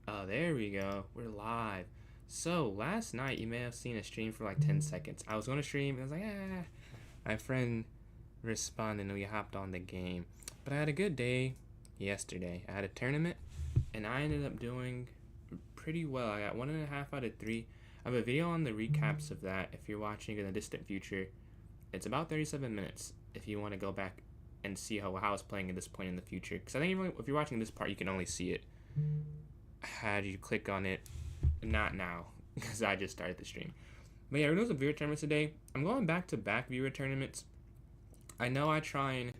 Oh, there we go. We're live. So, last night you may have seen a stream for like 10 seconds. I was going to stream and I was like, ah. My friend responded and we hopped on the game. But I had a good day yesterday. I had a tournament and I ended up doing pretty well. I got 1.5 out of 3. I have a video on the recaps of that if you're watching in the distant future. It's about 37 minutes if you want to go back and see how I was playing at this point in the future. Because I think if you're watching this part, you can only see it. Had you click on it, not now, because I just started the stream. But yeah, we're doing some viewer tournaments today. I'm going back to back viewer tournaments. I know I try and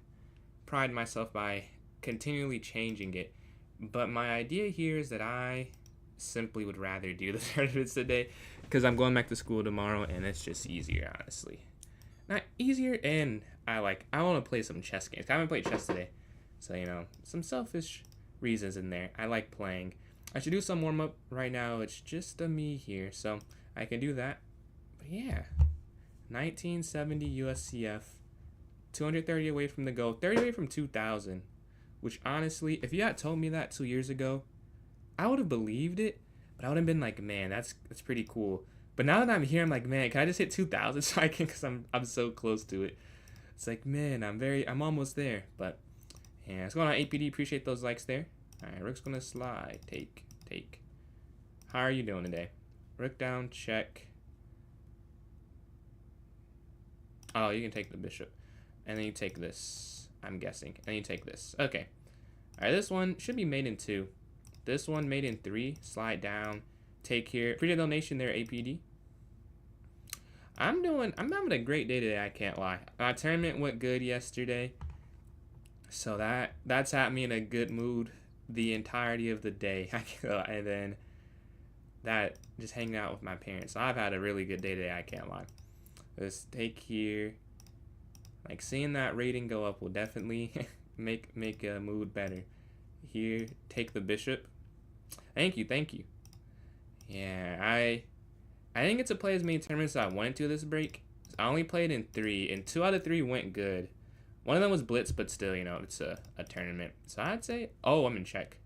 pride myself by continually changing it, but my idea here is that I simply would rather do the tournaments today because I'm going back to school tomorrow and it's just easier, honestly. Not easier, and I want to play some chess games. I haven't played chess today, so some selfish reasons in there. I like playing. I should do some warm up right now. It's just a me here, so I can do that. But yeah, 1970 USCF, 230 away from the goal, 30 away from 2,000. Which honestly, if you had told me that 2 years ago, I would have believed it. But I would have been like, man, that's pretty cool. But now that I'm here, I'm like, man, can I just hit 2,000 so I can? Because I'm so close to it. It's like, man, I'm almost there. But yeah, what's going on, APD? Appreciate those likes there. All right, Rook's gonna slide. Take. How are you doing today? Rook down, check. Oh, you can take the bishop. And then you take this, I'm guessing. And you take this. Okay. All right, this one should be made in 2. This one made in 3. Slide down. Take here. Appreciate the donation there, APD. I'm having a great day today, I can't lie. My tournament went good yesterday. So that's had me in a good mood the entirety of the day. And then that just hanging out with my parents. So I've had a really good day today, I can't lie. Let's take here. Like seeing that rating go up will definitely make a mood better. Here, take the bishop. Thank you. Yeah, I didn't get to play as many tournaments as I wanted to this break. I only played in 3, and 2 out of 3 went good. One of them was blitz, but still, it's a tournament. So I'd say, oh, I'm in check.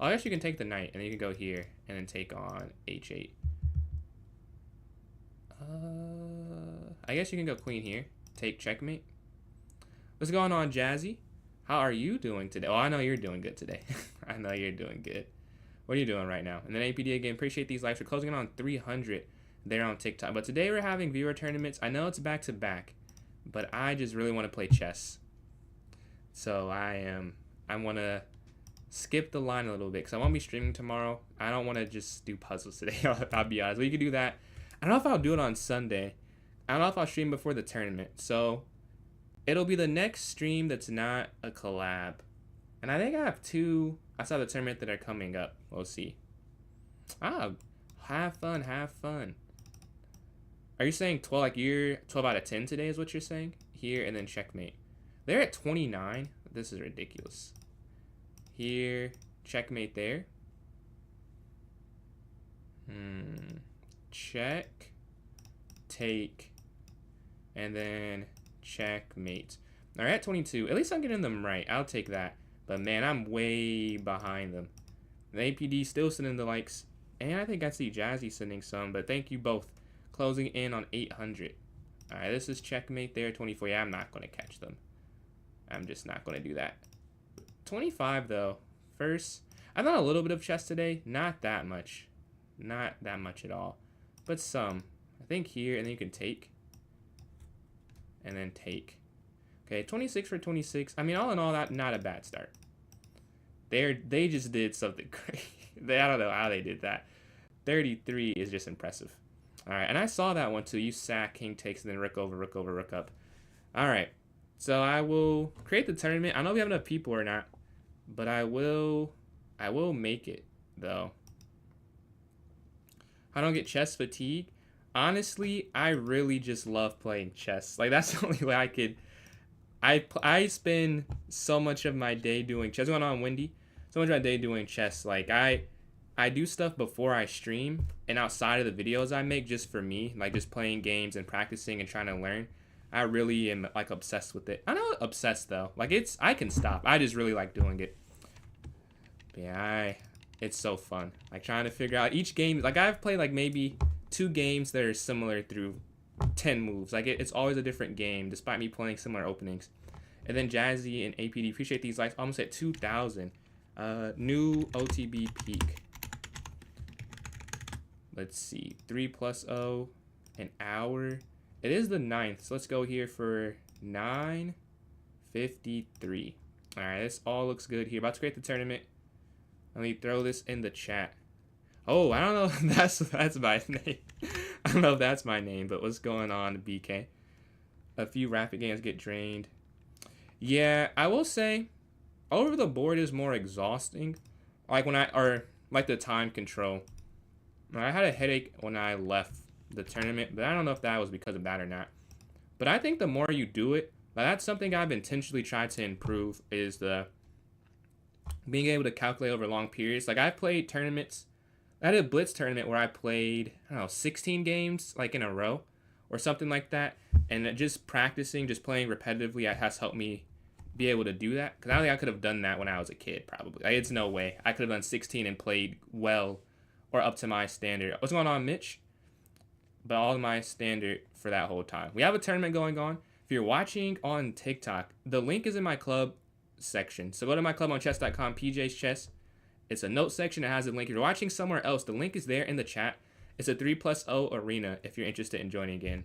Oh, I guess you can take the knight, and then you can go here, and then take on h8. I guess you can go queen here. Take checkmate. What's going on, Jazzy? How are you doing today? Oh, I know you're doing good today. I know you're doing good. What are you doing right now? And then APD again, appreciate these likes. We're closing in on 300 there on TikTok. But today we're having viewer tournaments. I know it's back-to-back, but I just really want to play chess. So I want to skip the line a little bit because I won't be streaming tomorrow. I don't want to just do puzzles today. I'll be honest. Well, you can do that. I don't know if I'll do it on Sunday. I don't know if I'll stream before the tournament. So it'll be the next stream that's not a collab. And I think I have 2 outside the tournament that are coming up. We'll see. Have fun. Are you saying 12, like you're 12 out of 10 today is what you're saying? Here and then checkmate. They're at 29. This is ridiculous. Here, checkmate there. Check, take, and then checkmate. They're at 22. At least I'm getting them right. I'll take that. But man, I'm way behind them. The APD still sending the likes. And I think I see Jazzy sending some. But thank you both. Closing in on 800. Alright, this is checkmate there. 24. Yeah, I'm not going to catch them. I'm just not going to do that. 25 though. First, I've done a little bit of chess today. Not that much. Not that much at all. But some. I think here, and then you can take. And then take. Okay, 26 for 26. I mean, all in all, that not a bad start. They just did something great. I don't know how they did that. 33 is just impressive. All right, and I saw that one too. You sack, king takes, and then rook over, rook up. All right, so I will create the tournament. I don't know if we have enough people or not, but I will make it though. I don't get chess fatigue. Honestly, I really just love playing chess. Like that's the only way I could. I spend so much of my day doing chess. What's going on, Wendy? So much of my day doing chess. Like I do stuff before I stream and outside of the videos I make just for me, like just playing games and practicing and trying to learn. I really am like obsessed with it. I'm not obsessed though. Like I can stop. I just really like doing it. But yeah, It's so fun. Like trying to figure out each game. Like I've played like maybe 2 games that are similar through 10 moves. Like it's always a different game despite me playing similar openings. And then Jazzy and APD, appreciate these likes. Almost at 2,000. New OTB peak. Let's see. 3+0. An hour. It is the 9th. So let's go here for 9:53. Alright, this all looks good here. About to create the tournament. Let me throw this in the chat. Oh, I don't know if that's my name. I don't know if that's my name, but what's going on, BK? A few rapid games get drained. Yeah, I will say, over the board is more exhausting. Like like the time control. I had a headache when I left the tournament, but I don't know if that was because of that or not. But I think the more you do it, that's something I've intentionally tried to improve, is the being able to calculate over long periods. Like I've played tournaments. I had a Blitz tournament where I played, I don't know, 16 games like in a row or something like that. And just practicing, just playing repetitively has helped me be able to do that. Because I don't think I could have done that when I was a kid, probably. Like, it's no way. I could have done 16 and played well or up to my standard. What's going on, Mitch? But all my standard for that whole time. We have a tournament going on. If you're watching on TikTok, the link is in my club section. So go to my club on chess.com, PJ's Chess. It's a note section that has a link. If you're watching somewhere else, the link is there in the chat. It's a 3+0 arena if you're interested in joining again.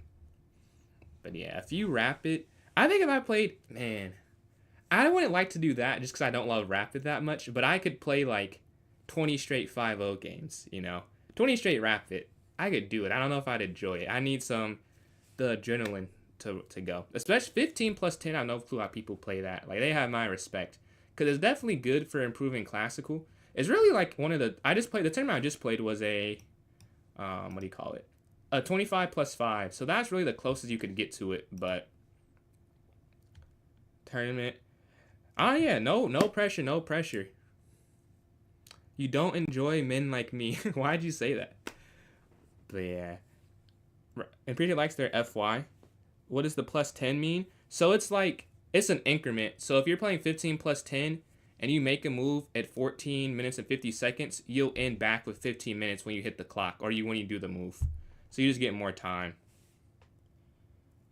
But yeah, if you rapid, I think if I played, man, I wouldn't like to do that just because I don't love rapid that much. But I could play like 20 straight 5-0 games, 20 straight rapid. I could do it. I don't know if I'd enjoy it. I need the adrenaline to go. Especially 15+10. I know how people play that. Like, they have my respect. Because it's definitely good for improving classical. It's really like the tournament I just played was a, what do you call it? A 25+5. So that's really the closest you could get to it. But tournament. Oh yeah, no pressure, no pressure. You don't enjoy men like me. Why'd you say that? But yeah. And Pretty likes their FY. What does the +10 mean? So it's like, it's an increment. So if you're playing 15+10 and you make a move at 14 minutes and 50 seconds, you'll end back with 15 minutes when you hit the clock or when you do the move. So you just get more time.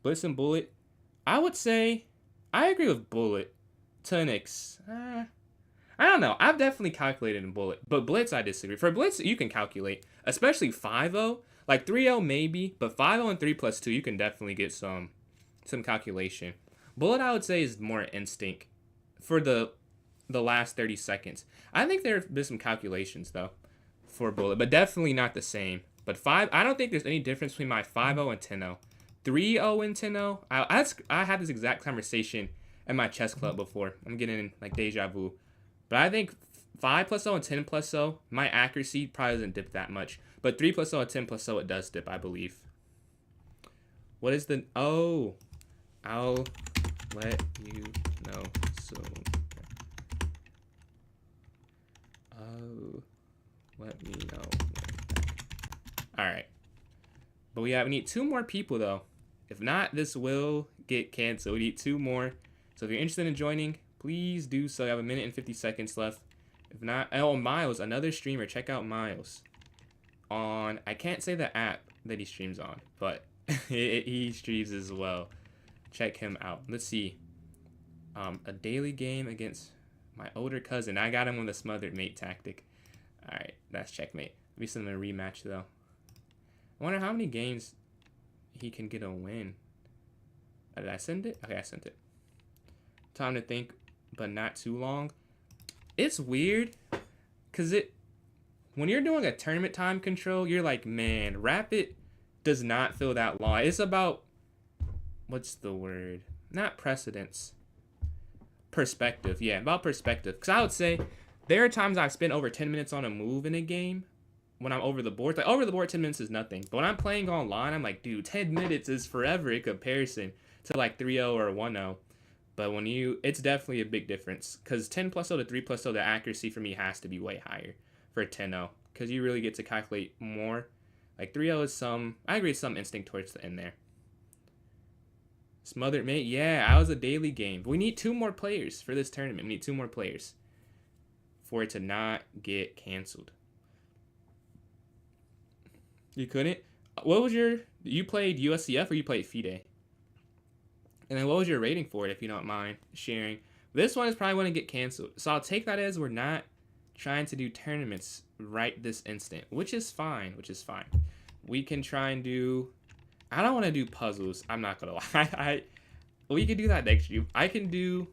Blitz and Bullet. I would say, I agree with Bullet. Tunix. I don't know. I've definitely calculated in Bullet. But Blitz, I disagree. For Blitz, you can calculate. Especially 5-0. Like 3-0 maybe. But 5-0 and 3+2, you can definitely get some calculation. Bullet, I would say, is more instinct for the last 30 seconds. I think there have been some calculations, though, for Bullet. But definitely not the same. But I don't think there's any difference between my 5-0 and 10-0. 3-0 and 10-0. I had this exact conversation at my chess club before. I'm getting like deja vu. But I think 5+0 and 10+0, my accuracy probably doesn't dip that much. But 3+0 and 10+0, it does dip, I believe. What is the... Oh. I'll let you know soon. Oh. Let me know. Alright. But we need 2 more people, though. If not, this will get canceled. We need 2 more. So if you're interested in joining, please do so. I have 1 minute and 50 seconds left. If not, oh, Miles, another streamer. Check out Miles on, I can't say the app that he streams on, but he streams as well. Check him out. Let's see. A daily game against my older cousin. I got him with a smothered mate tactic. All right, that's checkmate. Maybe send him a rematch though. I wonder how many games he can get a win. Did I send it? Okay, I sent it. Time to think, but not too long. It's weird, cause when you're doing a tournament time control, you're like, man, rapid does not feel that long. It's about, what's the word? Not precedence. Perspective. Yeah, about perspective. Because I would say there are times I've spent over 10 minutes on a move in a game when I'm over the board. Like, over the board, 10 minutes is nothing. But when I'm playing online, I'm like, dude, 10 minutes is forever in comparison to like 3-0 or 1-0. But it's definitely a big difference. Because 10+0 to 3+0, the accuracy for me has to be way higher for 10-0. Because you really get to calculate more. Like 3-0 is I agree, some instinct towards the end there. Smothered mate, yeah, I was a daily game. But we need 2 more players for this tournament. We need 2 more players. for it to not get canceled. You couldn't? What was you played USCF or you played FIDE? And then what was your rating for it, if you don't mind sharing? This one is probably going to get canceled. So I'll take that as we're not trying to do tournaments right this instant, which is fine, We can try and do... I don't want to do puzzles. I'm not going to lie. We can do that next year. I can do...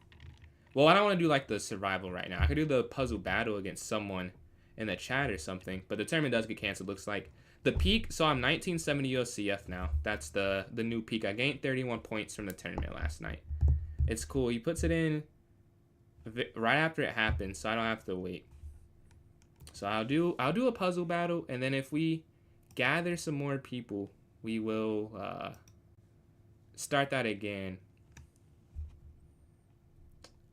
Well, I don't want to do like the survival right now. I could do the puzzle battle against someone in the chat or something. But the tournament does get canceled, looks like. The peak, so I'm 1970 USCF now. That's the new peak. I gained 31 points from the tournament last night. It's cool. He puts it in right after it happens, so I don't have to wait. So I'll do a puzzle battle, and then if we gather some more people, we will start that again.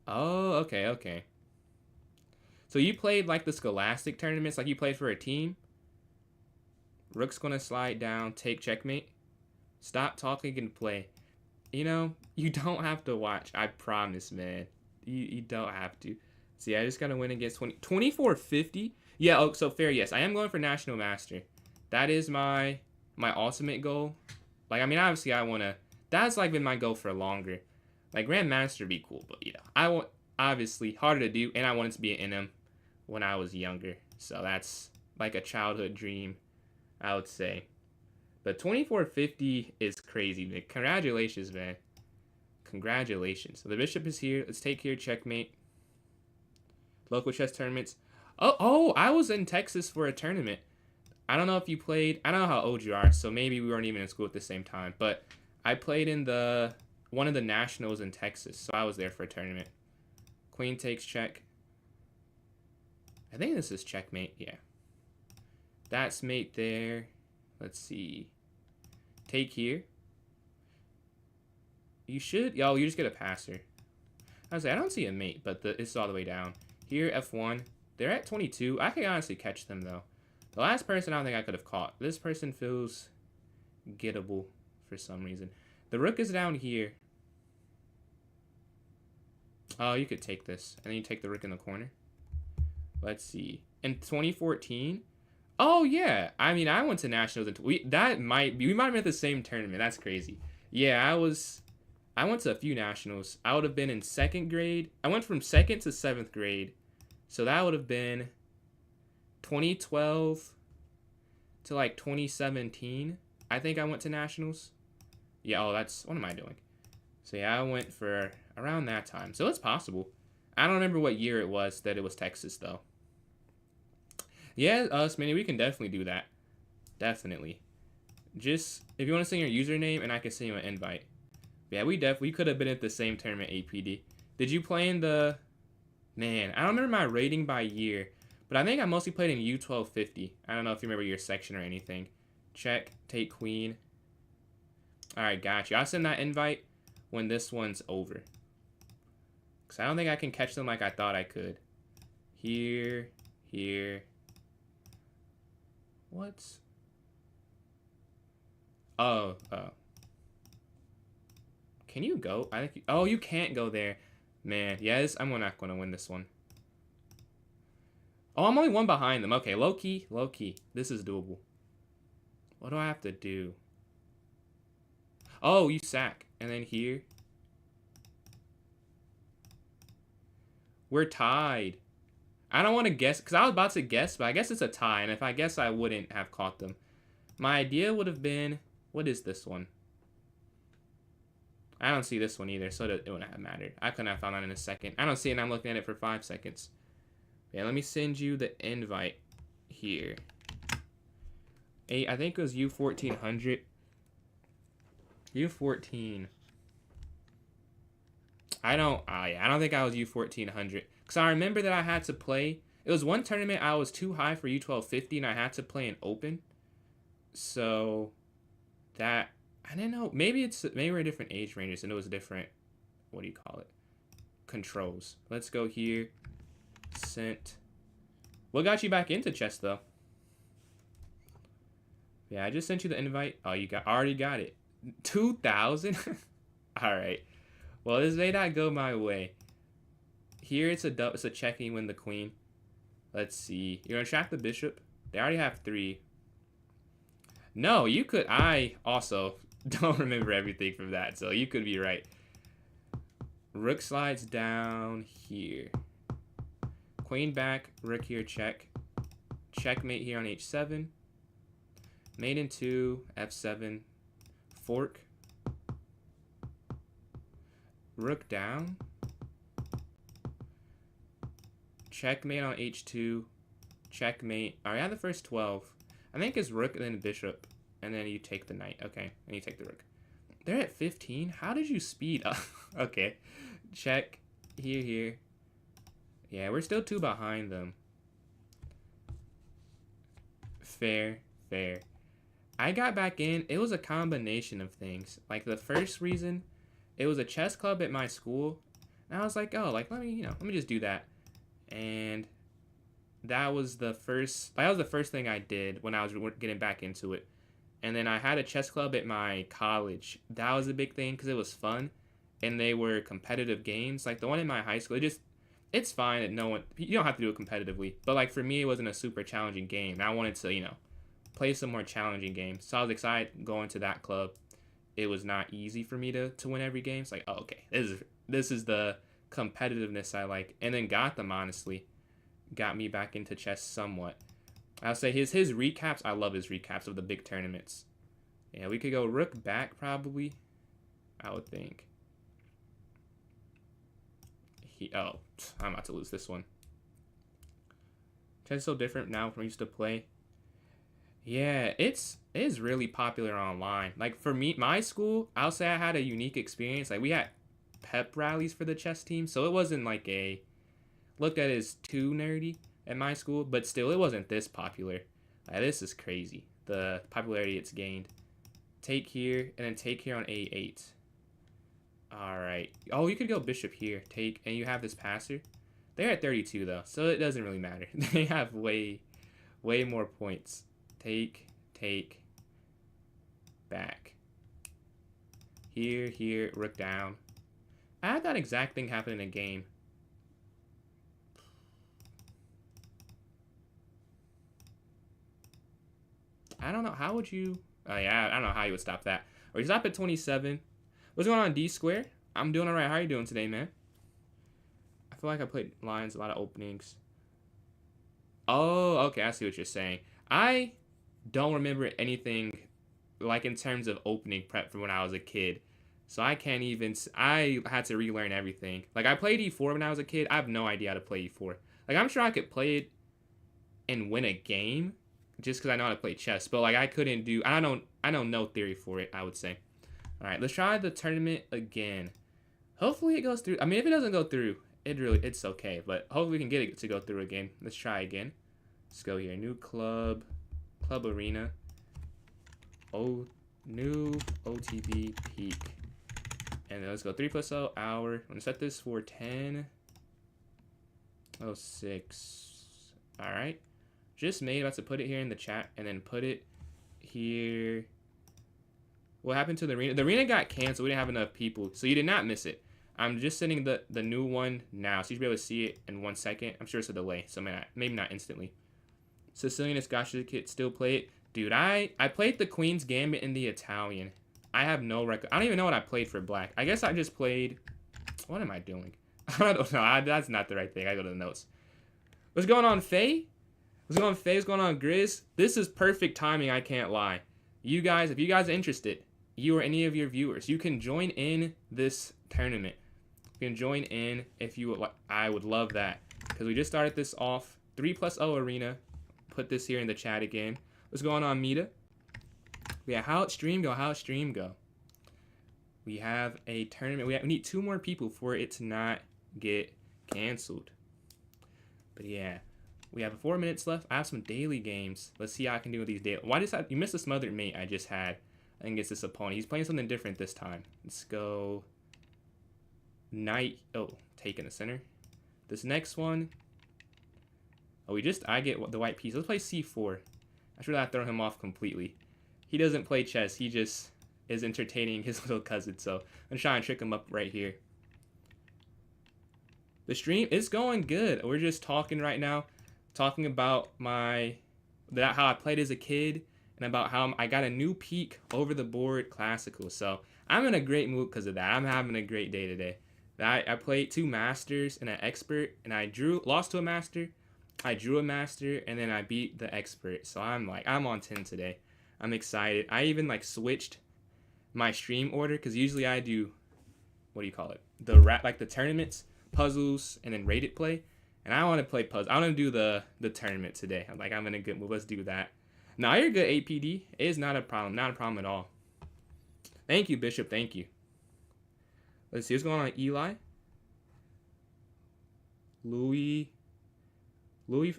Oh, okay. So you played like the Scholastic tournaments, like you played for a team? Rook's gonna slide down, take checkmate. Stop talking and play. You know, you don't have to watch. I promise, man. You don't have to. See, I just gotta win against 2450. Yeah, oh, so fair, yes. I am going for National Master. That is my ultimate goal. Like, I mean, obviously I wanna... That's like been my goal for longer. Like, Grandmaster would be cool, but you know, I want... Obviously, harder to do, and I wanted to be an NM when I was younger. So that's like a childhood dream, I would say. But 2450 is crazy, man. Congratulations, man. Congratulations. So the bishop is here. Let's take here, checkmate. Local chess tournaments. Oh, I was in Texas for a tournament. I don't know if you played. I don't know how old you are, so maybe we weren't even in school at the same time. But I played in one of the nationals in Texas, so I was there for a tournament. Queen takes check. I think this is checkmate, yeah. That's mate there. Let's see. Take here. You should... Yo, you just get a passer. I was like, I don't see a mate, but it's all the way down. Here, F1. They're at 22. I can honestly catch them, though. The last person I don't think I could have caught. This person feels gettable for some reason. The rook is down here. Oh, you could take this. And then you take the rook in the corner. Let's see. In 2014... Oh, yeah. I mean, I went to nationals. We might have been at the same tournament. That's crazy. Yeah, I went to a few nationals. I would have been in 2nd grade. I went from 2nd to 7th grade. So that would have been 2012 to like 2017. I think I went to nationals. Yeah, what am I doing? So yeah, I went for around that time. So it's possible. I don't remember what year it was that it was Texas, though. Yeah, Smitty, we can definitely do that. Definitely. Just, if you want to send your username, and I can send you an invite. Yeah, we could have been at the same tournament, APD. Did you play in the... Man, I don't remember my rating by year, but I think I mostly played in U1250. I don't know if you remember your section or anything. Check, take queen. Alright, got you. I'll send that invite when this one's over. Because I don't think I can catch them like I thought I could. Here. What? Oh. Can you go? I think oh, you can't go there. Man, yes, I'm not going to win this one. Oh, I'm only one behind them. Okay, low key. This is doable. What do I have to do? Oh, you sack. And then here. We're tied. I don't want to guess, because I was about to guess, but I guess it's a tie, and if I guess, I wouldn't have caught them. My idea would have been, what is this one? I don't see this one either, so it wouldn't have mattered. I couldn't have found that in a second. I don't see it, and I'm looking at it for 5 seconds. Yeah, let me send you the invite here. I think it was U1400. U14. I don't think I was U1400. Because I remember that I had to play. It was one tournament I was too high for U1250, and I had to play an open. So, that... I didn't know. Maybe we're different age ranges, and it was different... What do you call it? Controls. Let's go here. Sent. What got you back into chess, though? Yeah, I just sent you the invite. Oh, you already got it. 2,000? Alright. Well, this may not go my way. Here it's a checking win the queen. Let's see. You're gonna trap the bishop. They already have 3. No, you could. I also don't remember everything from that, so you could be right. Rook slides down here. Queen back, rook here, check. Checkmate here on h7. Mate in 2, f7. Fork. Rook down. Checkmate on h2. Checkmate. Alright, I have the first 12. I think it's rook and then bishop. And then you take the knight. Okay, and you take the rook. They're at 15? How did you speed up? Okay. Check. Here. Yeah, we're still 2 behind them. Fair. I got back in. It was a combination of things. Like, the first reason, it was a chess club at my school. And I was like, oh, like, let me just do that. And that was the first thing I did when I was getting back into it. And then I had a chess club at my college. That was a big thing because it was fun. And they were competitive games. Like, the one in my high school, it's fine that you don't have to do it competitively. But, like, for me, it wasn't a super challenging game. I wanted to, play some more challenging games. So I was excited going to that club. It was not easy for me to win every game. It's like, oh, okay, this is the competitiveness I like. And then Gotham, honestly, got me back into chess somewhat. I'll say his recaps, I love his recaps of the big tournaments. Yeah, we could go rook back probably, I would think. I'm about to lose this one. Chess is so different now from used to play. Yeah, it is really popular online. Like, for me, my school, I'll say I had a unique experience. Like, we had pep rallies for the chess team, so it wasn't like looked at as too nerdy at my school, but still, it wasn't this popular. Like, this is crazy, the popularity it's gained. Take here, and then take here on a8. Alright. Oh, you could go bishop here, take, and you have this passer. They're at 32, though, so it doesn't really matter. They have way more points. Take, back. Here, rook down. I had that exact thing happen in a game. I don't know, how would you... Oh, yeah, I don't know how you would stop that. Or you stop at 27. What's going on, D square? I'm doing alright. How are you doing today, man? I feel like I played lines, a lot of openings. Oh, okay, I see what you're saying. I don't remember anything, like, in terms of opening prep from when I was a kid. So I can't even... I had to relearn everything. Like, I played e4 when I was a kid. I have no idea how to play e4. Like, I'm sure I could play it and win a game just because I know how to play chess. But, like, I couldn't do... I don't know theory for it, I would say. All right, let's try the tournament again. Hopefully it goes through. I mean, if it doesn't go through, it's okay. But hopefully we can get it to go through again. Let's try again. Let's go here. New club arena. New OTB peak. And then let's go 3+0 hour. I'm gonna set this for 10:06. All right. Just made about to put it here in the chat and then put it here. What happened to the arena? The arena got canceled. We didn't have enough people, so you did not miss it. I'm just sending the new one now, so you should be able to see it in 1 second. I'm sure it's a delay, so maybe not instantly. Sicilianist Gotcha Kit still play it. Dude, I played the Queen's Gambit in the Italian. I have no record. I don't even know what I played for black. I guess I just played... What am I doing? I don't know. That's not the right thing. I go to the notes. What's going on, Faye? What's going on, Faye? What's going on, Grizz? This is perfect timing, I can't lie. You guys, if you guys are interested, you or any of your viewers, you can join in this tournament. You can join in if you would like. I would love that because we just started this off. 3+0 arena. Put this here in the chat again. What's going on, Mita? Yeah, how'd stream go? How'd stream go? We have a tournament. We need 2 more people for it to not get canceled. But yeah, we have 4 minutes left. I have some daily games. Let's see how I can do with these daily. You missed a smothered mate I just had. I think it's this opponent. He's playing something different this time. Let's go knight. Oh, taking the center. This next one. Oh, I get the white piece. Let's play c4. I should have thrown him off completely. He doesn't play chess. He just is entertaining his little cousin. So I'm trying to trick him up right here. The stream is going good. We're just talking right now. talking about how I played as a kid and about how I got a new peak over the board classical. So I'm in a great mood because of that. I'm having a great day today. I played 2 masters and an expert, and I lost to a master. I drew a master, and then I beat the expert. So I'm on 10 today. I'm excited. I even switched my stream order because usually I do, what do you call it? The tournaments, puzzles, and then rated play. And I want to play puzzle. I want to do the tournament today. I'm in a good mood. Let's do that. No, you're good, APD. It is not a problem. Not a problem at all. Thank you, Bishop. Thank you. Let's see what's going on, Eli.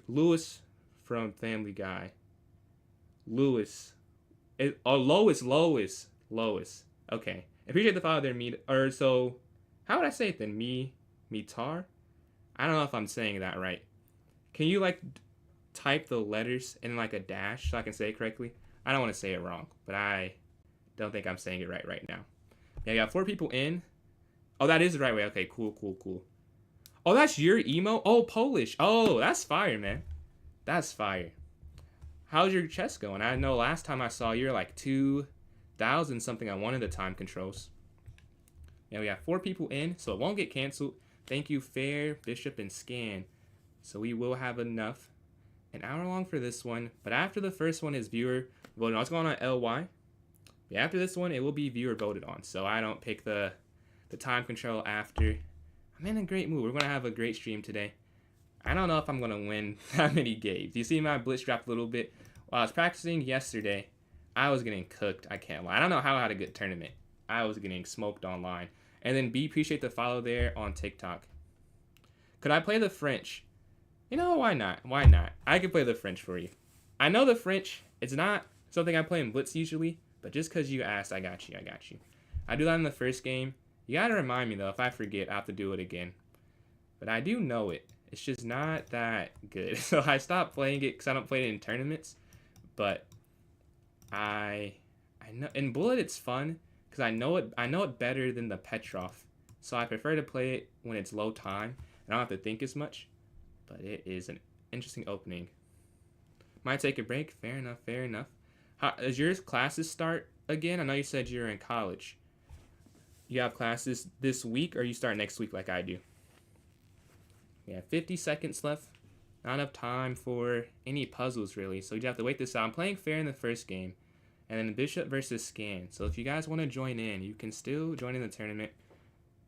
Lewis from Family Guy. Lois. Lois. Okay. Appreciate the follow there, so, how would I say it then? Mitar? I don't know if I'm saying that right. Can you type the letters in a dash so I can say it correctly? I don't want to say it wrong, but I don't think I'm saying it right now. Yeah, I got 4 people in. Oh, that is the right way. Okay, cool. Oh, that's your emo? Oh, Polish. Oh, that's fire, man. That's fire. How's your chess going? I know last time I saw you were 2,000 something on one of the time controls. Yeah, we got 4 people in, so it won't get canceled. Thank you, Fair, Bishop, and Scan. So we will have enough. An hour long for this one, but after the first one is viewer voted on. It's going on LY. But after this one, it will be viewer voted on. So I don't pick the time control after. I'm in a great mood. We're going to have a great stream today. I don't know if I'm going to win that many games. You see my blitz dropped a little bit. While I was practicing yesterday, I was getting cooked. I can't lie. I don't know how I had a good tournament. I was getting smoked online. And then B, appreciate the follow there on TikTok. Could I play the French? You know, why not? Why not? I can play the French for you. I know the French. It's not something I play in blitz usually, but just because you asked, I got you. I do that in the first game. You got to remind me, though. If I forget, I have to do it again. But I do know it. It's just not that good. So I stopped playing it because I don't play it in tournaments. But I know in bullet it's fun because I know it better than the Petrov. So I prefer to play it when it's low time. I don't have to think as much. But it is an interesting opening. Might take a break. Fair enough. Does your classes start again? I know you said you're in college. You have classes this week or you start next week like I do? Yeah, 50 seconds left. Not enough time for any puzzles really. So you have to wait this out. I'm playing fair in the first game. And then Bishop versus Scan. So if you guys want to join in, you can still join in the tournament.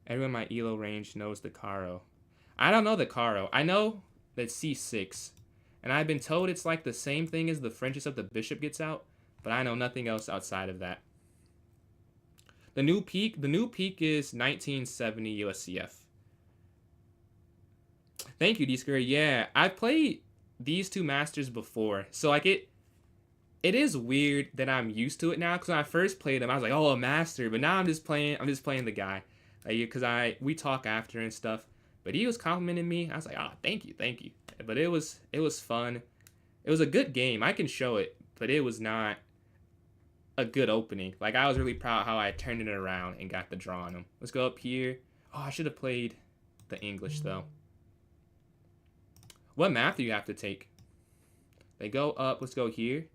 Everyone in my ELO range knows the Caro. I don't know the Caro. I know that C6. And I've been told it's the same thing as the French except the Bishop gets out. But I know nothing else outside of that. The new peak is 1970 USCF. Thank you, D-Square. Yeah, I've played these 2 masters before. So it is weird that I'm used to it now. Because when I first played them, I was like, oh, a master. But now I'm just playing the guy. Because we talk after and stuff. But he was complimenting me. I was like, thank you. But it was fun. It was a good game. I can show it. But it was not a good opening. I was really proud how I turned it around and got the draw on him. Let's go up here. Oh, I should have played the English, though. What map do you have to take? They go up. Let's go here.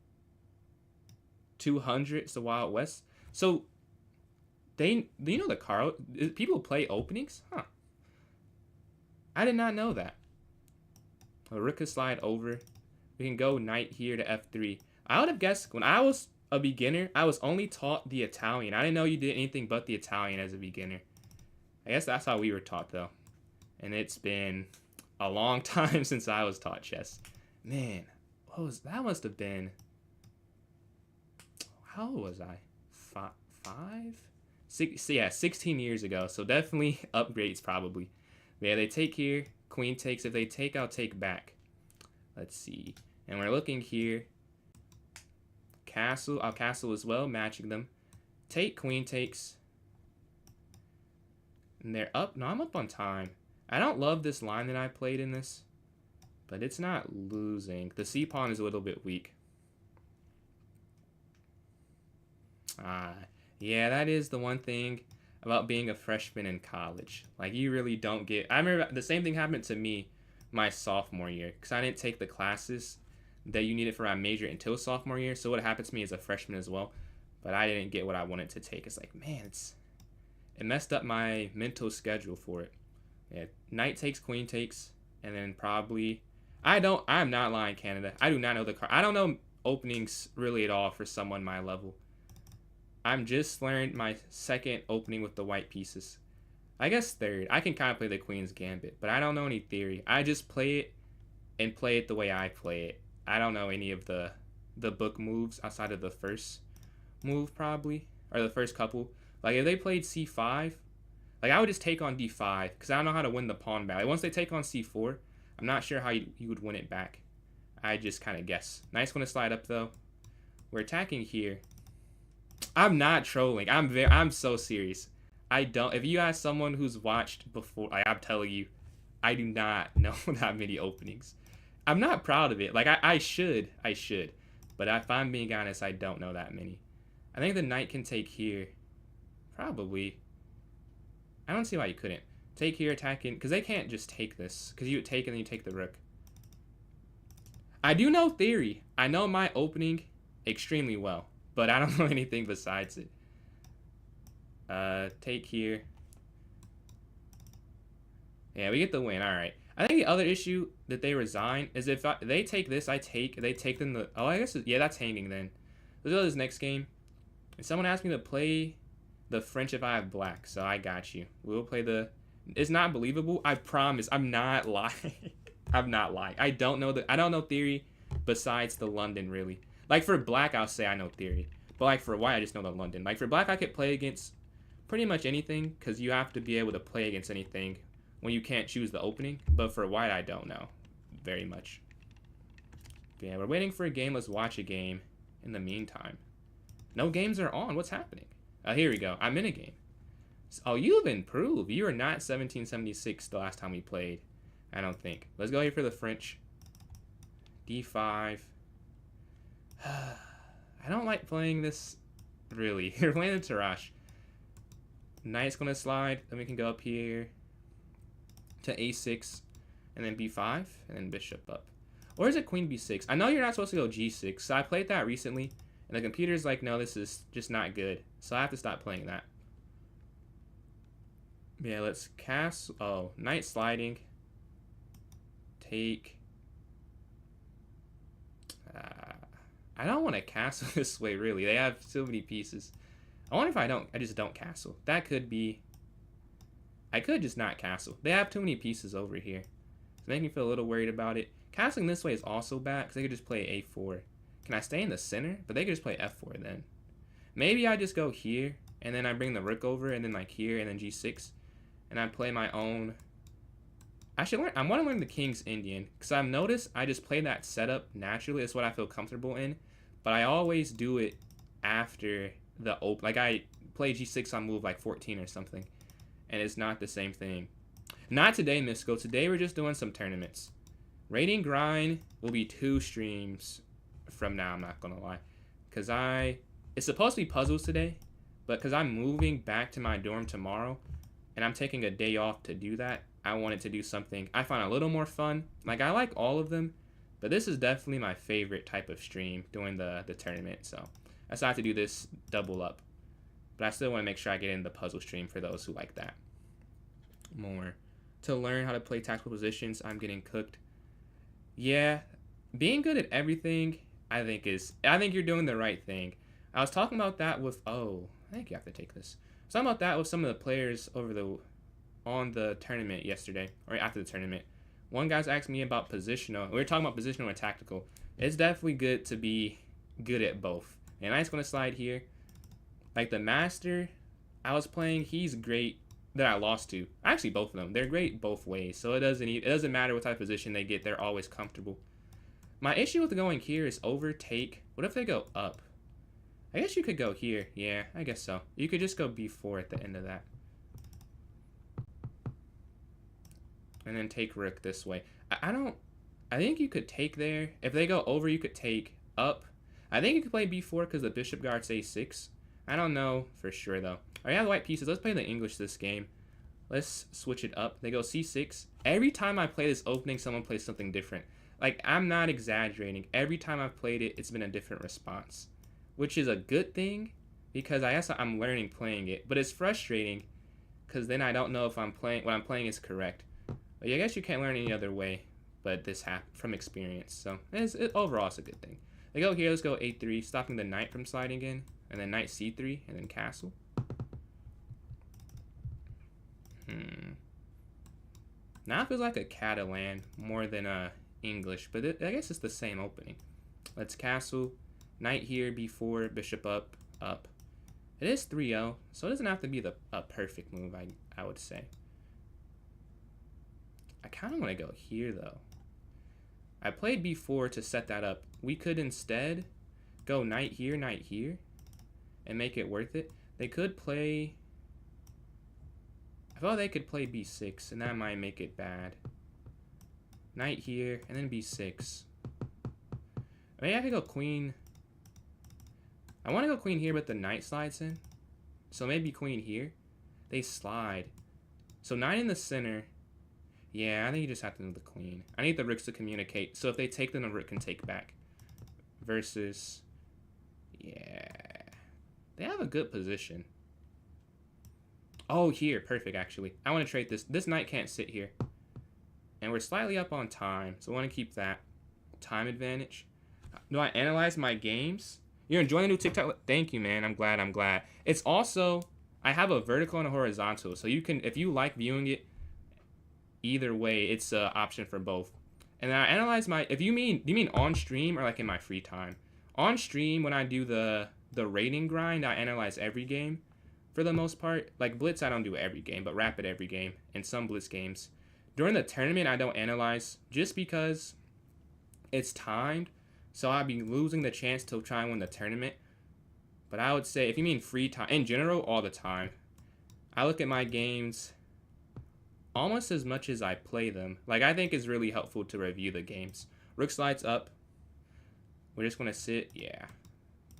200. It's the Wild West. So, do you know the Carl? People play openings? Huh. I did not know that. A rook could slide over. We can go knight here to f3. I would have guessed when I was a beginner, I was only taught the Italian. I didn't know you did anything but the Italian as a beginner. I guess that's how we were taught, though. And it's been a long time since I was taught chess. Man, that must have been... How old was I? 5? 6, yeah, 16 years ago. So definitely upgrades, probably. But yeah, they take here. Queen takes. If they take, I'll take back. Let's see. And we're looking here. Castle. I'll castle as well, matching them. Take, queen takes. And they're up. No, I'm up on time. I don't love this line that I played in this. But it's not losing. The c-pawn is a little bit weak. Yeah, that is the one thing about being a freshman in college. You really don't get... I remember the same thing happened to me my sophomore year because I didn't take the classes that you needed for my major until sophomore year. So what happened to me as a freshman as well, but I didn't get what I wanted to take. It's like, man, it messed up my mental schedule for it. Yeah, knight takes, queen takes, and then probably I'm not lying, Canada. I do not know the card. I don't know openings really at all for someone my level. I'm just learned my second opening with the white pieces. I guess third. I can kind of play the queen's gambit, but I don't know any theory. I just play it and play it the way I play it. I don't know any of the book moves outside of the first move probably, or the first couple. Like if they played c5, like I would just take on d5 because I don't know how to win the pawn battle. Like, once they take on c4, I'm not sure how you would win it back. I just kind of guess. Knight's going to slide up though. We're attacking here. I'm not trolling. I'm so serious. I don't. If you ask someone who's watched before, like, I'm telling you, I do not know that many openings. I'm not proud of it. Like I should, but if I'm being honest, I don't know that many. I think the knight can take here, probably. I don't see why you couldn't take here, attacking, because they can't just take this. Because you would take and then you take the rook. I do know theory. I know my opening extremely well, but I don't know anything besides it. Take here. Yeah, we get the win. All right. I think the other issue that they resign is if they take this, they take them the. Oh, I guess yeah, that's hanging then. Let's go to this next game. And someone asked me to play the French if I have black, so I got you. We'll play the. It's not believable. I promise. I'm not lying. I'm not lying. I don't know theory besides the London really. Like for black, I'll say I know theory, but like for white, I just know the London. Like for black, I could play against pretty much anything because you have to be able to play against anything when you can't choose the opening. But for white, I don't know very much. But yeah, we're waiting for a game. Let's watch a game in the meantime. No games are on. What's happening? Oh, here we go. I'm in a game. Oh, you've improved. You were not 1776 the last time we played. I don't think. Let's go here for the French. D5. I don't like playing this, really. You're playing the Tarrasch. Knight's going to slide. Then we can go up here to A6 and then B5 and then bishop up. Or is it queen B6? I know you're not supposed to go G6. So I played that recently and the computer's like, no, this is just not good. So I have to stop playing that. Yeah, let's cast. Oh, knight sliding. Take. I don't want to castle this way, really. They have so many pieces. I wonder if I just don't castle. That could be. I could just not castle. They have too many pieces over here. It's making me feel a little worried about it. Castling this way is also bad because they could just play A4. Can I stay in the center? But they could just play F4 then. Maybe I just go here and then I bring the rook over and then like here and then G6. And I play my own. I want to learn the King's Indian because I've noticed I just play that setup naturally. It's what I feel comfortable in. But I always do it after the open. Like I play G6 on move like 14 or something. And it's not the same thing. Not today, Misco. Today we're just doing some tournaments. Rating Grind will be 2 streams from now, I'm not going to lie. Because it's supposed to be puzzles today. But because I'm moving back to my dorm tomorrow. And I'm taking a day off to do that. I wanted to do something I find a little more fun. Like, I like all of them. But this is definitely my favorite type of stream doing the tournament. So I decided to do this double up. But I still want to make sure I get in the puzzle stream for those who like that more. To learn how to play tactical positions, I'm getting cooked. Yeah, being good at everything, I think you're doing the right thing. I was talking about that with, I think you have to take this. I was talking about that with some of the players on the tournament yesterday, or after the tournament. One guy's asked me about positional. We were talking about positional and tactical. It's definitely good to be good at both. And I'm just going to slide here. Like the master I was playing, he's great that I lost to. Actually, both of them. They're great both ways. So it doesn't matter what type of position they get. They're always comfortable. My issue with going here is overtake. What if they go up? I guess you could go here. Yeah, I guess so. You could just go B4 at the end of that. And then take rook this way. I think you could take there. If they go over, you could take up. I think you could play B4 because the bishop guards A6. I don't know for sure, though. I have the white pieces. Let's play the English this game. Let's switch it up. They go c6. Every time I play this opening, someone plays something different. Like, I'm not exaggerating. Every time I've played it, it's been a different response, which is a good thing because I guess I'm learning playing it. But it's frustrating because then I don't know if what I'm playing is correct. But I guess you can't learn any other way, but this happened from experience. So overall, it's a good thing. They go here. Let's go a3, stopping the knight from sliding in, and then knight c3, and then castle. Now it feels like a Catalan more than English, but I guess it's the same opening. Let's castle, knight here, b4, bishop up, up. It is 3-0, so it doesn't have to be a perfect move, I would say. I kind of want to go here, though. I played b4 to set that up. We could instead go knight here, and make it worth it. They could play... I thought they could play b6, and that might make it bad. Knight here, and then b6. Maybe I could go queen. I want to go queen here, but the knight slides in. So maybe queen here. They slide. So knight in the center. Yeah, I think you just have to move the queen. I need the rooks to communicate. So if they take, then the rook can take back. Versus... Yeah. They have a good position. Oh, here. Perfect, actually. I want to trade this. This knight can't sit here. And we're slightly up on time. So I want to keep that time advantage. Do I analyze my games? You're enjoying the new TikTok? Thank you, man. I'm glad. It's also... I have a vertical and a horizontal. So you can... If you like viewing it, either way, it's an option for both. And then I analyze my... Do you mean on stream or like in my free time? On stream, when I do the rating grind, I analyze every game. For the most part, like Blitz, I don't do every game, but Rapid every game, and some Blitz games. During the tournament, I don't analyze just because it's timed, so I'd be losing the chance to try and win the tournament. But I would say, if you mean free time, in general, all the time. I look at my games almost as much as I play them. Like, I think it's really helpful to review the games. Rook slides up. We're just going to sit. Yeah,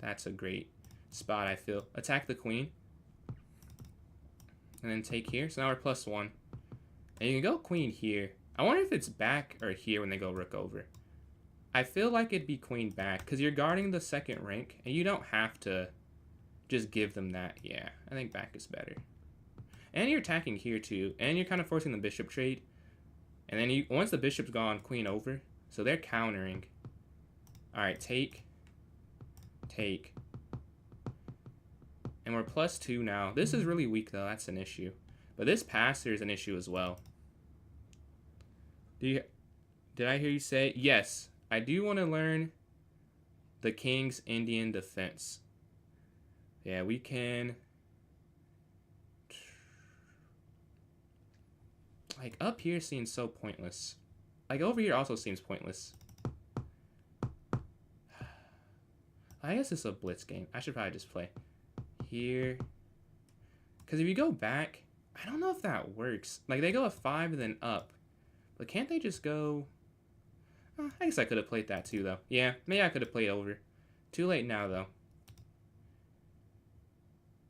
that's a great spot, I feel. Attack the queen. And then take here. So now we're +1. And you can go queen here. I wonder if it's back or here when they go rook over. I feel like it'd be queen back because you're guarding the second rank and you don't have to just give them that. Yeah, I think back is better. And you're attacking here too. And you're kind of forcing the bishop trade. And then once the bishop's gone, queen over. So they're countering. All right, take. And we're +2 now. This is really weak, though. That's an issue. But this passer is an issue as well. Did I hear you say? Yes, I do want to learn the King's Indian defense. Yeah, we can... Like, up here seems so pointless. Like, over here also seems pointless. I guess it's a blitz game. I should probably just play here. Because if you go back, I don't know if that works. Like, they go a 5 and then up. But can't they just go... I guess I could have played that too, though. Yeah, maybe I could have played over. Too late now, though.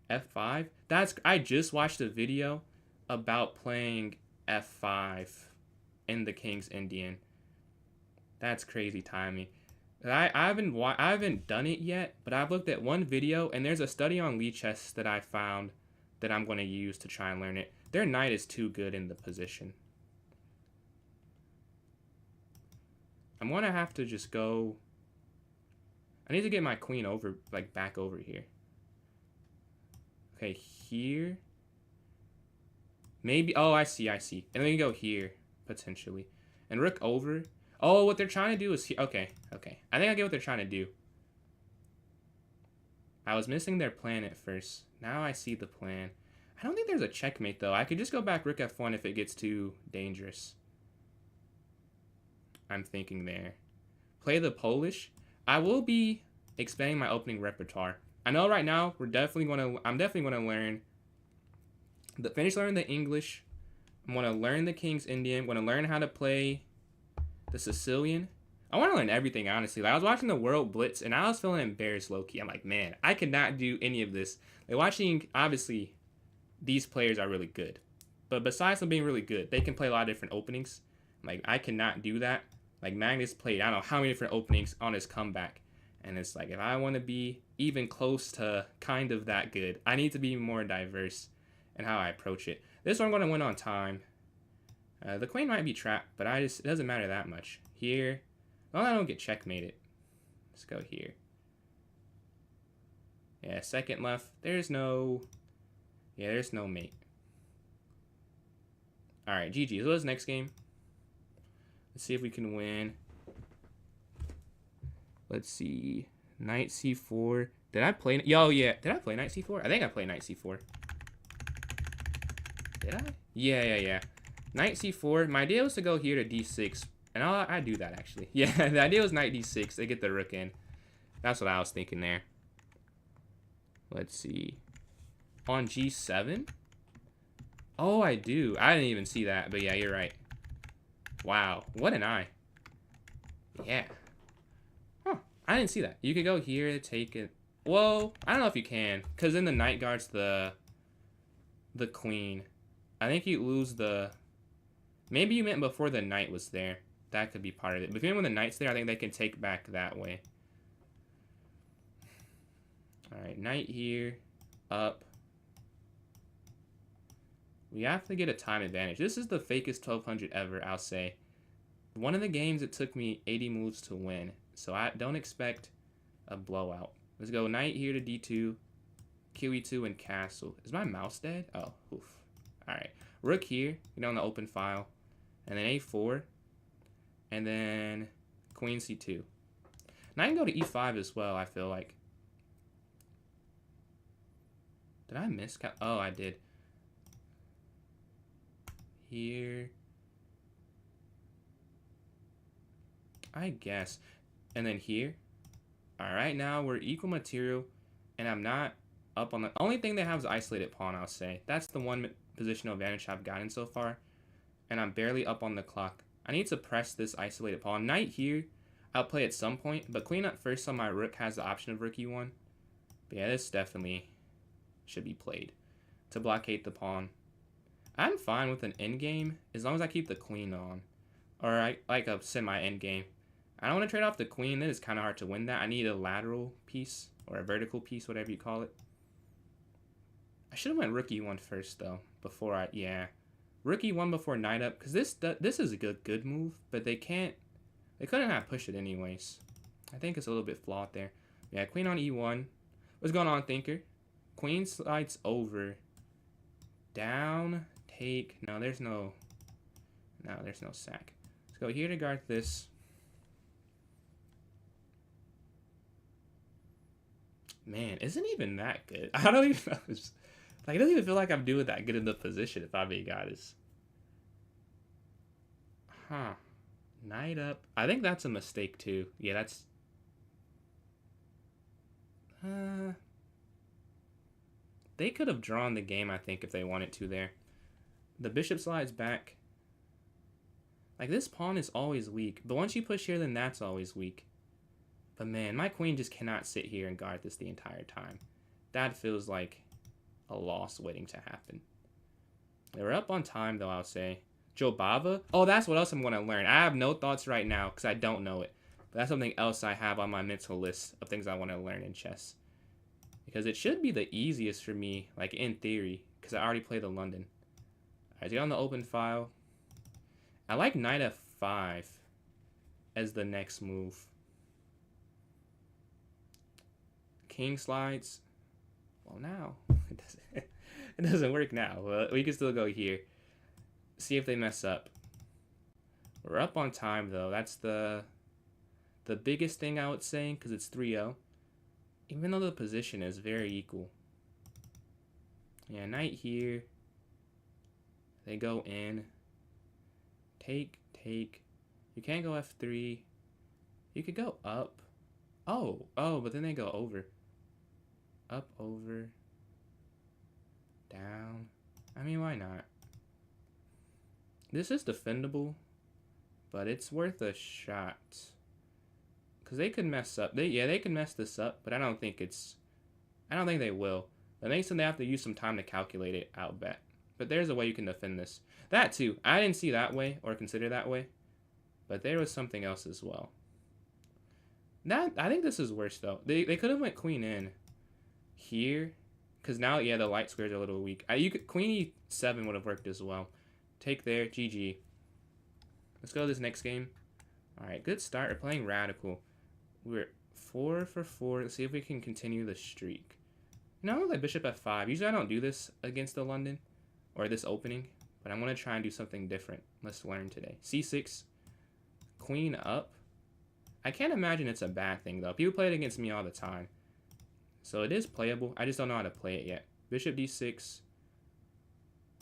F5? I just watched a video about playing F5 in the King's Indian. That's crazy timing. I haven't done it yet, but I've looked at one video, and there's a study on Lee chess that I found that I'm going to use to try and learn it. Their knight is too good in the position. I'm going to have to just go... I need to get my queen over, like, back over here. Okay, here. Maybe... Oh, I see. And then we can go here, potentially. And rook over... Oh, what they're trying to do is... Okay. I think I get what they're trying to do. I was missing their plan at first. Now I see the plan. I don't think there's a checkmate, though. I could just go back rook f1 if it gets too dangerous. I'm thinking there. Play the Polish. I will be expanding my opening repertoire. I know right now I'm definitely going to learn... Finish learning the English. I'm going to learn the King's Indian. I'm going to learn how to play... the Sicilian. I want to learn everything, honestly. Like, I was watching the World Blitz, and I was feeling embarrassed, low-key. I'm like, man, I cannot do any of this. Like, watching, obviously, these players are really good. But besides them being really good, they can play a lot of different openings. Like, I cannot do that. Like, Magnus played, I don't know how many different openings on his comeback. And it's like, if I want to be even close to kind of that good, I need to be more diverse in how I approach it. This one I'm going to win on time. The queen might be trapped, but it doesn't matter that much. Here, well, I don't get checkmated. Let's go here. Yeah, second left. There's no mate. Alright, GG. So what's next game? Let's see if we can win. Let's see. Knight C4. Did I play? Yo, yeah. Did I play Knight C4? I think I played Knight C4. Did I? Yeah. Knight C4. My idea was to go here to D6. And I do that, actually. Yeah, the idea was Knight D6. They get the rook in. That's what I was thinking there. Let's see. On G7? Oh, I do. I didn't even see that. But yeah, you're right. Wow. What an eye. Yeah. Huh. I didn't see that. You could go here to take it. Whoa. I don't know if you can. Because then the knight guards the queen. I think you lose the... Maybe you meant before the knight was there. That could be part of it. But even when the knight's there, I think they can take back that way. Alright, knight here. Up. We have to get a time advantage. This is the fakest 1200 ever, I'll say. One of the games, it took me 80 moves to win. So I don't expect a blowout. Let's go knight here to D2. QE2 and castle. Is my mouse dead? Oh, oof. Alright. Rook here. Get on the open file. And then A4. And then queen C2. Now I can go to E5 as well, I feel like. Did I miss? Oh, I did. Here. I guess. And then here. Alright, now we're equal material. And I'm not up on the... Only thing they have is isolated pawn, I'll say. That's the one positional advantage I've gotten so far. And I'm barely up on the clock. I need to press this isolated pawn. Knight here, I'll play at some point. But queen up first on my rook has the option of rook E1. But yeah, this definitely should be played to blockade the pawn. I'm fine with an endgame as long as I keep the queen on. Or like a semi-endgame. I don't want to trade off the queen. It is kind of hard to win that. I need a lateral piece or a vertical piece, whatever you call it. I should have went rook E1 first, though, before I... Yeah. Rook E1 before knight up, because this is a good move, but they couldn't have pushed it anyways. I think it's a little bit flawed there. Yeah, queen on E1. What's going on, thinker? Queen slides over. Down, take. No, there's no sack. Let's go here to guard this. Man, isn't even that good. I don't even know. Like, it doesn't even feel like I'm doing that good in the position, if I'm being honest. Huh. Knight up. I think that's a mistake, too. Yeah, that's... They could have drawn the game, I think, if they wanted to there. The bishop slides back. Like, this pawn is always weak. But once you push here, then that's always weak. But, man, my queen just cannot sit here and guard this the entire time. That feels like a loss waiting to happen. They were up on time, though, I'll say. Jobava? Oh, that's what else I'm going to learn. I have no thoughts right now because I don't know it. But that's something else I have on my mental list of things I want to learn in chess. Because it should be the easiest for me, like in theory, because I already played the London. Alright, so get on the open file. I like knight f5 as the next move. King slides. Well, now it doesn't work now. Well, we can still go here. See if they mess up. We're up on time though. That's the biggest thing I would say because it's 3-0. Even though the position is very equal. Yeah, knight here. They go in. Take. You can't go f3. You could go up. Oh, but then they go over. Up, over. Down. I mean, why not? This is defendable, but it's worth a shot. Because they could mess up. They can mess this up, but I don't think they will. That makes them they have to use some time to calculate it, I'll bet. But there's a way you can defend this. That too. I didn't see that way or consider that way. But there was something else as well. I think this is worse though. They could have went queen in here. Because now, yeah, the light squares are a little weak. Queen e7 would have worked as well. Take there. GG. Let's go to this next game. Alright, good start. We're playing Radical. We're 4 for 4. Let's see if we can continue the streak. No, I'm going to play bishop f5. Usually I don't do this against the London. Or this opening. But I'm going to try and do something different. Let's learn today. c6. Queen up. I can't imagine it's a bad thing, though. People play it against me all the time. So it is playable. I just don't know how to play it yet. Bishop d6.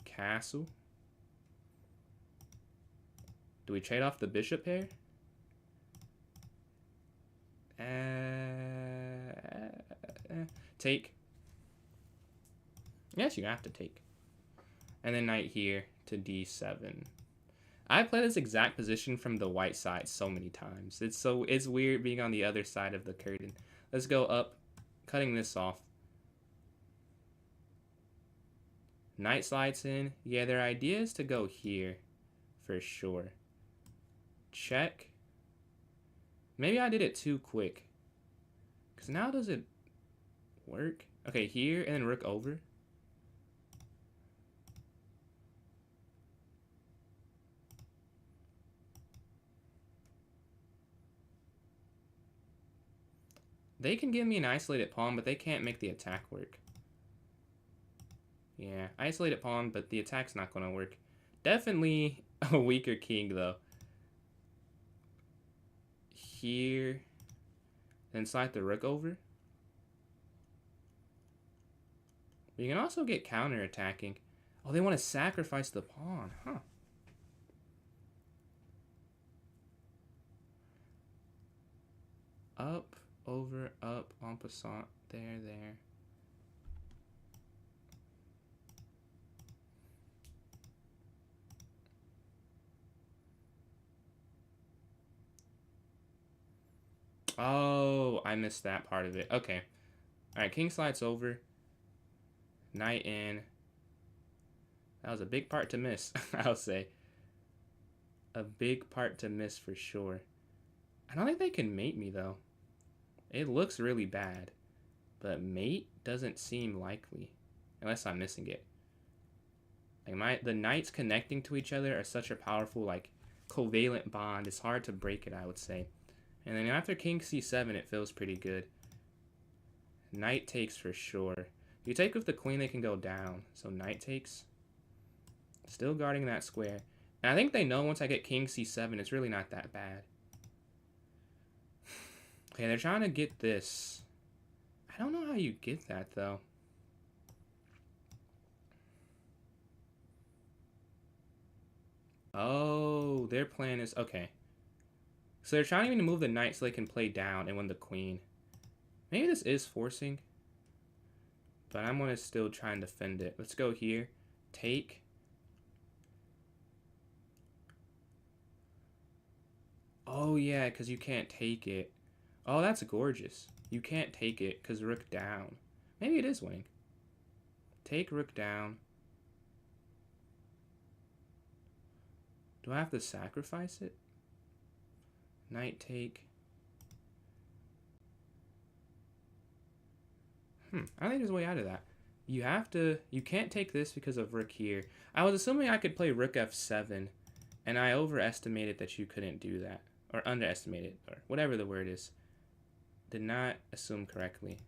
Castle. Do we trade off the bishop pair? Take. Yes, you have to take. And then knight here to d7. I play this exact position from the white side so many times. It's weird being on the other side of the curtain. Let's go up. Cutting this off. Knight slides in. Yeah, their idea is to go here for sure. Check. Maybe I did it too quick. Because now does it work? Okay, here and then rook over. They can give me an isolated pawn, but they can't make the attack work. Yeah, isolated pawn, but the attack's not going to work. Definitely a weaker king, though. Here. Then slide the rook over. But you can also get counter-attacking. Oh, they want to sacrifice the pawn, huh? Up. Over, up, en passant, there. Oh, I missed that part of it. Okay. Alright, king slides over. Knight in. That was a big part to miss, I'll say. A big part to miss for sure. I don't think they can mate me, though. It looks really bad, but mate doesn't seem likely, unless I'm missing it. Like the knights connecting to each other are such a powerful, like, covalent bond. It's hard to break it, I would say. And then after king c7, it feels pretty good. Knight takes for sure. If you take with the queen, they can go down. So knight takes. Still guarding that square. And I think they know once I get king c7, it's really not that bad. Okay, they're trying to get this. I don't know how you get that, though. Oh, their plan is... Okay. So they're trying to move the knight so they can play down and win the queen. Maybe this is forcing. But I'm going to still try and defend it. Let's go here. Take. Oh, yeah, because you can't take it. Oh, that's gorgeous. You can't take it because rook down. Maybe it is winning. Take rook down. Do I have to sacrifice it? Knight take. I think there's a way out of that. You can't take this because of rook here. I was assuming I could play rook f7, and I overestimated that you couldn't do that. Or underestimated, or whatever the word is. Did not assume correctly.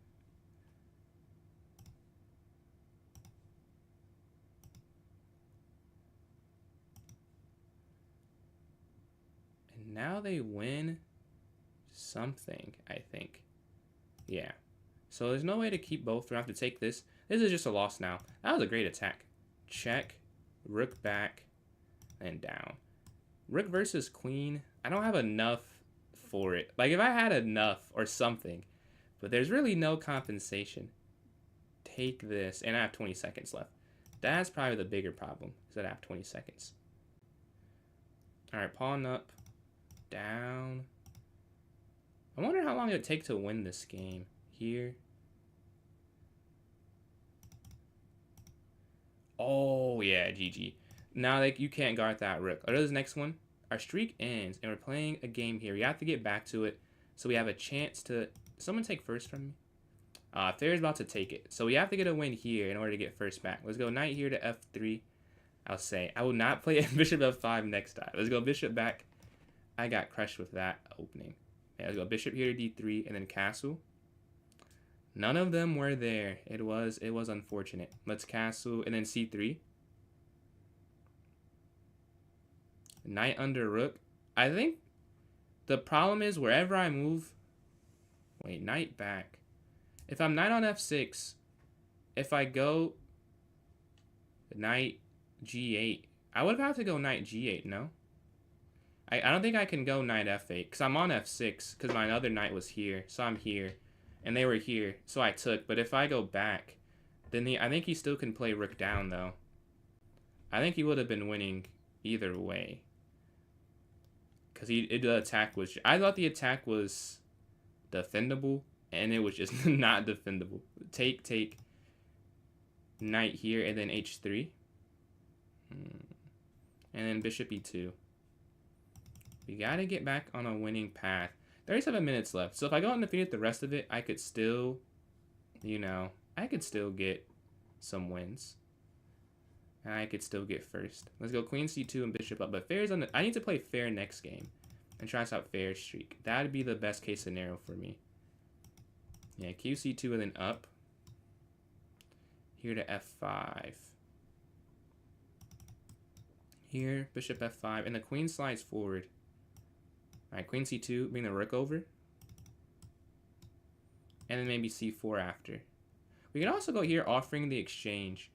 And now they win something, I think. Yeah. So there's no way to keep both. We have to take this. This is just a loss now. That was a great attack. Check. Rook back. And down. Rook versus queen. I don't have enough for it. Like, if I had enough or something. But there's really no compensation. Take this. And I have 20 seconds left. That's probably the bigger problem. Is that I have 20 seconds. Alright, pawn up. Down. I wonder how long it would take to win this game. Here. Oh, yeah, GG. Now, like, you can't guard that rook. Or this next one. Our streak ends, and we're playing a game here. We have to get back to it, so we have a chance to... Someone take first from me? Fair's about to take it. So we have to get a win here in order to get first back. Let's go knight here to f3. I'll say. I will not play bishop f5 next time. Let's go bishop back. I got crushed with that opening. Yeah, let's go bishop here to d3, and then castle. None of them were there. It was unfortunate. Let's castle, and then c3. Knight under rook. I think the problem is wherever I move... Wait, knight back. If I'm knight on f6, if I go knight g8, I would have to go knight g8, no? I don't think I can go knight f8, because I'm on f6, because my other knight was here, so I'm here, and they were here, so I took. But if I go back, then I think he still can play rook down, though. I think he would have been winning either way. Because the attack was... I thought the attack was defendable, and it was just not defendable. Take, knight here, and then h3. And then bishop e2. We gotta get back on a winning path. 37 minutes left. So if I go undefeated the rest of it, I could still, you know, I could still get some wins. And I could still get first. Let's go queen c2 and bishop up. But fair's on the... I need to play fair next game. And try to stop fair's streak. That would be the best case scenario for me. Yeah, qc2 and then up. Here to f5. Here, bishop f5. And the queen slides forward. Alright, queen c2, bring the rook over. And then maybe c4 after. We can also go here offering the exchange.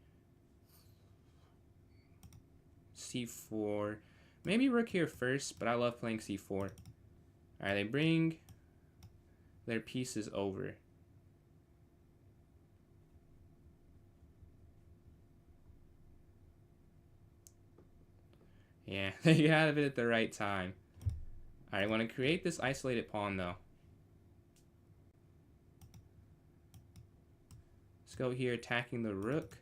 c4. Maybe rook here first, but I love playing c4. Alright, they bring their pieces over. Yeah, they got it at the right time. Alright, I want to create this isolated pawn, though. Let's go here, attacking the rook.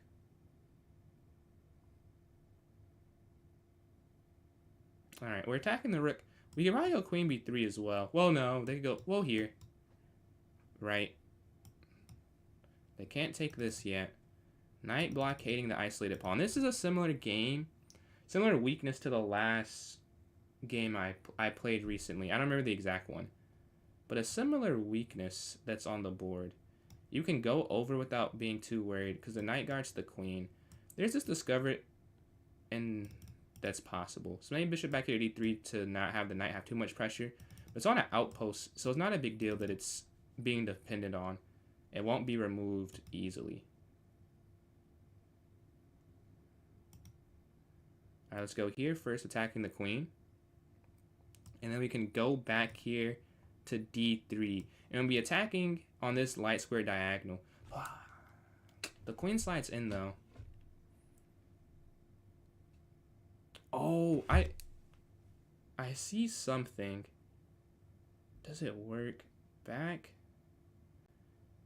Alright, we're attacking the rook. We can probably go queen b3 as well. Well, no, they could go... Well, here. Right. They can't take this yet. Knight blockading the isolated pawn. This is a similar game. Similar weakness to the last game I played recently. I don't remember the exact one. But a similar weakness that's on the board. You can go over without being too worried because the knight guards the queen. There's this discovered, and that's possible. So maybe bishop back here to d3 to not have the knight have too much pressure. But it's on an outpost, so it's not a big deal that it's being dependent on. It won't be removed easily. Alright, let's go here first, attacking the queen. And then we can go back here to d3. And we'll be attacking on this light square diagonal. The queen slides in, though. Oh, I see something. Does it work? Back?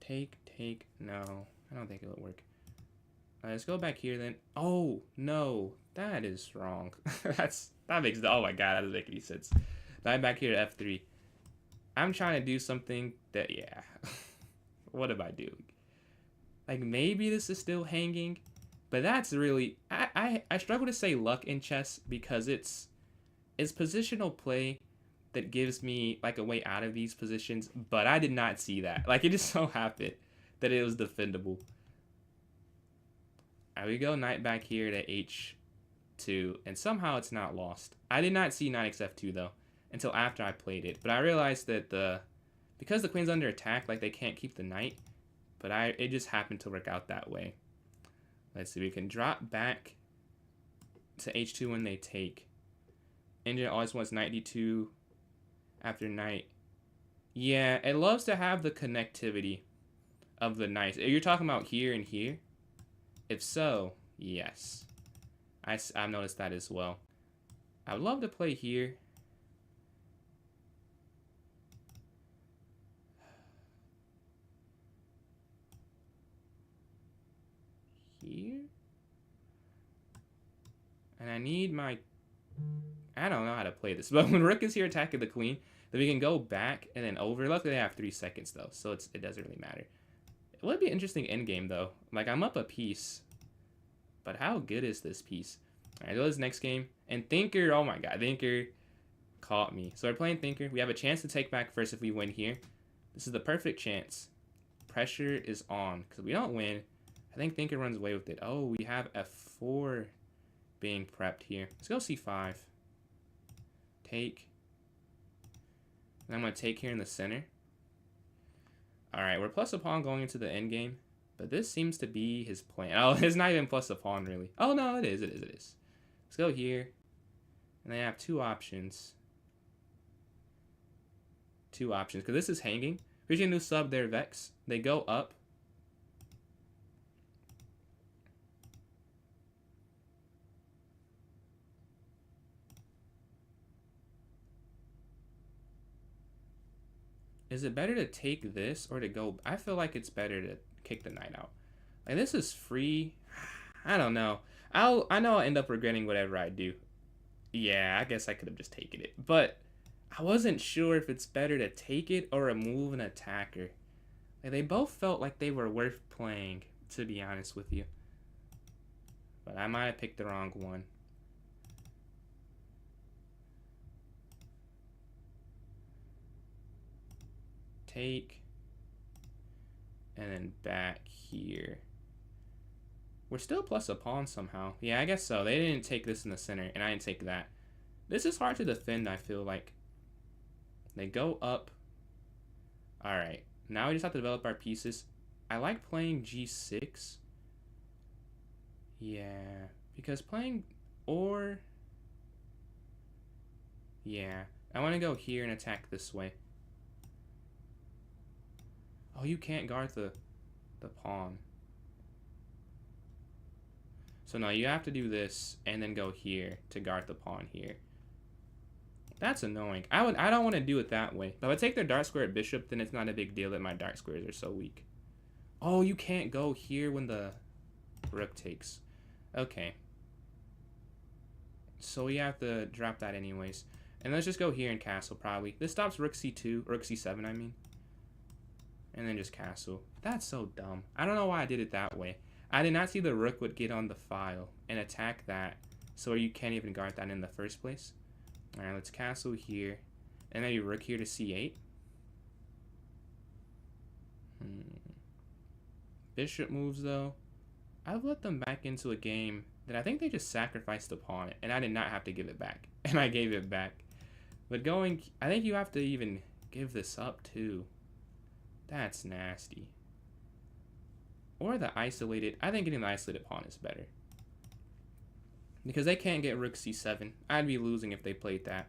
Take. No, I don't think it'll work. Let's go back here then. Oh, no. That is wrong. that makes... Oh my god, that doesn't make any sense. Now I'm back here to f3. I'm trying to do something that... Yeah. What am I doing? Like, maybe this is still hanging. But that's really... I struggle to say luck in chess because it's positional play that gives me, like, a way out of these positions. But I did not see that. Like, it just so happened that it was defendable. Alright, we go knight back here to h2, and somehow it's not lost. I did not see knight xf2 though until after I played it, but I realized that because the queen's under attack, like they can't keep the knight, but it just happened to work out that way. Let's see, we can drop back to h2 when they take. Engine always wants knight d2 after knight. Yeah, it loves to have the connectivity of the knights. You're talking about here and here? If so, yes. I've noticed that as well. I would love to play here. Here? And I need my... I don't know how to play this, but when rook is here attacking the queen, then we can go back and then over. Luckily, I have 3 seconds, though, so it doesn't really matter. It would be an interesting endgame, though. Like, I'm up a piece, but how good is this piece? All right, go to this next game. And Thinker, oh my god, Thinker caught me. So we're playing Thinker. We have a chance to take back first if we win here. This is the perfect chance. Pressure is on, because we don't win. I think Thinker runs away with it. Oh, we have F4 being prepped here. Let's go C5. Take. And I'm going to take here in the center. Alright, we're plus a pawn going into the endgame. But this seems to be his plan. Oh, it's not even plus a pawn, really. Oh, no, it is. Let's go here. And they have 2 options. 2 options, because this is hanging. Here's your new sub there, Vex. They go up. Is it better to take this or to go? I feel like it's better to kick the knight out. Like, this is free. I don't know. I know I'll end up regretting whatever I do. Yeah, I guess I could have just taken it. But I wasn't sure if it's better to take it or remove an attacker. Like, they both felt like they were worth playing, to be honest with you. But I might have picked the wrong one. Take. And then back here. We're still plus a pawn somehow. Yeah, I guess so. They didn't take this in the center, and I didn't take that. This is hard to defend, I feel like. They go up. Alright. Now we just have to develop our pieces. I like playing G6. Yeah. Because playing... Or... Yeah. I want to go here and attack this way. Oh, you can't guard the pawn. So no, you have to do this and then go here to guard the pawn here. That's annoying. I don't want to do it that way. If I take their dark square at bishop, then it's not a big deal that my dark squares are so weak. Oh, you can't go here when the rook takes. Okay. So we have to drop that anyways. And let's just go here and castle probably. This stops rook c2, rook c7 I mean. And then just castle. That's so dumb. I don't know why I did it that way. I did not see the rook would get on the file and attack that. So you can't even guard that in the first place. Alright, let's castle here. And maybe rook here to c8. Bishop moves though. I've let them back into a game that I think they just sacrificed the pawn. And I did not have to give it back. And I gave it back. But going... I think you have to even give this up too. That's nasty. Or the isolated. I think getting the isolated pawn is better. Because they can't get rook c7. I'd be losing if they played that.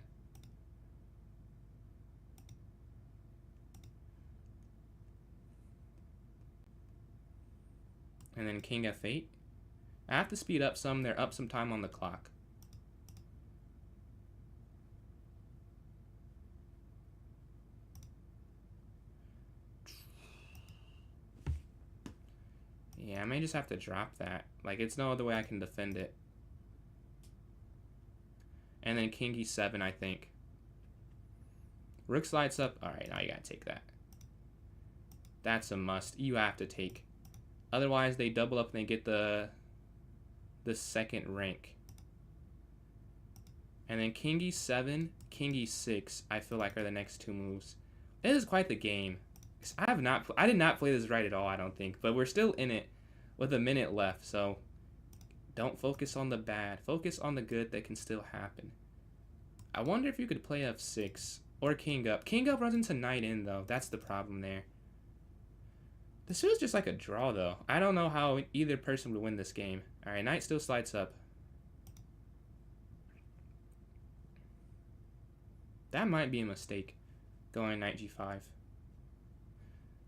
And then king f8. I have to speed up some. They're up some time on the clock. Yeah, I may just have to drop that. Like, it's no other way I can defend it. And then king e7, I think. Rook slides up. Alright, now you gotta take that. That's a must. You have to take. Otherwise, they double up and they get the second rank. And then king e7, king e6, I feel like are the next 2 moves. This is quite the game. I did not play this right at all, I don't think. But we're still in it with a minute left, so don't focus on the bad. Focus on the good that can still happen. I wonder if you could play f6 or king up. King up runs into knight in, though. That's the problem there. This feels just like a draw, though. I don't know how either person would win this game. All right, knight still slides up. That might be a mistake, going knight g5.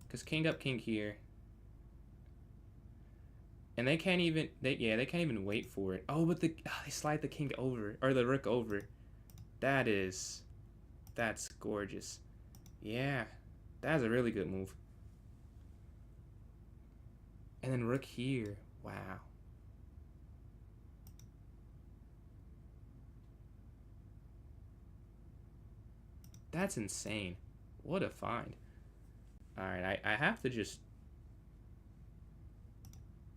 Because king up, king here. And they can't even, they can't even wait for it. Oh, but they slide the king over, or the rook over. That's gorgeous. Yeah, that's a really good move. And then rook here, wow. That's insane. What a find. Alright, I have to just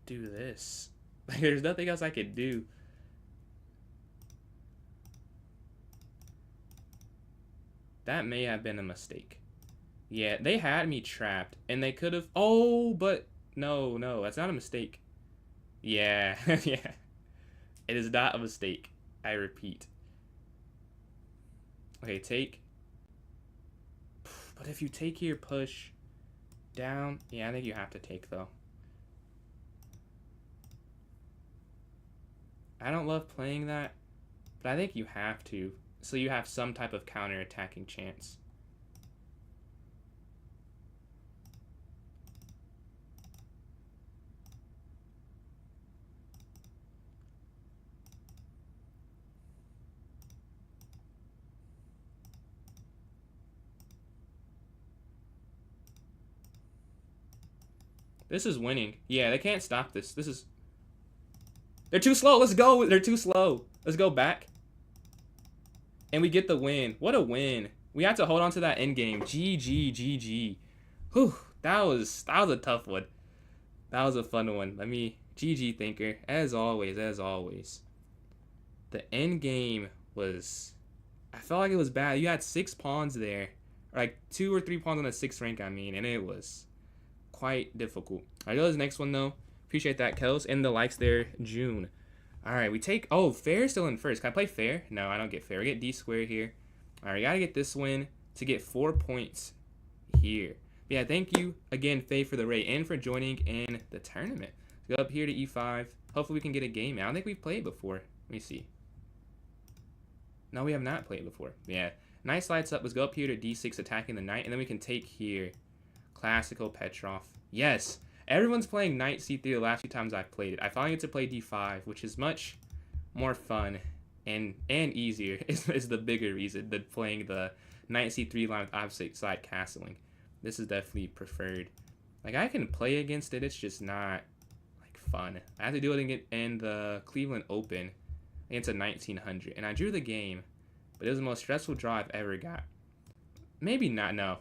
do this. Like, there's nothing else I could do. That may have been a mistake. Yeah, they had me trapped, and they could have... Oh, but... No, that's not a mistake. Yeah, yeah. It is not a mistake. I repeat. Okay, take. But if you take here, push down. Yeah, I think you have to take, though. I don't love playing that, but I think you have to. So you have some type of counter-attacking chance. This is winning. Yeah, they can't stop this. This is... They're too slow. Let's go. They're too slow. Let's go back. And we get the win. What a win. We had to hold on to that end game. GG. Whew. That was a tough one. That was a fun one. GG, Thinker. As always. The end game was... I felt like it was bad. You had 6 pawns there. Like 2 or 3 pawns on the 6th rank, I mean. And it was quite difficult. Alright, go to the next one, though. Appreciate that, Kels. And the likes there, June. Alright, we take... Oh, fair still in first. Can I play fair? No, I don't get fair. We get D squared here. Alright, gotta get this win to get 4 points here. But yeah, thank you again, Faye, for the raid and for joining in the tournament. Go up here to E5. Hopefully we can get a game. I don't think we've played before. Let me see. No, we have not played before. Yeah. Nice lights up. Let's go up here to D6 attacking the knight. And then we can take here. Classical Petrov. Yes. Everyone's playing knight C3 the last few times I've played it. I finally get to play D5, which is much more fun and easier is the bigger reason than playing the knight C3 line with opposite side castling. This is definitely preferred. Like, I can play against it. It's just not, like, fun. I had to do it in the Cleveland Open against a 1900. And I drew the game, but it was the most stressful draw I've ever got. Maybe not, no.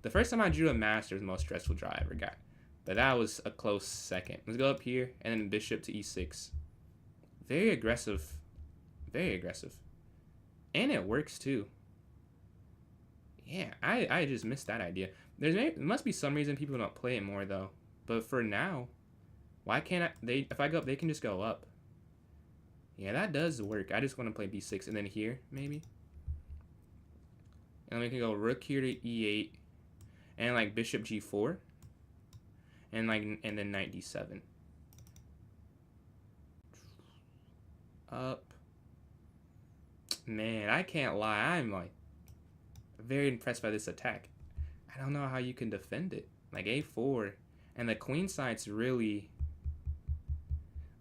The first time I drew a master was the most stressful draw I ever got. But that was a close second. Let's go up here, and then bishop to e6. Very aggressive. Very aggressive. And it works, too. Yeah, I just missed that idea. There must be some reason people don't play it more, though. But for now, why can't if I go up, they can just go up. Yeah, that does work. I just want to play b6, and then here, maybe. And we can go rook here to e8, and, like, bishop g4. And then knight d7. Up. Man, I can't lie. I'm like very impressed by this attack. I don't know how you can defend it. Like a4. And the queen side's really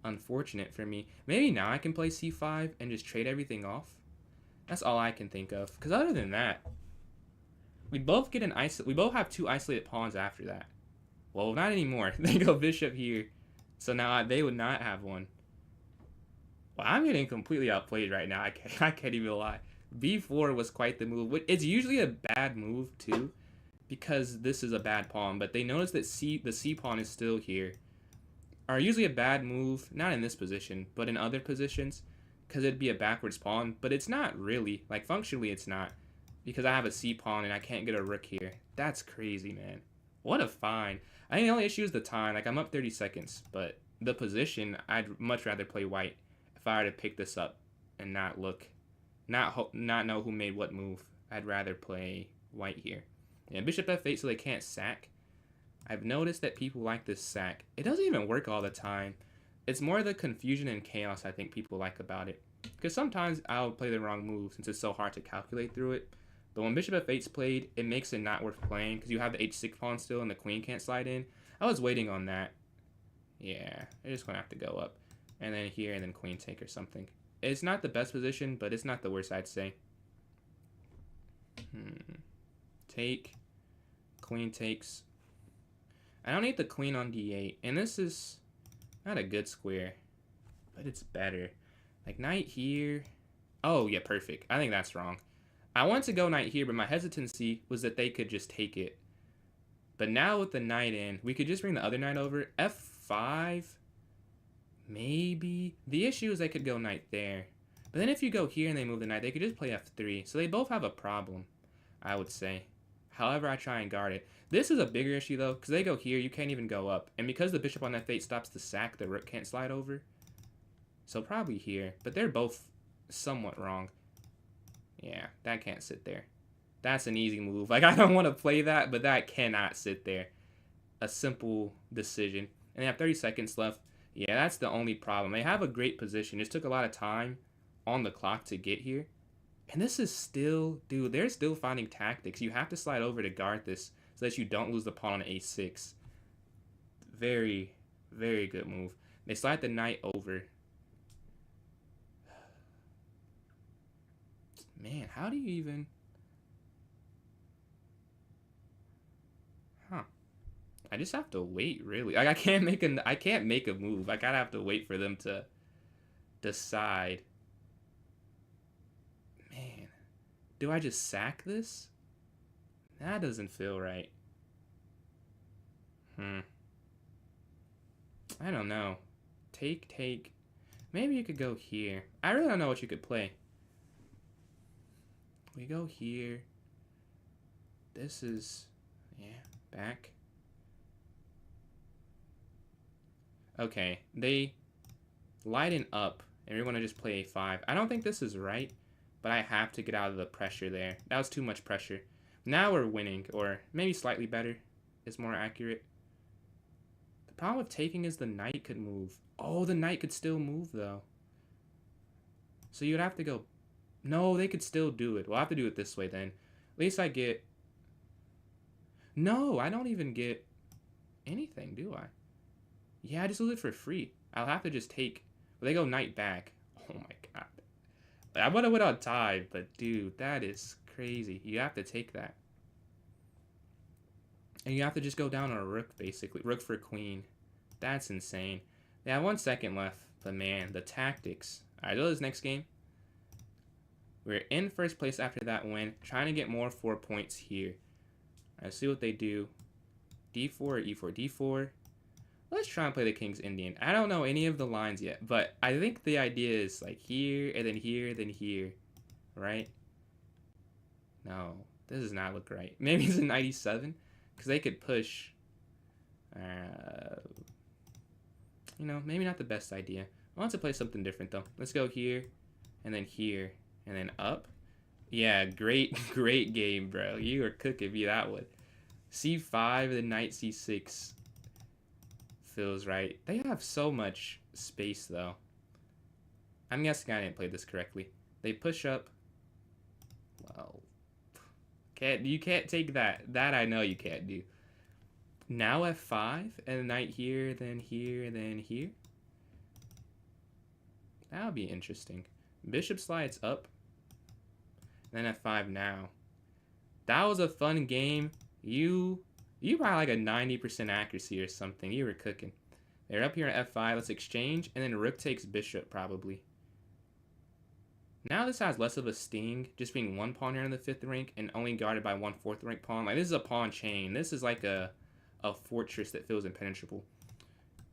unfortunate for me. Maybe now I can play c5 and just trade everything off. That's all I can think of. Because other than that, we both have 2 isolated pawns after that. Well, not anymore. They go bishop here. So now they would not have one. Well, I'm getting completely outplayed right now. I can't even lie. B4 was quite the move. It's usually a bad move, too. Because this is a bad pawn. But they notice that the C pawn is still here. Are usually a bad move. Not in this position, but in other positions. Because it'd be a backwards pawn. But it's not really. Like, functionally, it's not. Because I have a C pawn and I can't get a rook here. That's crazy, man. What a find. I think the only issue is the time. Like, I'm up 30 seconds, but the position, I'd much rather play white if I were to pick this up and not know who made what move. I'd rather play white here. Yeah, bishop f8 so they can't sack. I've noticed that people like this sack. It doesn't even work all the time. It's more the confusion and chaos I think people like about it. Because sometimes I'll play the wrong move since it's so hard to calculate through it. But when bishop f8's played, it makes it not worth playing because you have the h6 pawn still and the queen can't slide in. I was waiting on that. Yeah, I'm just going to have to go up. And then here, and then queen take or something. It's not the best position, but it's not the worst, I'd say. Take. Queen takes. I don't need the queen on d8. And this is not a good square, but it's better. Like, knight here. Oh, yeah, perfect. I think that's wrong. I wanted to go knight here, but my hesitancy was that they could just take it. But now with the knight in, we could just bring the other knight over. F5, maybe. The issue is they could go knight there. But then if you go here and they move the knight, they could just play F3. So they both have a problem, I would say. However I try and guard it. This is a bigger issue, though, because they go here, you can't even go up. And because the bishop on F8 stops the sack, the rook can't slide over. So probably here. But they're both somewhat wrong. Yeah, that can't sit there. That's an easy move. Like, I don't want to play that, but that cannot sit there. A simple decision. And they have 30 seconds left. Yeah, that's the only problem. They have a great position. Just took a lot of time on the clock to get here. And this is still... Dude, they're still finding tactics. You have to slide over to guard this so that you don't lose the pawn on a6. Very, very good move. They slide the knight over. Man, how do you even... Huh. I just have to wait, really. Like, I can't make a move. I gotta have to wait for them to decide. Man. Do I just sack this? That doesn't feel right. I don't know. Take. Maybe you could go here. I really don't know what you could play. We go here. This is... Yeah, back. Okay, they lighten up, and we want to just play a5. I don't think this is right, but I have to get out of the pressure there. That was too much pressure. Now we're winning, or maybe slightly better is more accurate. The problem with taking is the knight could move. Oh, the knight could still move, though. So you'd have to go... No, they could still do it. We'll have to do it this way, then. At least I get... No, I don't even get anything, do I? Yeah, I just lose it for free. I'll have to just take... Well, they go knight back. Oh my god. I would have went on time, but dude, that is crazy. You have to take that. And you have to just go down on a rook, basically. Rook for queen. That's insane. They have 1 second left, but man, the tactics. Alright, so this next game. We're in first place after that win. Trying to get more 4 points here. Let's see what they do. D4 or E4? D4. Let's try and play the King's Indian. I don't know any of the lines yet, but I think the idea is like here, and then here, then here. Right? No. This does not look right. Maybe it's a 97? Because they could push. You know, maybe not the best idea. I want to play something different, though. Let's go here, and then here. And then up. Yeah, great game, bro. You are cooking me that one. C5, then knight C6. Feels right. They have so much space, though. I'm guessing I didn't play this correctly. They push up. Well, you can't take that. That I know you can't do. Now F5, and knight here, then here, then here. That would be interesting. Bishop slides up. Then F5 now. That was a fun game. You probably like a 90% accuracy or something. You were cooking. They're up here at F5. Let's exchange. And then rook takes bishop, probably. Now this has less of a sting. Just being 1 pawn here in the 5th rank and only guarded by 1 4th rank pawn. Like, this is a pawn chain. This is like a fortress that feels impenetrable.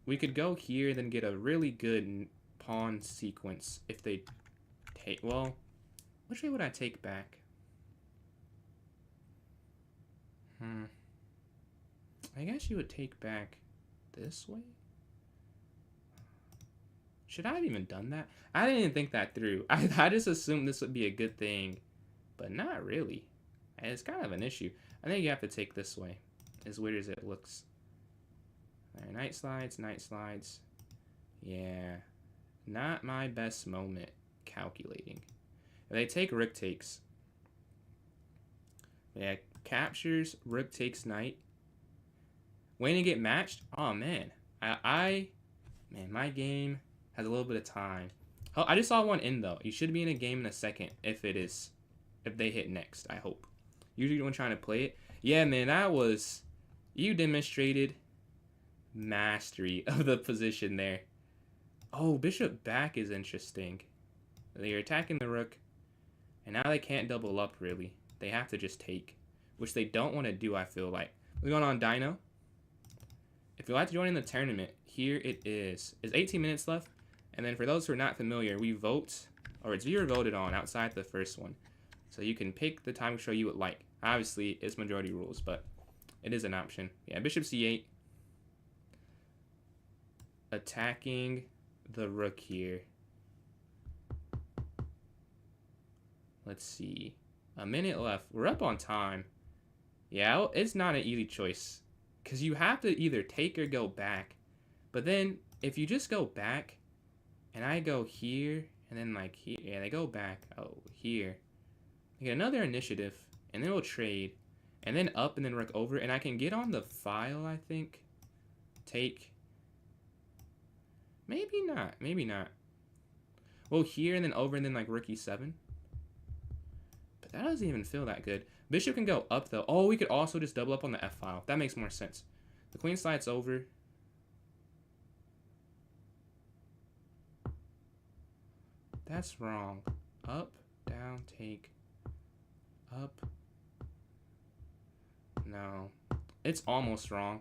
We could go here, then get a really good pawn sequence if they take... Well... Which way would I take back? I guess you would take back this way? Should I have even done that? I didn't even think that through. I just assumed this would be a good thing. But not really. And it's kind of an issue. I think you have to take this way. As weird as it looks. Alright, knight slides, knight slides. Yeah. Not my best moment calculating. They take rook takes. Yeah, captures, rook takes knight. Waiting to get matched? Oh man. Man, my game has a little bit of time. Oh, I just saw one in though. You should be in a game in a second if they hit next, I hope. Usually when trying to play it. Yeah, man, you demonstrated mastery of the position there. Oh, bishop back is interesting. They're attacking the rook. And now they can't double up, really. They have to just take, which they don't want to do, I feel like. We're going on Dino. If you'd like to join in the tournament, here it is. There's 18 minutes left. And then for those who are not familiar, we vote, or it's viewer voted on outside the first one. So you can pick the time control you would like. Obviously, it's majority rules, but it is an option. Yeah, bishop c8. Attacking the rook here. Let's see. A minute left. We're up on time. Yeah, it's not an easy choice. Because you have to either take or go back. But then, if you just go back, and I go here, and then like here. Yeah, they go back. Oh, here. I get another initiative, and then we'll trade. And then up, and then rook over. And I can get on the file, I think. Take. Maybe not. Maybe not. Well, here, and then over, and then like rook e7. But that doesn't even feel that good. Bishop can go up, though. Oh, we could also just double up on the f-file. That makes more sense. The queen slides over. That's wrong. Up, down, take. Up. No. It's almost wrong.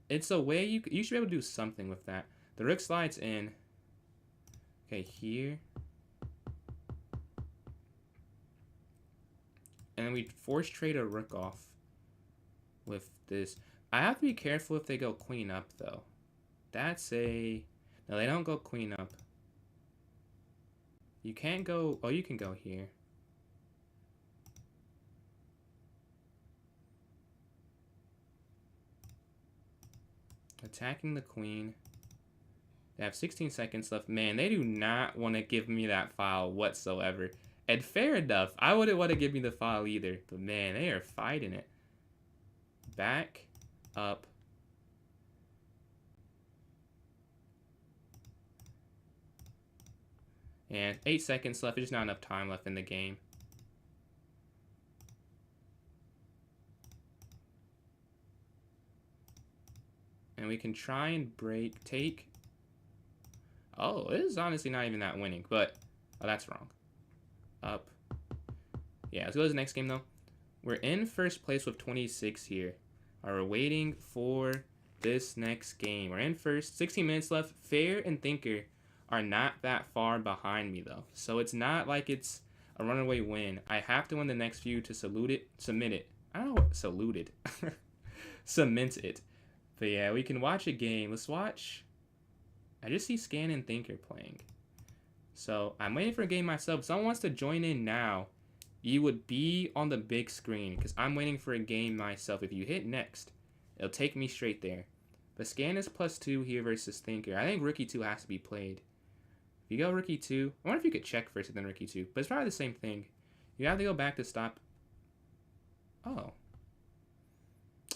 It's a way you should be able to do something with that. The rook slides in. Okay, here. And then we force trade a rook off with this. I have to be careful if they go queen up, though. That's a... No, they don't go queen up. You can't go... Oh, you can go here. Attacking the queen. They have 16 seconds left. Man, they do not want to give me that file whatsoever. And fair enough. I wouldn't want to give me the file either. But man, they are fighting it. Back, up. And 8 seconds left. There's just not enough time left in the game. And we can try and break, take. Oh, this is honestly not even that winning, but oh, that's wrong. Up. Yeah, let's go to the next game though. We're in first place with 26 here. We're waiting for this next game. We're in first, 16 minutes left. Fair and Thinker are not that far behind me though. So it's not like it's a runaway win. I have to win the next few to submit it. I don't know what saluted. Cement it. But yeah, we can watch a game. Let's watch. I just see Scan and Thinker playing. So I'm waiting for a game myself. If someone wants to join in now, you would be on the big screen because I'm waiting for a game myself. If you hit next, it'll take me straight there. But Scan is +2 here versus Thinker. I think Rookie 2 has to be played. If you go Rookie 2, I wonder if you could check first and then Rookie 2. But it's probably the same thing. You have to go back to stop. Oh.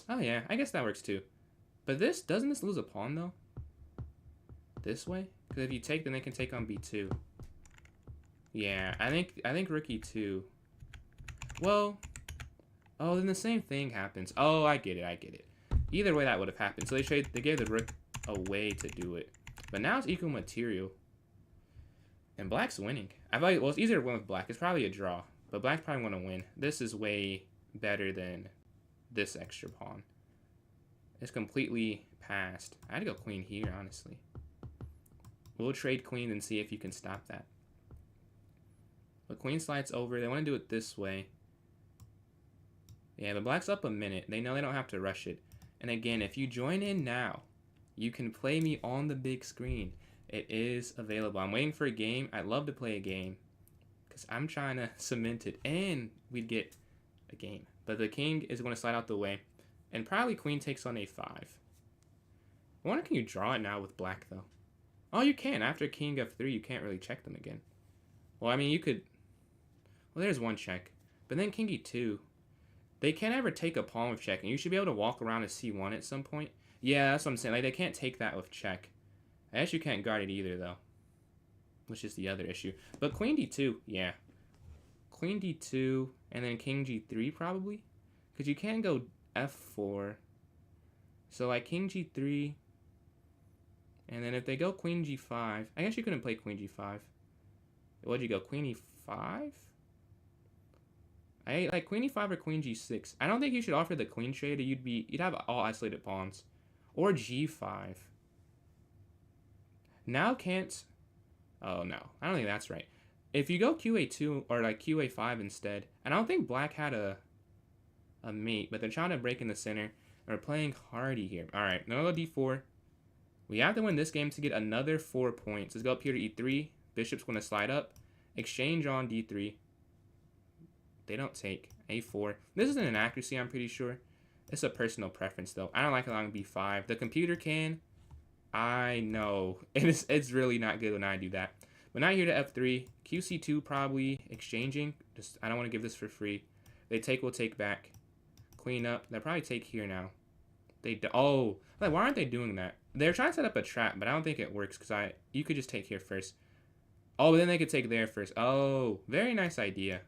Oh yeah, I guess that works too. But doesn't this lose a pawn though? This way? Because if you take, then they can take on b2. Yeah, I think Rookie 2. Well, oh, then the same thing happens. Oh, I get it. Either way, that would have happened. So they gave the rook a way to do it. But now it's equal material. And Black's winning. I feel like, well, it's easier to win with Black. It's probably a draw. But Black's probably want to win. This is way better than this extra pawn. It's completely passed. I had to go queen here, honestly. We'll trade queen and see if you can stop that. But queen slides over. They want to do it this way. Yeah, but Black's up a minute. They know they don't have to rush it. And again, if you join in now, you can play me on the big screen. It is available. I'm waiting for a game. I'd love to play a game because I'm trying to cement it. And we'd get a game. But the king is going to slide out the way. And probably queen takes on a5. I wonder, can you draw it now with Black, though? Oh, you can. After king f3, you can't really check them again. Well, I mean, you could... Well, there's one check. But then king e2. They can't ever take a pawn with check. And you should be able to walk around to c1 at some point. Yeah, that's what I'm saying. Like, they can't take that with check. I guess you can't guard it either, though. Which is the other issue. But queen d2, yeah. Queen d2, and then king g3, probably. Because you can't go f4. So, like, king g3... And then if they go queen g5, I guess you couldn't play queen g5. What'd you go, queen e5? I like queen e5 or queen g6. I don't think you should offer the queen trade. You'd have all isolated pawns, or g5. Now can't. Oh no, I don't think that's right. If you go qa2 or like qa5 instead, and I don't think black had a mate, but they're trying to break in the center. We're playing hardy here. All right, now go d4. We have to win this game to get another 4 points. Let's go up here to e3. Bishop's going to slide up. Exchange on d3. They don't take. a4. This isn't an accuracy, I'm pretty sure. It's a personal preference, though. I don't like allowing b5. The computer can. I know. It's really not good when I do that. But now here to f3. qc2 probably exchanging. Just I don't want to give this for free. They take, we'll take back. Queen up. They'll probably take here now. Oh, like, why aren't they doing that? They're trying to set up a trap, but I don't think it works because you could just take here first. Oh, but then they could take there first. Oh, very nice idea.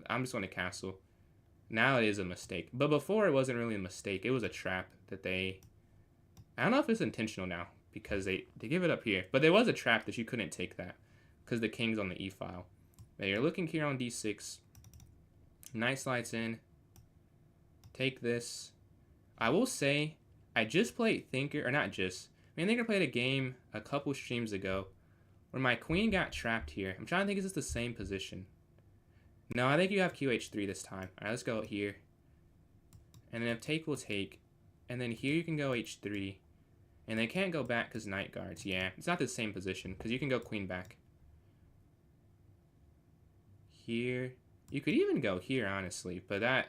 I'm just going to castle. Now it is a mistake. But before it wasn't really a mistake. It was a trap that they... I don't know if it's intentional now because they give it up here. But there was a trap that you couldn't take that because the king's on the e file. Now you're looking here on d6. Knight slides in. Take this. I will say, I just played Thinker, or not just. Thinker played a game a couple streams ago where my queen got trapped here. I'm trying to think, is this the same position? No, I think you have QH3 this time. Alright, let's go here. And then if take, we'll take. And then here you can go H3. And they can't go back because knight guards. Yeah, it's not the same position because you can go queen back. Here. You could even go here, honestly. But that...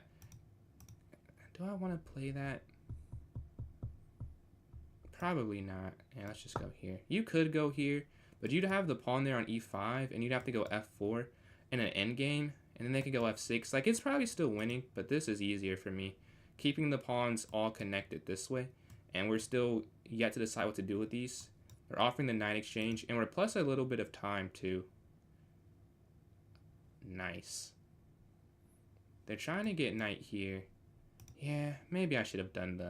Do I want to play that? Probably not. Yeah, let's just go here. You could go here, but you'd have the pawn there on e5, and you'd have to go f4 in an endgame, and then they could go f6. Like, it's probably still winning, but this is easier for me. Keeping the pawns all connected this way, and we're still yet to decide what to do with these. They're offering the knight exchange, and we're plus a little bit of time, too. Nice. They're trying to get knight here. Yeah, maybe I should have done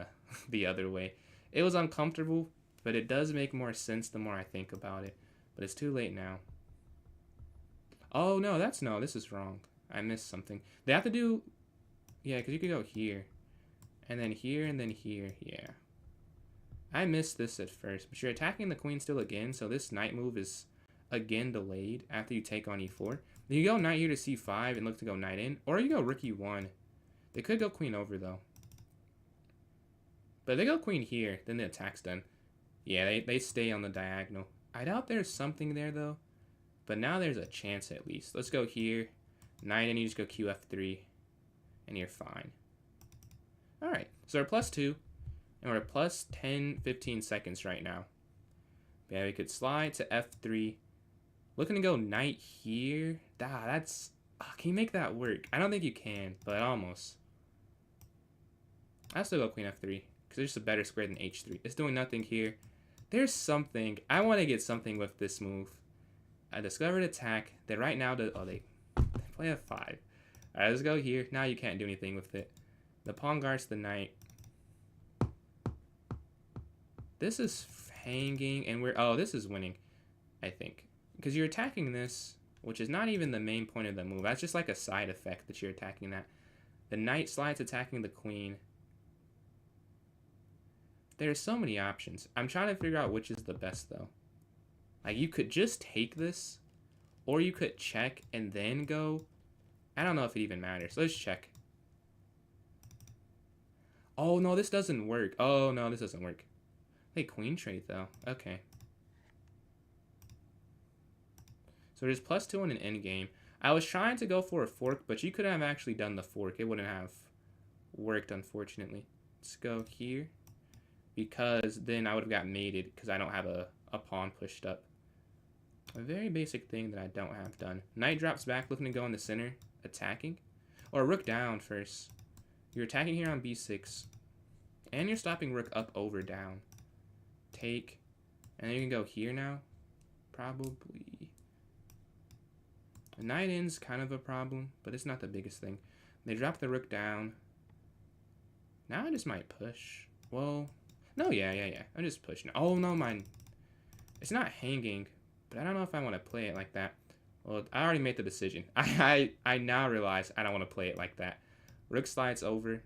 the other way. It was uncomfortable, but it does make more sense the more I think about it. But it's too late now. Oh, no, this is wrong. I missed something. They have to do... Yeah, because you could go here. And then here, and then here. Yeah. I missed this at first, but you're attacking the queen still again, so this knight move is again delayed after you take on e4. Then you go knight here to c5 and look to go knight in, or you go rook e1. They could go queen over, though. But if they go queen here, then the attack's done. Yeah, they stay on the diagonal. I doubt there's something there, though. But now there's a chance, at least. Let's go here. Knight, and you just go qf3. And you're fine. Alright, so we're +2. And we're plus 10, 15 seconds right now. Yeah, we could slide to f3. Looking to go knight here. That's... can you make that work? I don't think you can, but almost. I still go queen f3, because it's just a better square than h3. It's doing nothing here. There's something. I want to get something with this move. I discovered attack. They right now... they play f5. Alright, let's go here. Now you can't do anything with it. The pawn guards the knight. This is hanging, and we're... Oh, this is winning, I think. Because you're attacking this, which is not even the main point of the move. That's just like a side effect that you're attacking that. The knight slides attacking the queen. There's so many options. I'm trying to figure out which is the best, though. Like, you could just take this, or you could check and then go. I don't know if it even matters. Let's check. Oh, no, this doesn't work. Oh, no, this doesn't work. Hey, queen trade, though. Okay. So there's +2 in an endgame. I was trying to go for a fork, but you could have actually done the fork. It wouldn't have worked, unfortunately. Let's go here. Because then I would have got mated because I don't have a pawn pushed up. A very basic thing that I don't have done. Knight drops back, looking to go in the center, attacking. Or rook down first. You're attacking here on b6. And you're stopping rook up, over, down. Take. And then you can go here now. Probably. The knight in's kind of a problem, but it's not the biggest thing. They drop the rook down. Now I just might push. Well, no, yeah. I'm just pushing. Oh, no, mine. It's not hanging, but I don't know if I want to play it like that. Well, I already made the decision. I now realize I don't want to play it like that. Rook slides over,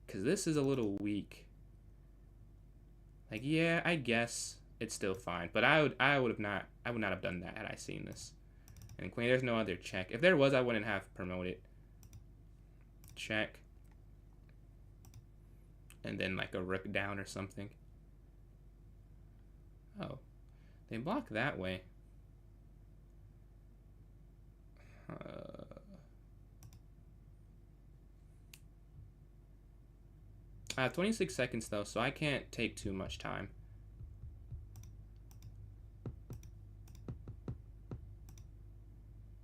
because this is a little weak. Like, yeah, I guess it's still fine, but I would not have done that had I seen this. And queen, there's no other check. If there was, I wouldn't have promoted. Check. And then like a rook down or something. Oh, they block that way. 26 seconds though, so I can't take too much time.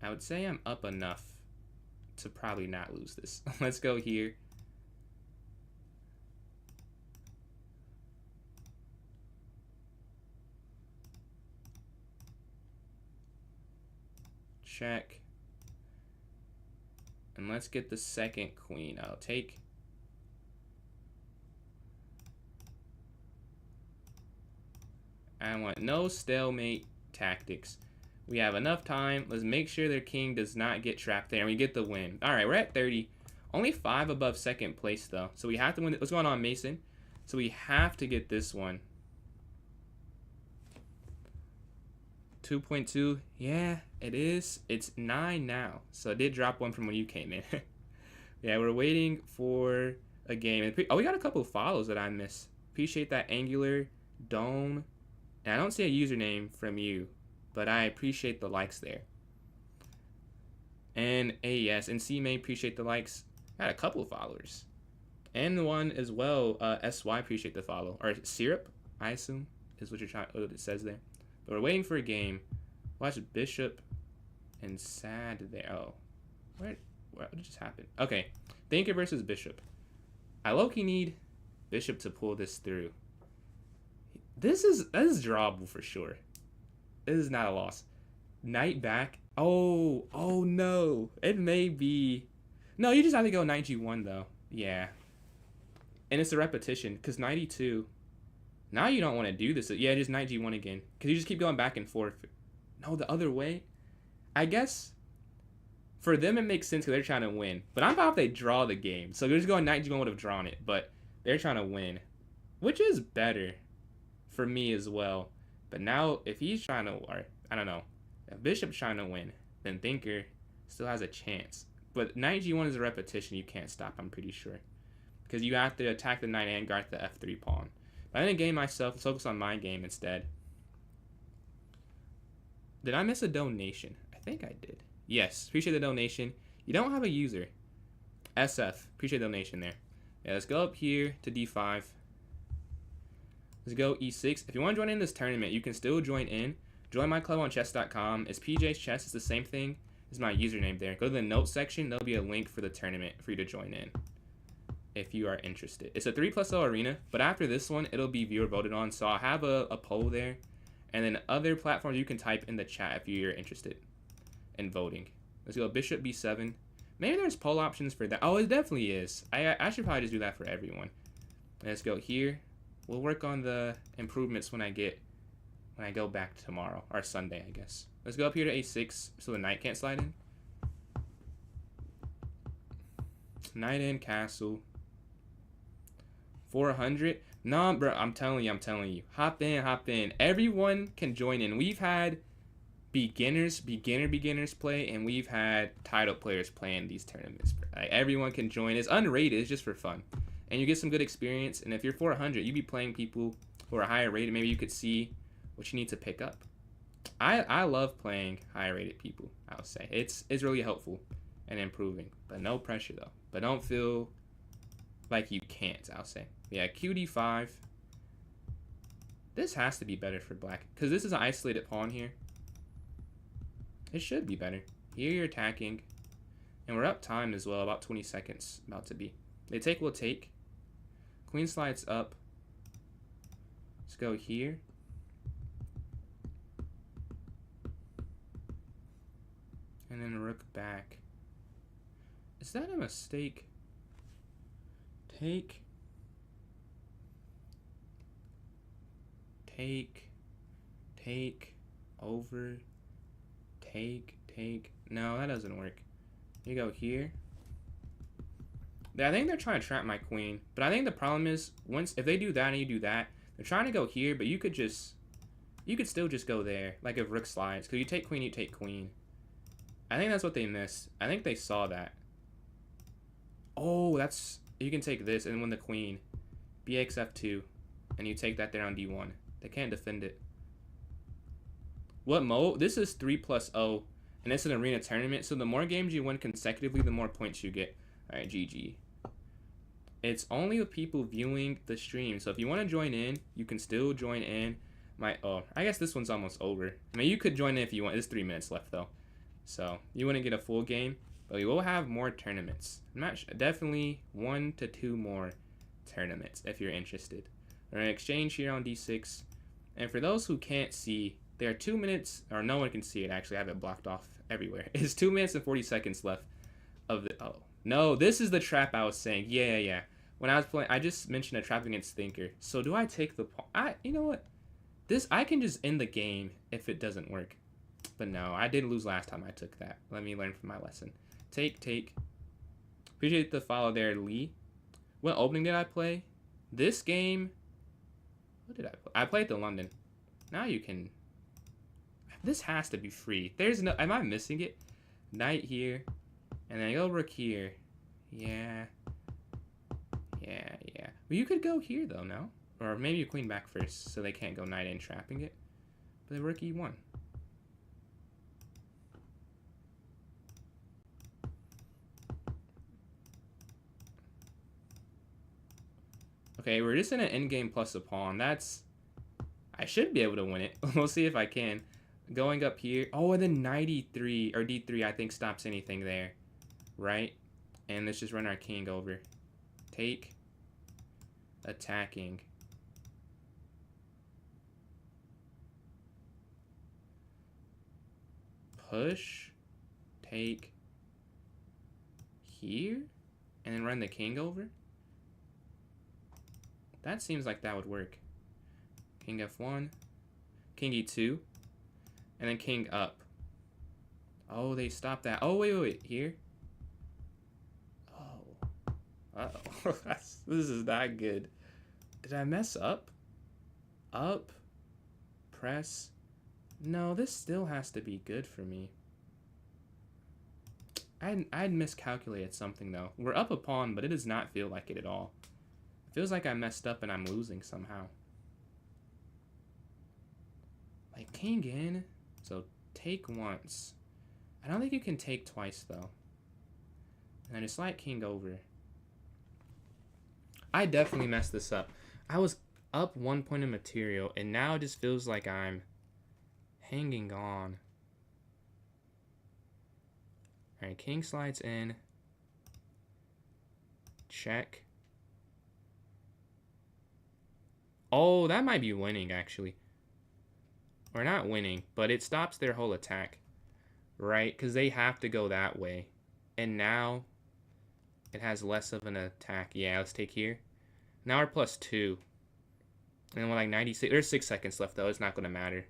I would say I'm up enough to probably not lose this. Let's go here. Check. And let's get the second queen. I'll take. I want no stalemate tactics. We have enough time. Let's make sure their king does not get trapped there, and we get the win. All right, we're at 30. Only 5 above second place, though. So we have to win. What's going on, Mason? So we have to get this one. 2.2. Yeah, it is. It's 9 now. So it did drop 1 from when you came in. Yeah, we're waiting for a game. Oh, we got a couple of follows that I missed. Appreciate that, Angular Dome. And I don't see a username from you, but I appreciate the likes there. And AES and C-May, appreciate the likes. Got a couple of followers. And the one as well, SY, appreciate the follow. Or Syrup, I assume, is what it says there. But we're waiting for a game. Watch Bishop and Sad there. Oh, what just happened? Okay, Thinker versus Bishop. I low-key need Bishop to pull this through. This is drawable for sure. This is not a loss. Knight back. Oh no. It may be. No, you just have to go knight g1 though. Yeah. And it's a repetition because 92. Now you don't want to do this. Yeah, just knight g1 again. Because you just keep going back and forth. No, the other way. I guess for them it makes sense because they're trying to win. But I'm about if they draw the game. So they're just going knight g1 would have drawn it. But they're trying to win. Which is better for me as well. But now if he's trying to, or I don't know, if Bishop's trying to win, then Thinker still has a chance. But knight g1 is a repetition you can't stop, I'm pretty sure. Because you have to attack the knight and guard the f3 pawn. But I didn't game myself, let's focus on my game instead. Did I miss a donation? I think I did. Yes, appreciate the donation. You don't have a user. SF, appreciate the donation there. Yeah, let's go up here to d5. Let's go e6. If you want to join in this tournament, you can still join in. Join my club on chess.com. It's PJ's Chess. It's the same thing as my username there. Go to the notes section. There'll be a link for the tournament for you to join in if you are interested. It's a 3+0 arena, but after this one, it'll be viewer voted on. So I'll have a poll there. And then other platforms you can type in the chat if you're interested in voting. Let's go Bishop b7. Maybe there's poll options for that. Oh, it definitely is. I should probably just do that for everyone. Let's go here. We'll work on the improvements when I go back tomorrow, or Sunday, I guess. Let's go up here to a6 so the knight can't slide in. Knight in, castle. 400. Nah, bro, I'm telling you. Hop in. Everyone can join in. We've had beginners play, and we've had title players playing these tournaments. Like, everyone can join. It's unrated. It's just for fun. And you get some good experience. And if you're 400, you be playing people who are higher rated. Maybe you could see what you need to pick up. I love playing higher rated people, I would say. It's really helpful and improving. But no pressure, though. But don't feel like you can't, I'll say. Yeah, QD5. This has to be better for black. Because this is an isolated pawn here. It should be better. Here you're attacking. And we're up time as well. About 20 seconds. About to be. They take will take. Queen slides up. Let's go here. And then rook back. Is that a mistake? Take. Over. Take. take. No, that doesn't work. You go here. I think they're trying to trap my queen. But I think the problem is, if they do that and you do that, they're trying to go here, but you could still just go there. Like if rook slides. Because you take queen, you take queen. I think that's what they missed. I think they saw that. Oh, you can take this and win the queen. bxf2. And you take that there on d1. They can't defend it. What mode? This is 3+0. And it's an arena tournament. So the more games you win consecutively, the more points you get. Alright, GG. It's only the people viewing the stream. So if you want to join in, you can still join in. I guess this one's almost over. I mean, you could join in if you want. There's 3 minutes left, though. So you wouldn't get a full game. But we will have more tournaments. Definitely 1 to 2 more tournaments if you're interested. We're going to exchange here on d6. And for those who can't see, there are 2 minutes, or no one can see it actually. I have it blocked off everywhere. It's 2 minutes and 40 seconds left of the. Oh, no, this is the trap I was saying. Yeah. When I was playing, I just mentioned a trap against Thinker. So do I take the pawn? You know what? I can just end the game if it doesn't work. But no, I did lose last time I took that. Let me learn from my lesson. Take. Appreciate the follow there, Lee. What opening did I play? This game. What did I play? I played the London. Now you can. This has to be free. There's no. Am I missing it? Knight here. And then I go rook here. Yeah. Well, you could go here, though, no? Or maybe you queen back first, so they can't go knight in, trapping it. But rook e1. Okay, we're just in an endgame plus a pawn. I should be able to win it. We'll see if I can. Going up here. Oh, and then knight e3, or d3, I think stops anything there. Right? And let's just run our king over. Take. Attacking. Push. Take. Here. And then run the king over. That seems like that would work. King f1. King e2. And then king up. Oh, they stopped that. Oh, wait. Here. Oh. Uh-oh. This is not good. Did I mess up? Up. Press. No, this still has to be good for me. I'd miscalculated something, though. We're up a pawn, but it does not feel like it at all. It feels like I messed up and I'm losing somehow. Like, king in. So, take once. I don't think you can take twice, though. And I just like king over. I definitely messed this up. I was up 1 point of material, and now it just feels like I'm hanging on. Alright, king slides in. Check. Oh, that might be winning, actually. Or not winning, but it stops their whole attack. Right? Because they have to go that way. And now it has less of an attack. Yeah, let's take here. Now we're +2. And we're like 96. There's 6 seconds left, though. It's not going to matter.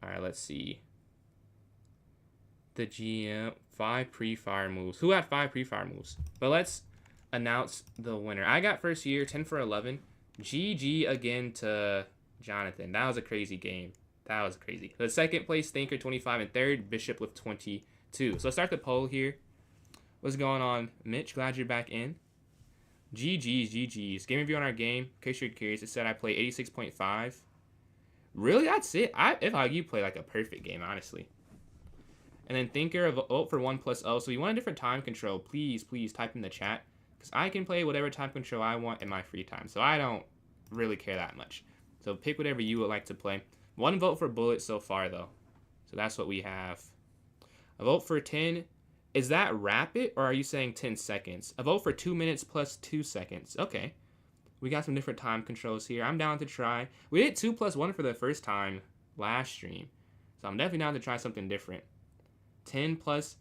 Alright, let's see. The GM. 5 pre-fire moves. Who had 5 pre-fire moves? But let's announce the winner. I got first year, 10 for 11. GG again to Jonathan. That was a crazy game. That was crazy. The second place, Thinker, 25. And third, Bishop with 22. So let's start the poll here. What's going on, Mitch? Glad you're back in. GG's. Game review on our game. In case you're curious, it said I play 86.5. Really? That's it? You play like a perfect game, honestly. And then Thinker, vote for 1+0. So you want a different time control, please type in the chat. Because I can play whatever time control I want in my free time. So I don't really care that much. So pick whatever you would like to play. 1 vote for Bullet so far, though. So that's what we have. A vote for 10. Is that rapid, or are you saying 10 seconds? A vote for 2 minutes plus 2 seconds. Okay. We got some different time controls here. I'm down to try. We did 2+1 for the first time last stream. So I'm definitely down to try something different. 10 plus...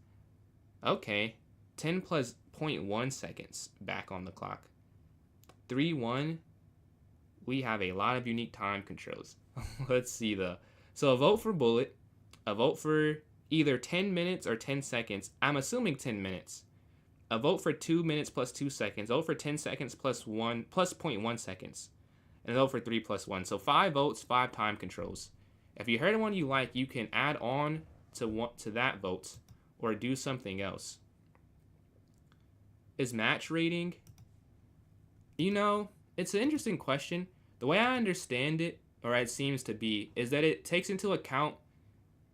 Okay. 10 plus 0.1 seconds back on the clock. 3-1. We have a lot of unique time controls. Let's see, though. So a vote for Bullet. A vote for either 10 minutes or 10 seconds. I'm assuming 10 minutes. A vote for 2 minutes plus 2 seconds. A vote for 10 seconds plus 0.1 seconds. And a vote for 3 plus 1. So 5 votes, 5 time controls. If you heard one you like, you can add on to that vote or do something else. Is match rating? You know, it's an interesting question. The way I understand it, or it seems to be, is that it takes into account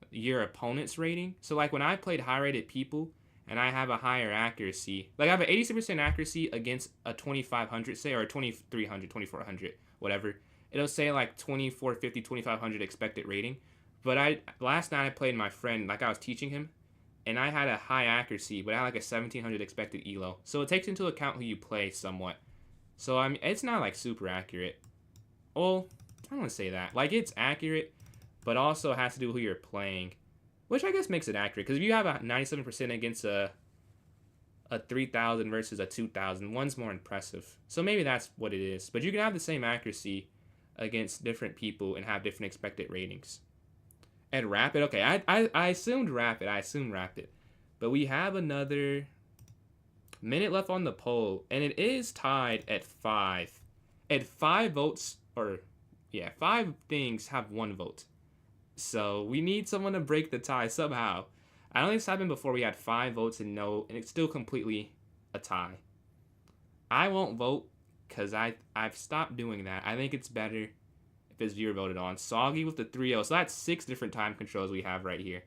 your opponent's rating. So like when I played high rated people and I have a higher accuracy, like I have an 86% accuracy against a 2500, say, or a 2300, 2400, whatever. It'll say like 2450, 2500 expected rating. But last night I played my friend, like I was teaching him, and I had a high accuracy, but I had like a 1700 expected elo. So it takes into account who you play somewhat. So I mean, it's not like super accurate. Well, I don't want to say that. Like it's accurate, but also has to do with who you're playing, which I guess makes it accurate. Because if you have a 97% against a 3000 versus a 2000, one's more impressive. So maybe that's what it is. But you can have the same accuracy against different people and have different expected ratings. And rapid, okay, I assumed rapid. But we have another minute left on the poll, and it is tied at 5. At 5 votes, or yeah, 5 things have 1 vote. So we need someone to break the tie somehow. I don't think this happened before. We had 5 votes and no, and it's still completely a tie. I won't vote because I've stopped doing that. I think it's better if it's viewer voted on. Soggy with the 3-0. So that's 6 different time controls we have right here.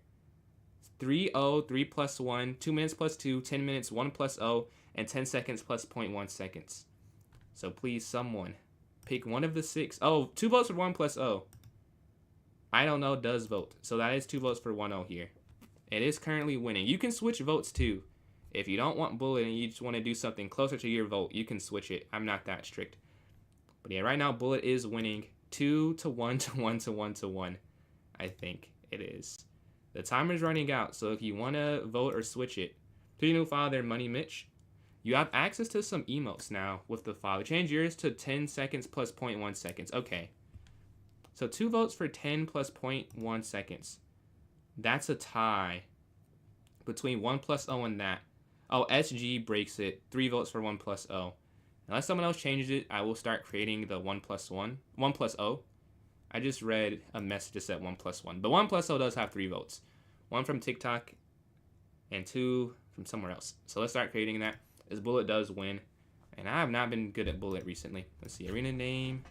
3-0, 3 plus 1, 2 minutes plus 2, 10 minutes, 1 plus 0, and 10 seconds plus 0.1 seconds. So please, someone, pick one of the 6. Oh, 2 votes for 1 plus 0. I don't know does vote. So that is 2 votes for 1-0 here. It is currently winning. You can switch votes too. If you don't want Bullet and you just want to do something closer to your vote, you can switch it. I'm not that strict. But yeah, right now Bullet is winning 2-1 to 1 to 1 to 1. I think it is. The timer's running out, so if you want to vote or switch it, to your new file there, Money Mitch, you have access to some emotes now with the file. Change yours to 10 seconds plus 0.1 seconds. Okay. So 2 votes for 10 plus 0.1 seconds. That's a tie between 1 plus 0 and that. Oh, SG breaks it. 3 votes for 1 plus 0. Unless someone else changes it, I will start creating the 1 plus 1. 1 plus 0. I just read a message that said 1 plus 1. But 1 plus 0 does have 3 votes. 1 from TikTok and 2 from somewhere else. So let's start creating that. As Bullet does win. And I have not been good at Bullet recently. Let's see. Arena name.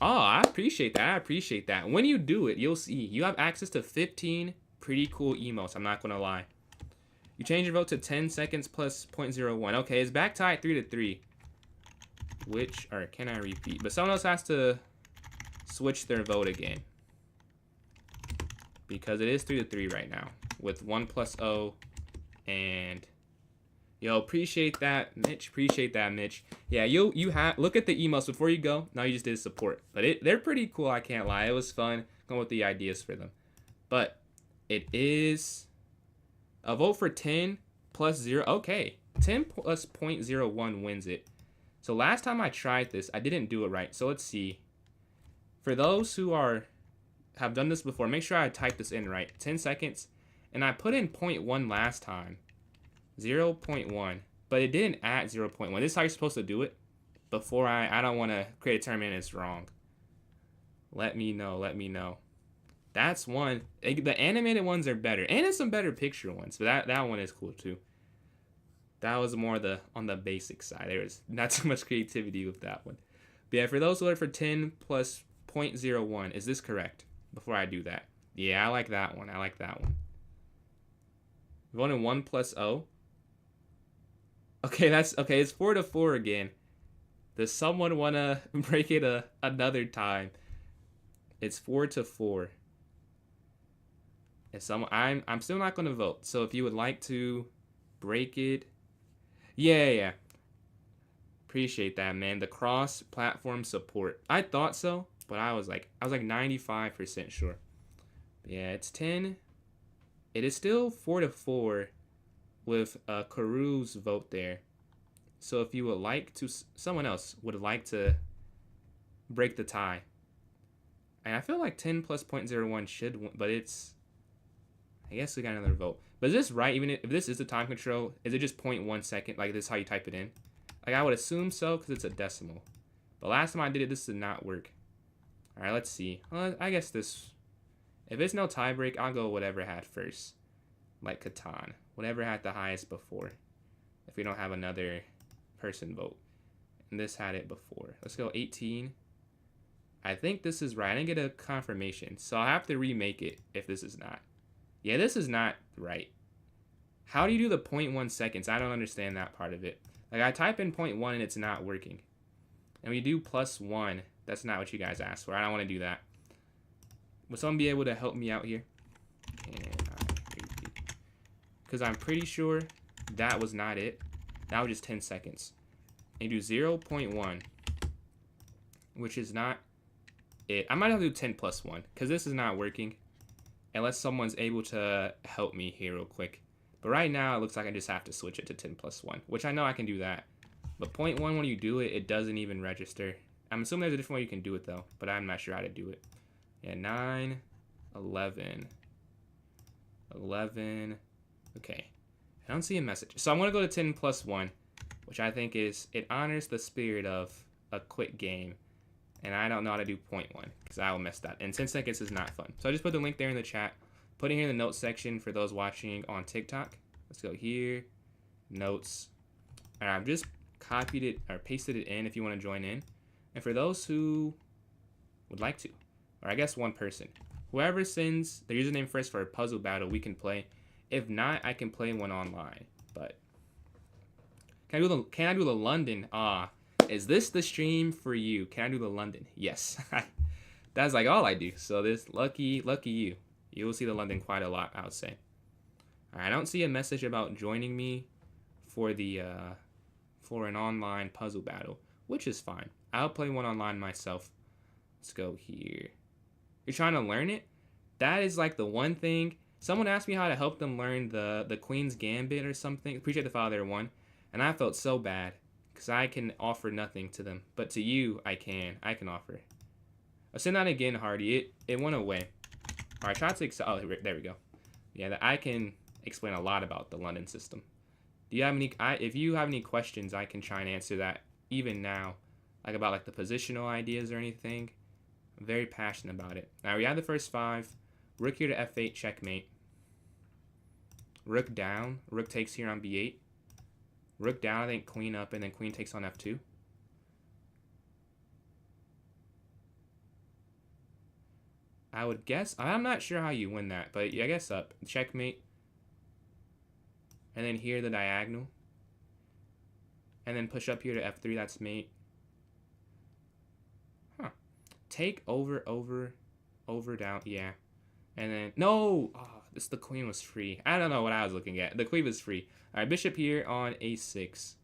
Oh, I appreciate that. When you do it, you'll see. You have access to 15 pretty cool emotes. I'm not going to lie. You change your vote to 10 seconds plus 0.01. Okay, it's back tied 3-3. Which, or can I repeat? But someone else has to switch their vote again. Because it is 3-3 right now. With 1 plus 0 and... Yo, appreciate that, Mitch. Yeah, you have look at the emotes before you go. Now you just did support, but they're pretty cool. I can't lie. It was fun going with the ideas for them. But it is a vote for 10 plus 0. Okay, 10 plus 0.01 wins it. So last time I tried this, I didn't do it right. So let's see. For those who have done this before, make sure I type this in right. 10 seconds, and I put in 0.1 last time. 0.1, but it didn't add 0.1. This is how you're supposed to do it. Before I don't want to create a tournament and it's wrong. Let me know. That's one. The animated ones are better, and it's some better picture ones, but that one is cool too. That was more on the basic side. There was not too much creativity with that one. But yeah, for those who are for 10 plus 0.01, is this correct? Before I do that. Yeah, I like that one. Going in 1 plus 0. Okay, it's 4-4 again. Does someone want to break it another time? It's 4-4. I'm still not going to vote. So if you would like to break it. Yeah. Appreciate that, man. The cross-platform support. I thought so, but I was like 95% sure. Yeah, it's 10. It is still 4-4 with Karu's vote there. So if you would like to, someone else would like to break the tie. And I feel like 10 plus 0.01 should win, but it's... I guess we got another vote. But is this right? Even if this is the time control, is it just 0.1 second? Like, this is how you type it in? Like, I would assume so, because it's a decimal. But last time I did it, this did not work. Alright, let's see. Well, I guess this... If it's no tiebreak, I'll go whatever had first. Like Catan. Whatever had the highest before. If we don't have another person vote. And this had it before. Let's go 18. I think this is right. I didn't get a confirmation. So I'll have to remake it if this is not. Yeah, this is not right. How do you do the 0.1 seconds? I don't understand that part of it. Like, I type in 0.1 and it's not working. And we do +1. That's not what you guys asked for. I don't want to do that. Would someone be able to help me out here? Because I'm pretty sure that was not it. That was just 10 seconds. And you do 0.1, which is not it. I might have to do 10 plus 1, because this is not working. Unless someone's able to help me here real quick. But right now, it looks like I just have to switch it to 10 plus 1, which I know I can do that. But 0.1, when you do it, it doesn't even register. I'm assuming there's a different way you can do it, though. But I'm not sure how to do it. Yeah, 9, 11, 11. Okay. I don't see a message. So I'm going to go to 10 plus 1, which I think is, it honors the spirit of a quick game. And I don't know how to do 0.1, because I will mess that. And 10 seconds is not fun. So I just put the link there in the chat. Put it here in the notes section for those watching on TikTok. Let's go here. Notes. And I've just copied it or pasted it in if you want to join in. And for those who would like to, or I guess one person, whoever sends their username first for a puzzle battle, we can play. If not, I can play one online. But can I do the London? Is this the stream for you? Can I do the London? Yes. That's like all I do. So this lucky you. You will see the London quite a lot, I would say. All right, I don't see a message about joining me for the for an online puzzle battle, which is fine. I'll play one online myself. Let's go here. You're trying to learn it? That is like the one thing. Someone asked me how to help them learn the Queen's Gambit or something. Appreciate the follow there, one. And I felt so bad because I can offer nothing to them. But to you, I can offer. I'll send that again, Hardy. It went away. All right, try to oh, there we go. Yeah, I can explain a lot about the London system. Do you have any? If you have any questions, I can try and answer that even now, like about like the positional ideas or anything. I'm very passionate about it. Now we have the first 5. Rook here to f8, checkmate. Rook down. Rook takes here on b8. Rook down, I think queen up, and then queen takes on f2. I would guess, I'm not sure how you win that, but I guess up. Checkmate. And then here the diagonal. And then push up here to f3, that's mate. Huh. Take over, down, yeah. And then, no! Oh, the queen was free. I don't know what I was looking at. The queen was free. All right, bishop here on a6.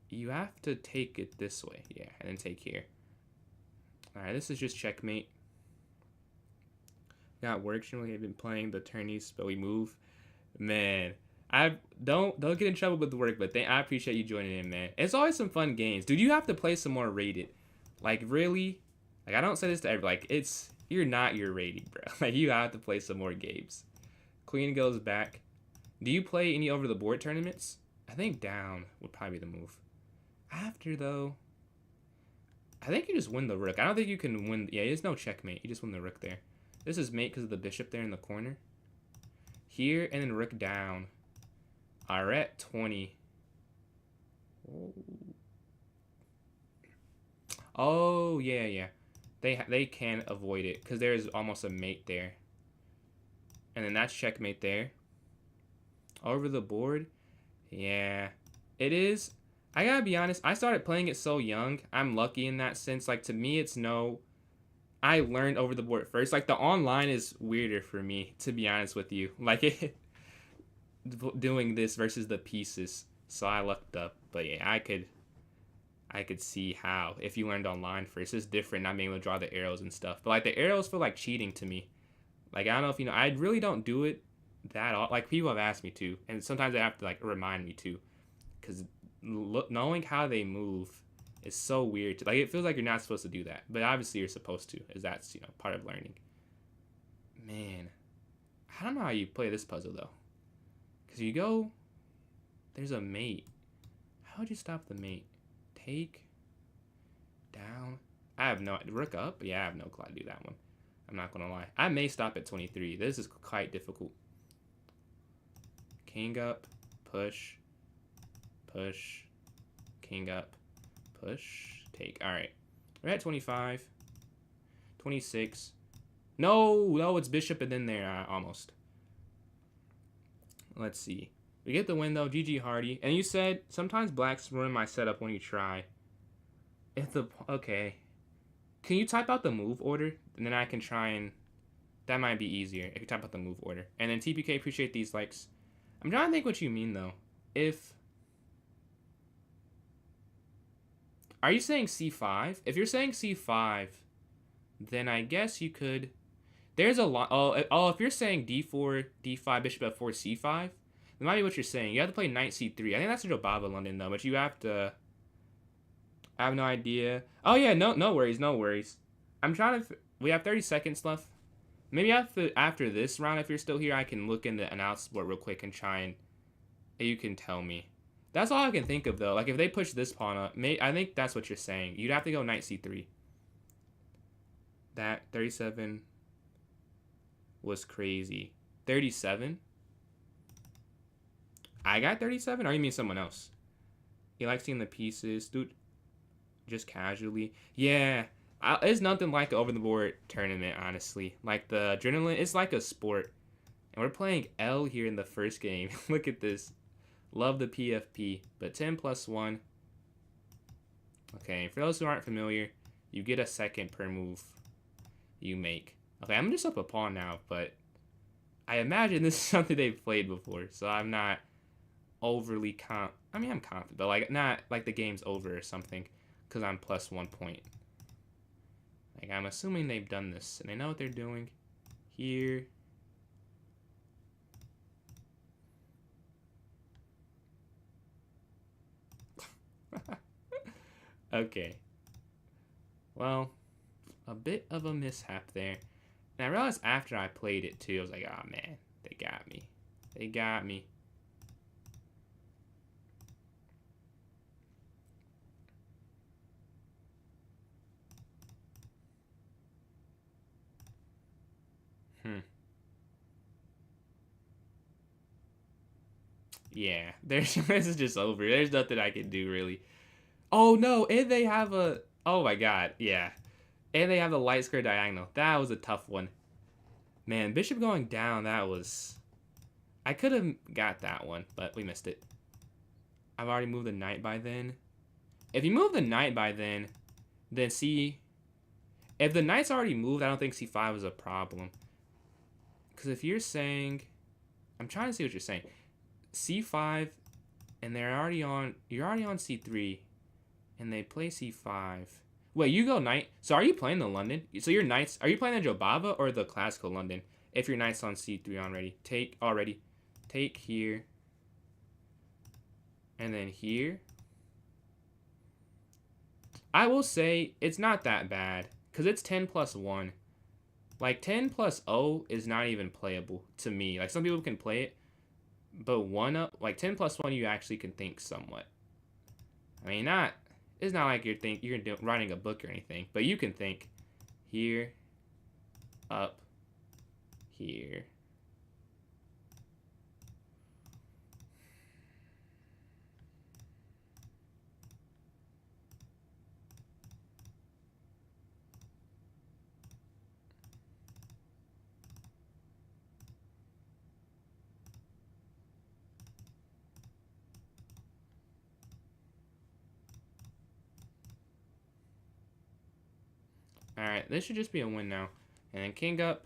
You have to take it this way, yeah, and then take here. All right, this is just checkmate. Got work. We have been playing the tourneys, but we move. Man, I don't get in trouble with the work, but I appreciate you joining in, man. It's always some fun games, dude. You have to play some more rated. Like really, like I don't say this to everybody. Like you're not your rating, bro. Like you have to play some more games. Queen goes back. Do you play any over the board tournaments? I think down would probably be the move. After though. I think you just win the rook. I don't think you can win. Yeah, there's no checkmate. You just win the rook there. This is mate because of the bishop there in the corner. Here, and then rook down. Are at 20. Oh, yeah. They can avoid it because there's almost a mate there. And then that's checkmate there. Over the board. Yeah, it is. I gotta be honest, I started playing it so young. I'm lucky in that sense. Like, to me, it's no... I learned over the board first. Like, the online is weirder for me, to be honest with you. Like, doing this versus the pieces. So I lucked up. But yeah, I could see how, if you learned online first, it's different not being able to draw the arrows and stuff. But, like, the arrows feel like cheating to me. Like, I don't know if you know, I really don't do it that often. Like, people have asked me to. And sometimes they have to, like, remind me to. Because... knowing how they move It's so weird. Like, it feels like you're not supposed to do that. But obviously you're supposed to, as that's, you know, part of learning. Man. I don't know how you play this puzzle, though. Because you go... There's a mate. How would you stop the mate? Take... Down... I have no... Rook up? Yeah, I have no clue how to do that one. I'm not going to lie. I may stop at 23. This is quite difficult. King up. Push. Push. King up. Push. Take. Alright. We're at 25. 26. No, it's bishop and then there. Almost. Let's see. We get the win though. GG Hardy. And you said sometimes blacks ruin my setup when you try. Okay. Can you type out the move order? And then I can try and... That might be easier if you type out the move order. And then TPK, appreciate these likes. I'm trying to think what you mean though. Are you saying C5? If you're saying C5, then I guess you could... There's a lot... Oh, if you're saying D4, D5, bishop F4, C5, that might be what you're saying. You have to play knight C3. I think that's a Jobava London, though, but you have to... I have no idea. Oh, yeah, no worries, no worries. I'm trying to... We have 30 seconds left. Maybe after this round, if you're still here, I can look in the analysis board real quick and try and... You can tell me. That's all I can think of, though. Like, if they push this pawn up, I think that's what you're saying. You'd have to go knight C3. That 37 was crazy. 37? I got 37? Or you mean someone else? You like seeing the pieces? Dude, just casually. Yeah. It's nothing like an over-the-board tournament, honestly. Like, the adrenaline, it's like a sport. And we're playing L here in the first game. Look at this. Love the PFP, but 10 plus 1. Okay, for those who aren't familiar, you get a second per move you make. Okay, I'm just up a pawn now, but I imagine this is something they've played before, so I'm not overly I mean, I'm confident, but like not like the game's over or something, because I'm plus 1 point. Like, I'm assuming they've done this, and they know what they're doing. Here. Okay. Well, a bit of a mishap there. And I realized after I played it too, I was like, oh man, they got me. They got me. Yeah, this is just over. There's nothing I can do, really. Oh, no, and they have a... Oh, my God, yeah. And they have the light square diagonal. That was a tough one. Man, bishop going down, that was... I could have got that one, but we missed it. I've already moved the knight by then. If you move the knight by then C... If the knight's already moved, I don't think C5 is a problem. Because if you're saying... I'm trying to see what you're saying. C5, and you're already on C3, and they play C5. Wait, you go knight. So are you playing the London? So your knights, are you playing the Jobava or the classical London? If your knight's on C3 already. Take here. And then here. I will say, it's not that bad, because it's 10 plus 1. Like, 10 plus 0 is not even playable to me. Like, some people can play it. But 1 up, like 10 plus 1, you actually can think somewhat. I mean, it's not like you're writing a book or anything, but you can think here, up, here. Alright, this should just be a win now. And then king up,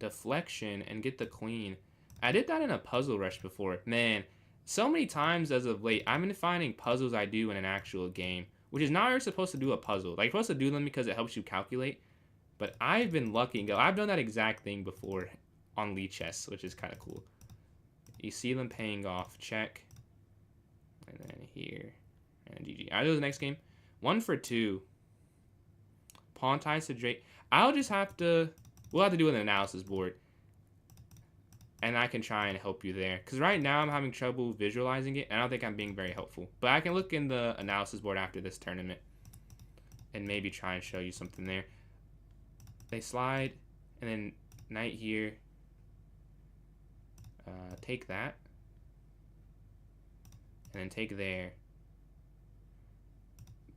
deflection, and get the queen. I did that in a puzzle rush before. Man, so many times as of late, I've been finding puzzles I do in an actual game, which is not how you're supposed to do a puzzle. Like, you're supposed to do them because it helps you calculate. But I've been lucky and go. I've done that exact thing before on Lee Chess, which is kind of cool. You see them paying off. Check. And then here. And GG. I do the next game. 1 for 2. Pawn ties to Drake. I'll just have to... We'll have to do an analysis board. And I can try and help you there. Because right now I'm having trouble visualizing it. And I don't think I'm being very helpful. But I can look in the analysis board after this tournament. And maybe try and show you something there. They slide. And then knight here. Take that. And then take there.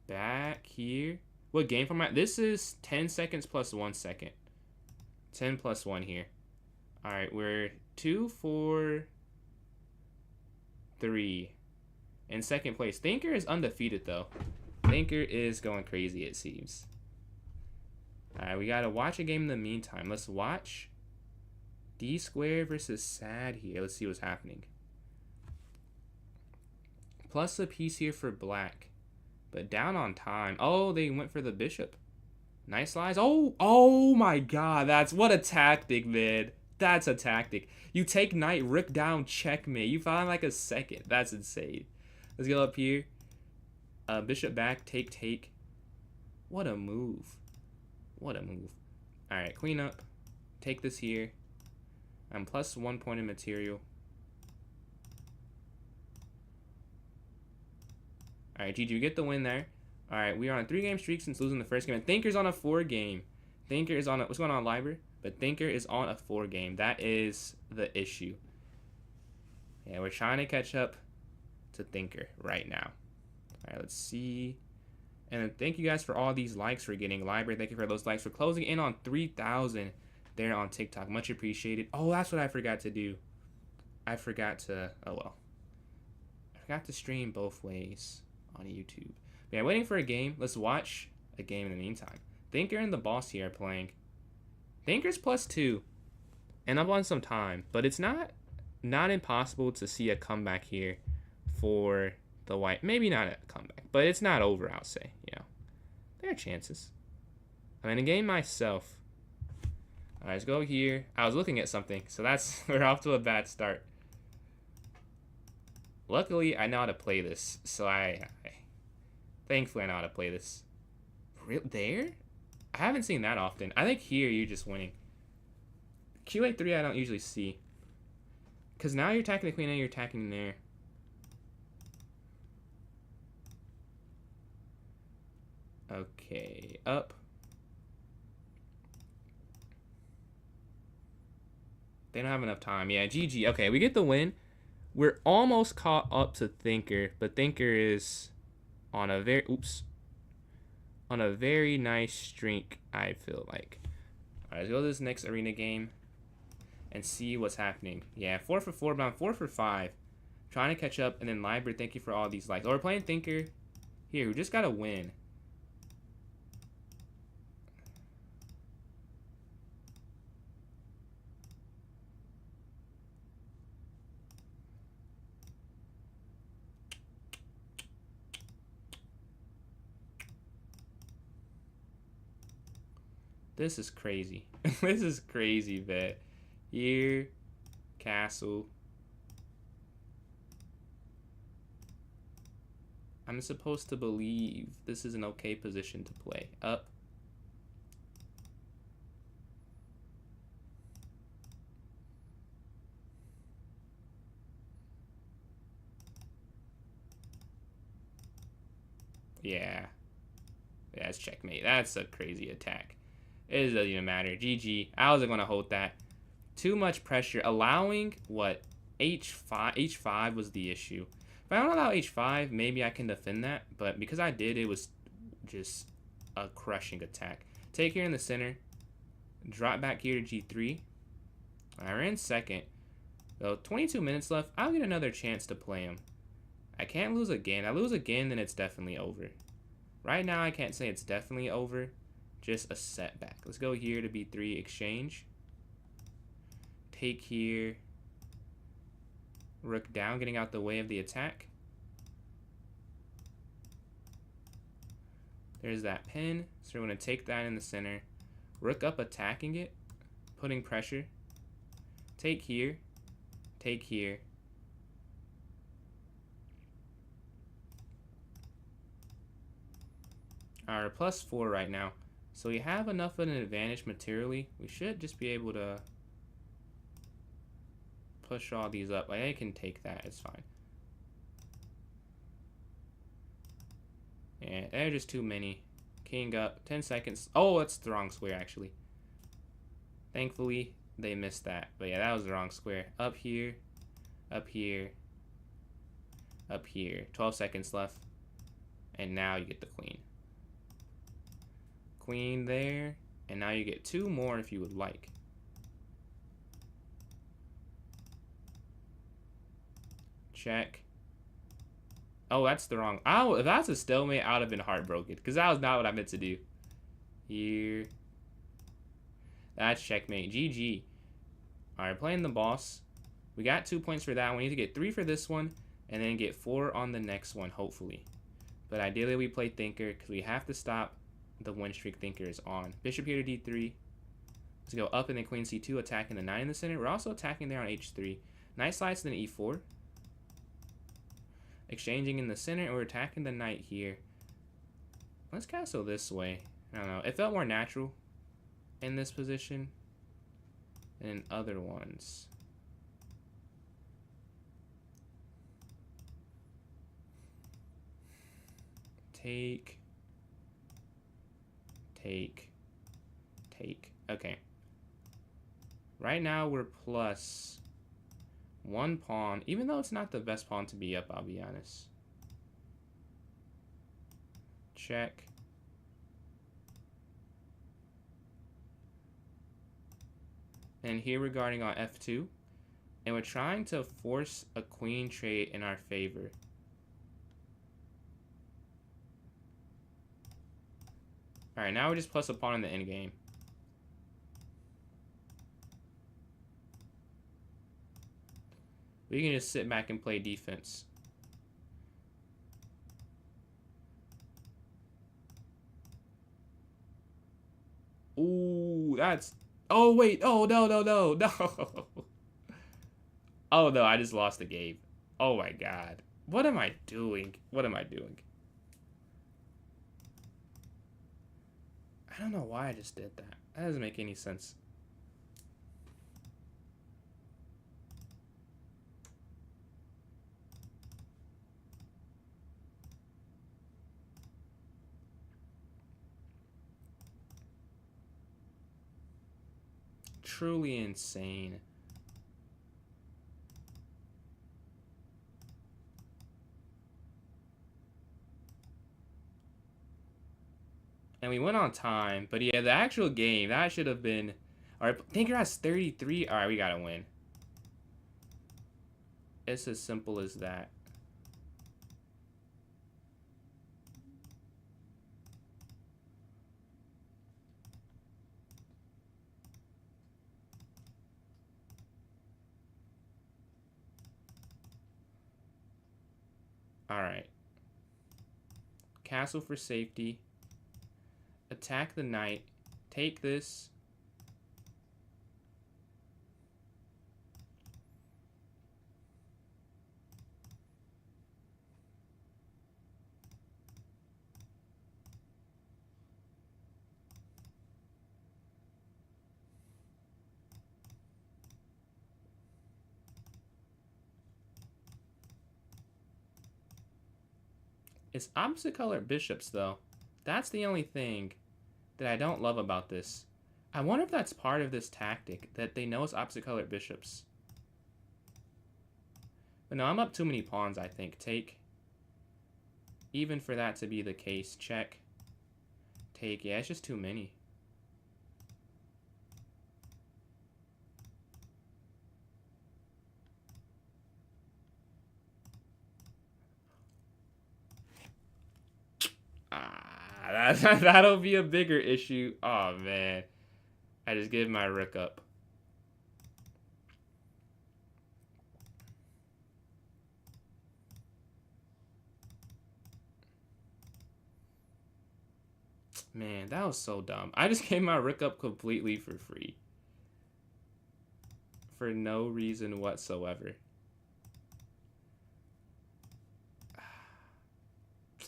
Back here. What game format? This is 10 seconds plus 1 second. 10 plus 1 here. Alright, we're 2, 4, 3. In second place. Thinker is undefeated, though. Thinker is going crazy, it seems. Alright, we gotta watch a game in the meantime. Let's watch D square versus Sad here. Let's see what's happening. Plus a piece here for black. But down on time. Oh, they went for the bishop. Nice slice. Oh my god. That's what a tactic, man. That's a tactic. You take knight, rook down, checkmate. You find like a second. That's insane. Let's go up here. Bishop back, take. What a move. What a move. Alright, queen up. Take this here. I'm plus 1 point in material. Alright, GG, you get the win there. Alright, we are on a 3-game streak since losing the first game. And Thinker's on a 4-game. Thinker is on a... What's going on, Library? But Thinker is on a 4-game. That is the issue. Yeah, we're trying to catch up to Thinker right now. Alright, let's see. And then thank you guys for all these likes we're getting. Library, thank you for those likes. We're closing in on 3,000 there on TikTok. Much appreciated. Oh, that's what I forgot to do. I forgot to... Oh, well. I forgot to stream both ways on YouTube. But yeah, waiting for a game. Let's watch a game in the meantime. Thinker and the boss here are playing. Thinker's plus 2. And I'm on some time. But it's not impossible to see a comeback here for the white. Maybe not a comeback. But it's not over, I'll say. You know, there are chances. I'm in a game myself. Alright, let's go here. I was looking at something. So that's... We're off to a bad start. Luckily, I know how to play this. So thankfully, I know how to play this. There? I haven't seen that often. I think here you're just winning. QA3 I don't usually see. Because now you're attacking the queen and you're attacking there. Okay, up. They don't have enough time. Yeah, GG. Okay, we get the win. We're almost caught up to Thinker, but Thinker is on a very... Oops. On a very nice streak, I feel like. Alright, let's go to this next arena game and see what's happening. Yeah, 4 for 4, but I'm 4 for 5. Trying to catch up, and then Library, thank you for all these likes. Oh, we're playing Thinker here, who just got a win. This is crazy. This is crazy, bet. Here, castle. I'm supposed to believe this is an okay position to play. Up. Yeah. Yeah, it's checkmate. That's a crazy attack. It doesn't even matter. GG. I wasn't going to hold that. Too much pressure. Allowing, what? H5? H5 was the issue. If I don't allow H5, maybe I can defend that. But because I did, it was just a crushing attack. Take here in the center. Drop back here to G3. I ran second. So 22 minutes left. I'll get another chance to play him. I can't lose again. I lose again, then it's definitely over. Right now, I can't say it's definitely over. Just a setback. Let's go here to B3, exchange. Take here. Rook down, getting out the way of the attack. There's that pin. So we're going to take that in the center. Rook up, attacking it. Putting pressure. Take here. Take here. Alright, +4 right now. So we have enough of an advantage materially. We should just be able to push all these up. Like, I can take that. It's fine. Yeah, they're just too many. King up. 10 seconds. Oh, that's the wrong square, actually. Thankfully, they missed that. But yeah, that was the wrong square. Up here. Up here. Up here. 12 seconds left. And now you get the queen. Queen there. And now you get 2 more if you would like. Check. Oh, that's the wrong. Oh, if that's a stalemate, I would have been heartbroken. Because that was not what I meant to do. Here. That's checkmate. GG. Alright, playing the boss. We got 2 points for that one. We need to get 3 for this one. And then get 4 on the next one, hopefully. But ideally, we play Thinker. Because we have to stop the win streak Thinker is on. Bishop here to D3. Let's go up and then Queen C2. Attacking the 9 in the center. We're also attacking there on H3. Knight slides to the E4. Exchanging in the center. And we're attacking the knight here. Let's castle this way. I don't know. It felt more natural in this position than in other ones. Take. Okay. Right now we're plus 1 pawn, even though it's not the best pawn to be up, I'll be honest. Check. And here we're guarding on F2. And we're trying to force a queen trade in our favor. Alright, now we're just plus a pawn in the endgame. We can just sit back and play defense. Ooh, that's... Oh, wait. Oh, no. Oh, no, I just lost the game. Oh, my God. What am I doing? I don't know why I just did that. That doesn't make any sense. Truly insane. And we went on time, but yeah, the actual game, that should have been... Alright, Thinker has 33. Alright, we gotta win. It's as simple as that. Alright. Castle for safety. Attack the knight. Take this. It's opposite colored bishops, though. That's the only thing that I don't love about this. I wonder if that's part of this tactic, that they know it's opposite colored bishops. But no, I'm up too many pawns, I think. Take. Even for that to be the case. Check. Take. Yeah, it's just too many. That'll be a bigger issue. Oh, man. I just gave my rook up. Man, that was so dumb. I just gave my rook up completely for free. For no reason whatsoever.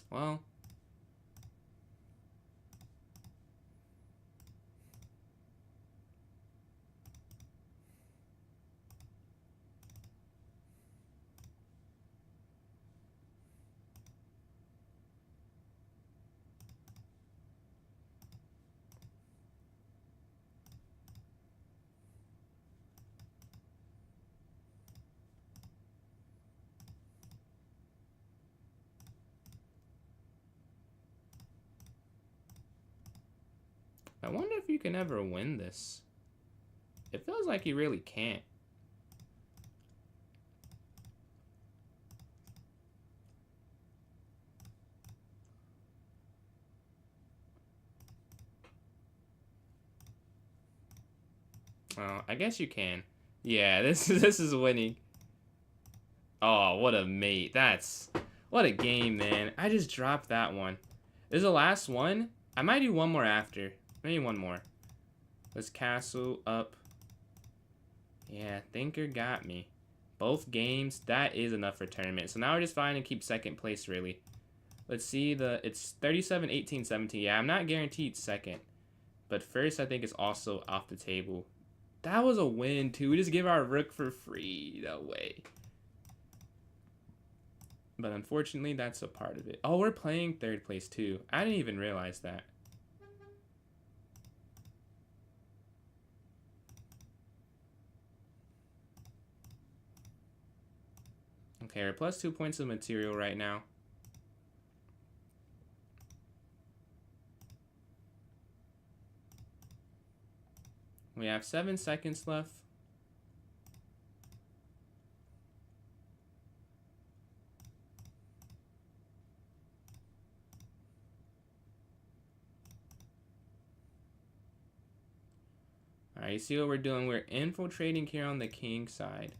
Well... I wonder if you can ever win this. It feels like you really can't. Oh, I guess you can. Yeah, this is winning. Oh, what a mate. What a game, man. I just dropped that one. This is the last one. I might do one more after. Maybe one more. Let's castle up. Yeah, Thinker got me. Both games, that is enough for tournament. So now we're just fine and keep second place, really. Let's see it's 37, 18, 17. Yeah, I'm not guaranteed second. But first, I think it's also off the table. That was a win, too. We just give our rook for free. No way. But unfortunately, that's a part of it. Oh, we're playing third place, too. I didn't even realize that. Okay, we're plus 2 points of material right now. We have 7 seconds left. Alright, you see what we're doing? We're infiltrating here on the king side.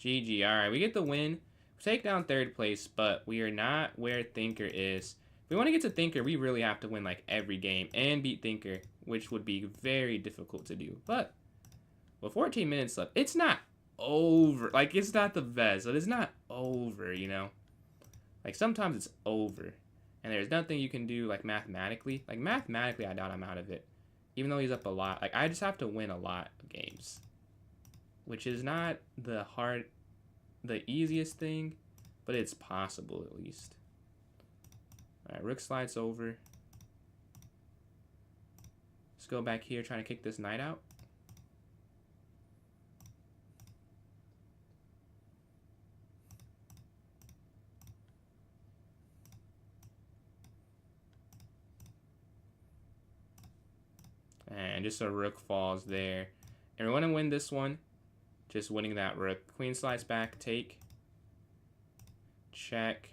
GG. Alright, we get the win. We take down third place, but we are not where Thinker is. If we want to get to Thinker, we really have to win like every game and beat Thinker, which would be very difficult to do. But with 14 minutes left, it's not over. Like, it's not the best, but it's not over, you know? Like, sometimes it's over. And there's nothing you can do, like, mathematically. Like, mathematically, I doubt I'm out of it. Even though he's up a lot. Like, I just have to win a lot of games. Which is not the easiest thing, but it's possible at least. Alright, rook slides over. Let's go back here, trying to kick this knight out. And just a rook falls there. And we want to win this one. Just winning that rook. Queen slides back, take. Check.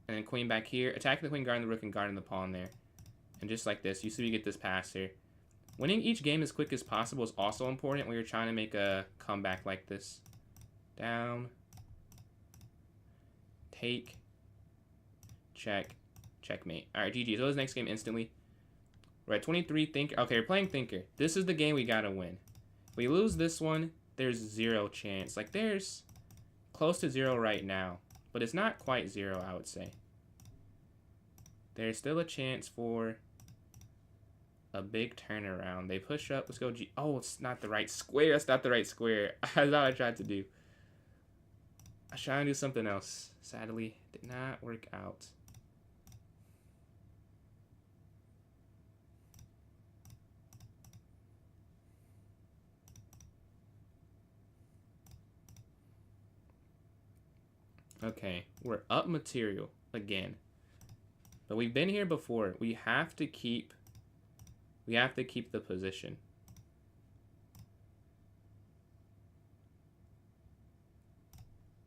And then queen back here. Attacking the queen, guarding the rook, and guarding the pawn there. And just like this, you see you get this pass here. Winning each game as quick as possible is also important when you're trying to make a comeback like this. Down. Take. Check. Checkmate. Alright, GG. So this next game instantly. We're at 23. Thinker. Okay, we're playing Thinker. This is the game we gotta win. If we lose this one, there's 0 chance. Like, there's close to 0 right now. But it's not quite 0, I would say. There's still a chance for a big turnaround. They push up. Let's go G. Oh, it's not the right square. That's not the right square. That's what I tried to do. I was trying to do something else. Sadly, did not work out. Okay, we're up material again. But we've been here before. We have to keep the position.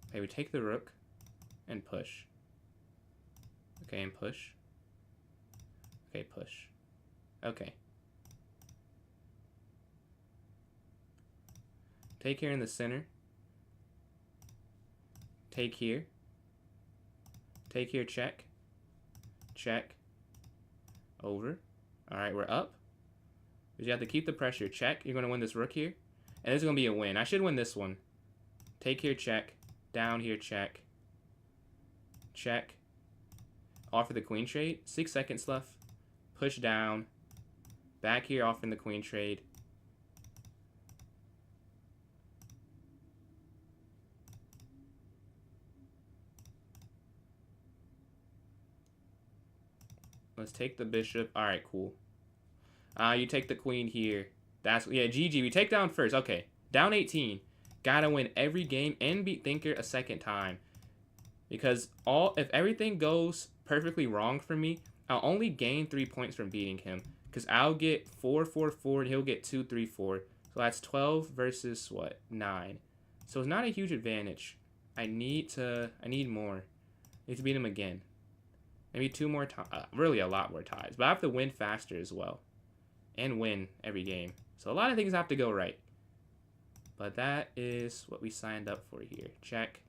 Okay, we take the rook and push. Okay, and push. Okay, push. Okay. Take here in the center. Take here. Take here, check. Check. Over. Alright, we're up. But you have to keep the pressure. Check. You're going to win this rook here. And this is going to be a win. I should win this one. Take here, check. Down here, check. Check. Offer the queen trade. 6 seconds left. Push down. Back here, offering the queen trade. Let's take the bishop. Alright, cool. You take the queen here. Yeah, GG. We take down first. Okay. Down 18. Gotta win every game and beat Thinker a second time. Because if everything goes perfectly wrong for me, I'll only gain 3 points from beating him. Because I'll get 4, 4, 4, and he'll get 2, 3, 4. So that's 12 versus, what, 9. So it's not a huge advantage. I need more. I need to beat him again. Maybe 2 more ties. Really a lot more ties. But I have to win faster as well. And win every game. So a lot of things have to go right. But that is what we signed up for here. Check.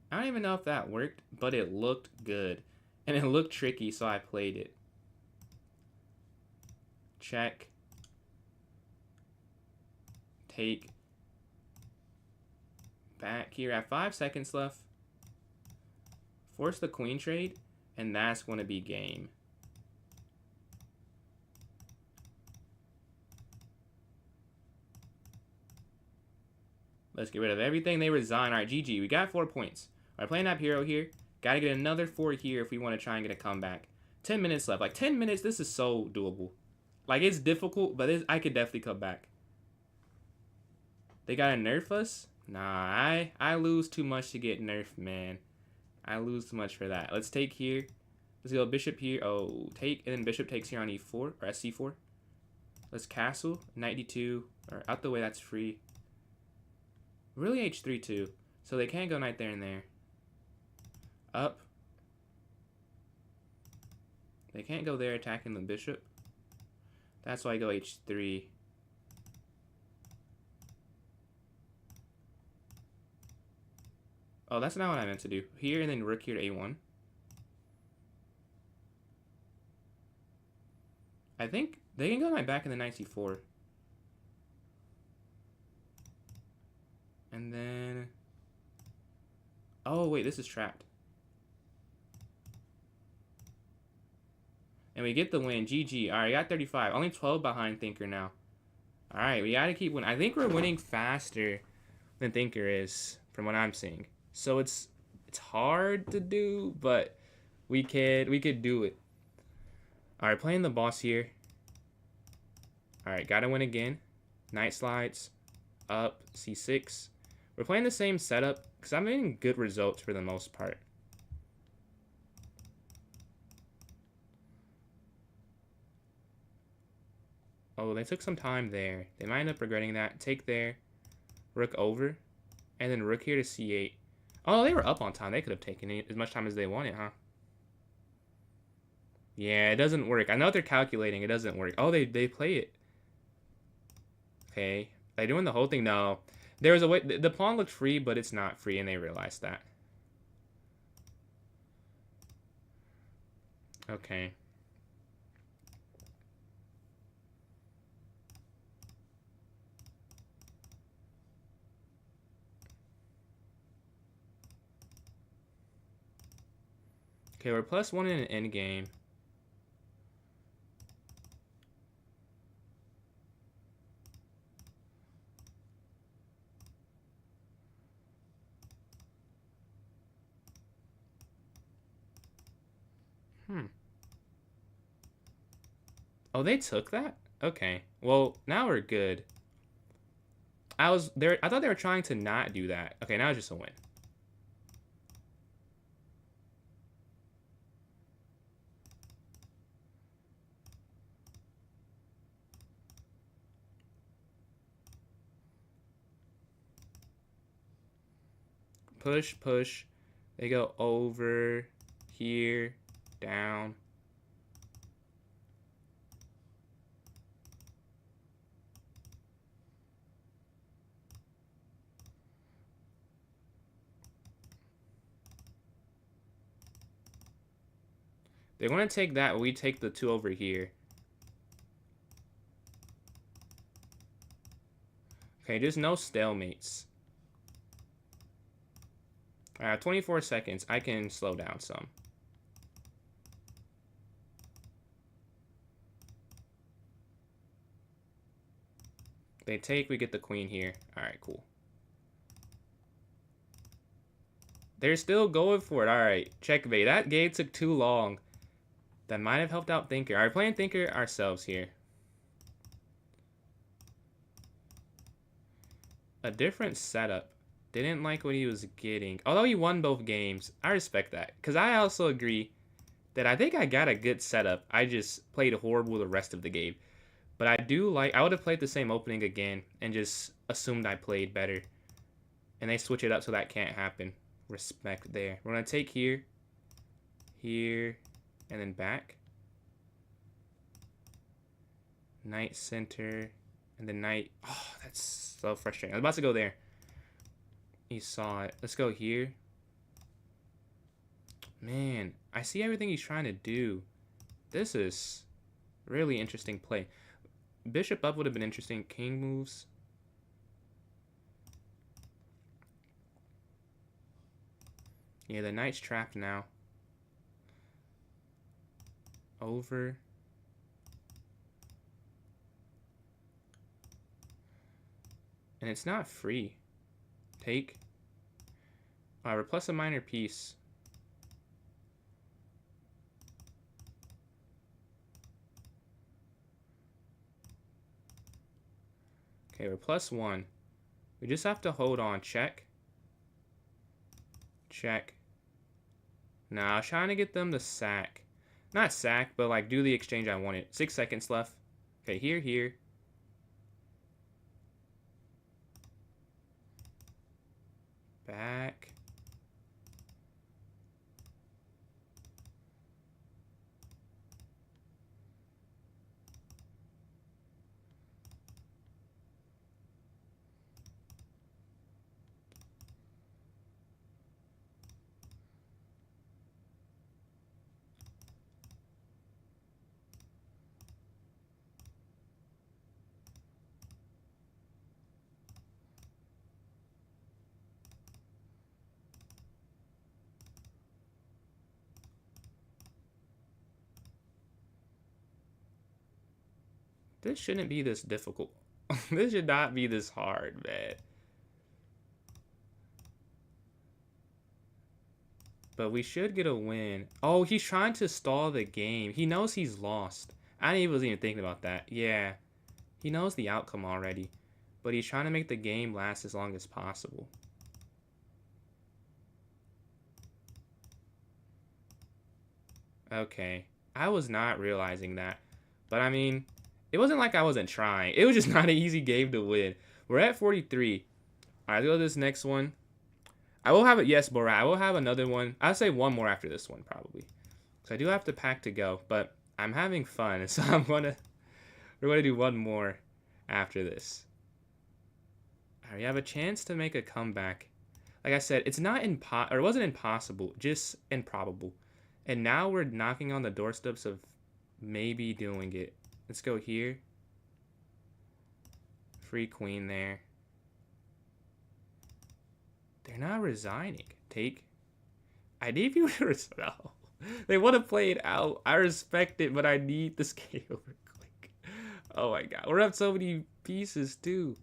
I don't even know if that worked, but it looked good. And it looked tricky, so I played it. Check. Take. Back here at 5 seconds left. Force the queen trade, and that's going to be game. Let's get rid of everything they resign. All right, GG. We got 4 points. All right, playing that hero here. Got to get another 4 here if we want to try and get a comeback. 10 minutes left. Like, 10 minutes, this is so doable. Like, it's difficult, but I could definitely come back. They got to nerf us? Nah, I lose too much to get nerfed, man. I lose too much for that. Let's take here. Let's go bishop here. Oh, take, and then bishop takes here on e4, or c4. Let's castle. Knight d2, or out the way, that's free. Really h3 too, so they can't go knight there and there. Up. They can't go there attacking the bishop. That's why I go h3. Oh, that's not what I meant to do. Here and then rook here to a1. I think they can go knight back in the knight c4. And then... Oh, wait, this is trapped. And we get the win. GG. All right, I got 35. Only 12 behind Thinker now. All right, we got to keep winning. I think we're winning faster than Thinker is, from what I'm seeing. So it's hard to do, but we could do it. All right, playing the boss here. All right, got to win again. Knight slides. Up. C6. We're playing the same setup because I'm getting good results for the most part. Oh, they took some time there. They might end up regretting that. Take there. Rook over. And then rook here to c8. Oh, they were up on time. They could have taken it as much time as they wanted, huh? Yeah, it doesn't work. I know what they're calculating. It doesn't work. Oh, they play it. Okay. Are they doing the whole thing? No. There was a way. The pawn looked free, but it's not free, and they realized that. Okay. Okay, we're +1 in an endgame. Oh, they took that? Okay. Well, now we're good. I thought they were trying to not do that. Okay, now it's just a win. Push, push. They go over, here, down. They want to take that. We take the 2 over here. Okay, just no stalemates. All right, 24 seconds. I can slow down some. They take, we get the queen here. All right, cool. They're still going for it. All right, checkmate. That game took too long. That might have helped out Thinker. All right, playing Thinker ourselves here. A different setup. Didn't like what he was getting. Although he won both games. I respect that. Because I also agree that I think I got a good setup. I just played horrible the rest of the game. But I do like... I would have played the same opening again and just assumed I played better. And they switch it up so that can't happen. Respect there. We're going to take here, here, and then back. Knight center, and then knight. Oh, that's so frustrating. I was about to go there. He saw it. Let's go here. Man, I see everything he's trying to do. This is really interesting play. Bishop up would have been interesting. King moves. Yeah, the knight's trapped now. Over. And it's not free. Take. We're plus a minor piece. Okay, we're plus one. We just have to hold on. Check. Check. Nah, I was trying to get them to sack. Not sack, but like do the exchange I wanted. 6 seconds left. Okay, here, here. Back. This shouldn't be this difficult. This should not be this hard, man. But we should get a win. Oh, he's trying to stall the game. He knows he's lost. I wasn't even thinking about that. Yeah. He knows the outcome already. But he's trying to make the game last as long as possible. Okay. I was not realizing that. But I mean, it wasn't like I wasn't trying. It was just not an easy game to win. We're at 43. All right, let's go to this next one. I will have it. Yes, Borat. I will have another one. I'll say one more after this one, probably. So I do have the pack to go, but I'm having fun. So we're gonna do one more after this. All right, we have a chance to make a comeback. Like I said, it's not it wasn't impossible, just improbable. And now we're knocking on the doorsteps of maybe doing it. Let's go here. Free queen there. They're not resigning. Take. I need you to resign. No. They want to play it out. I respect it, but I need this game over quick. Oh my god. We're up so many pieces too.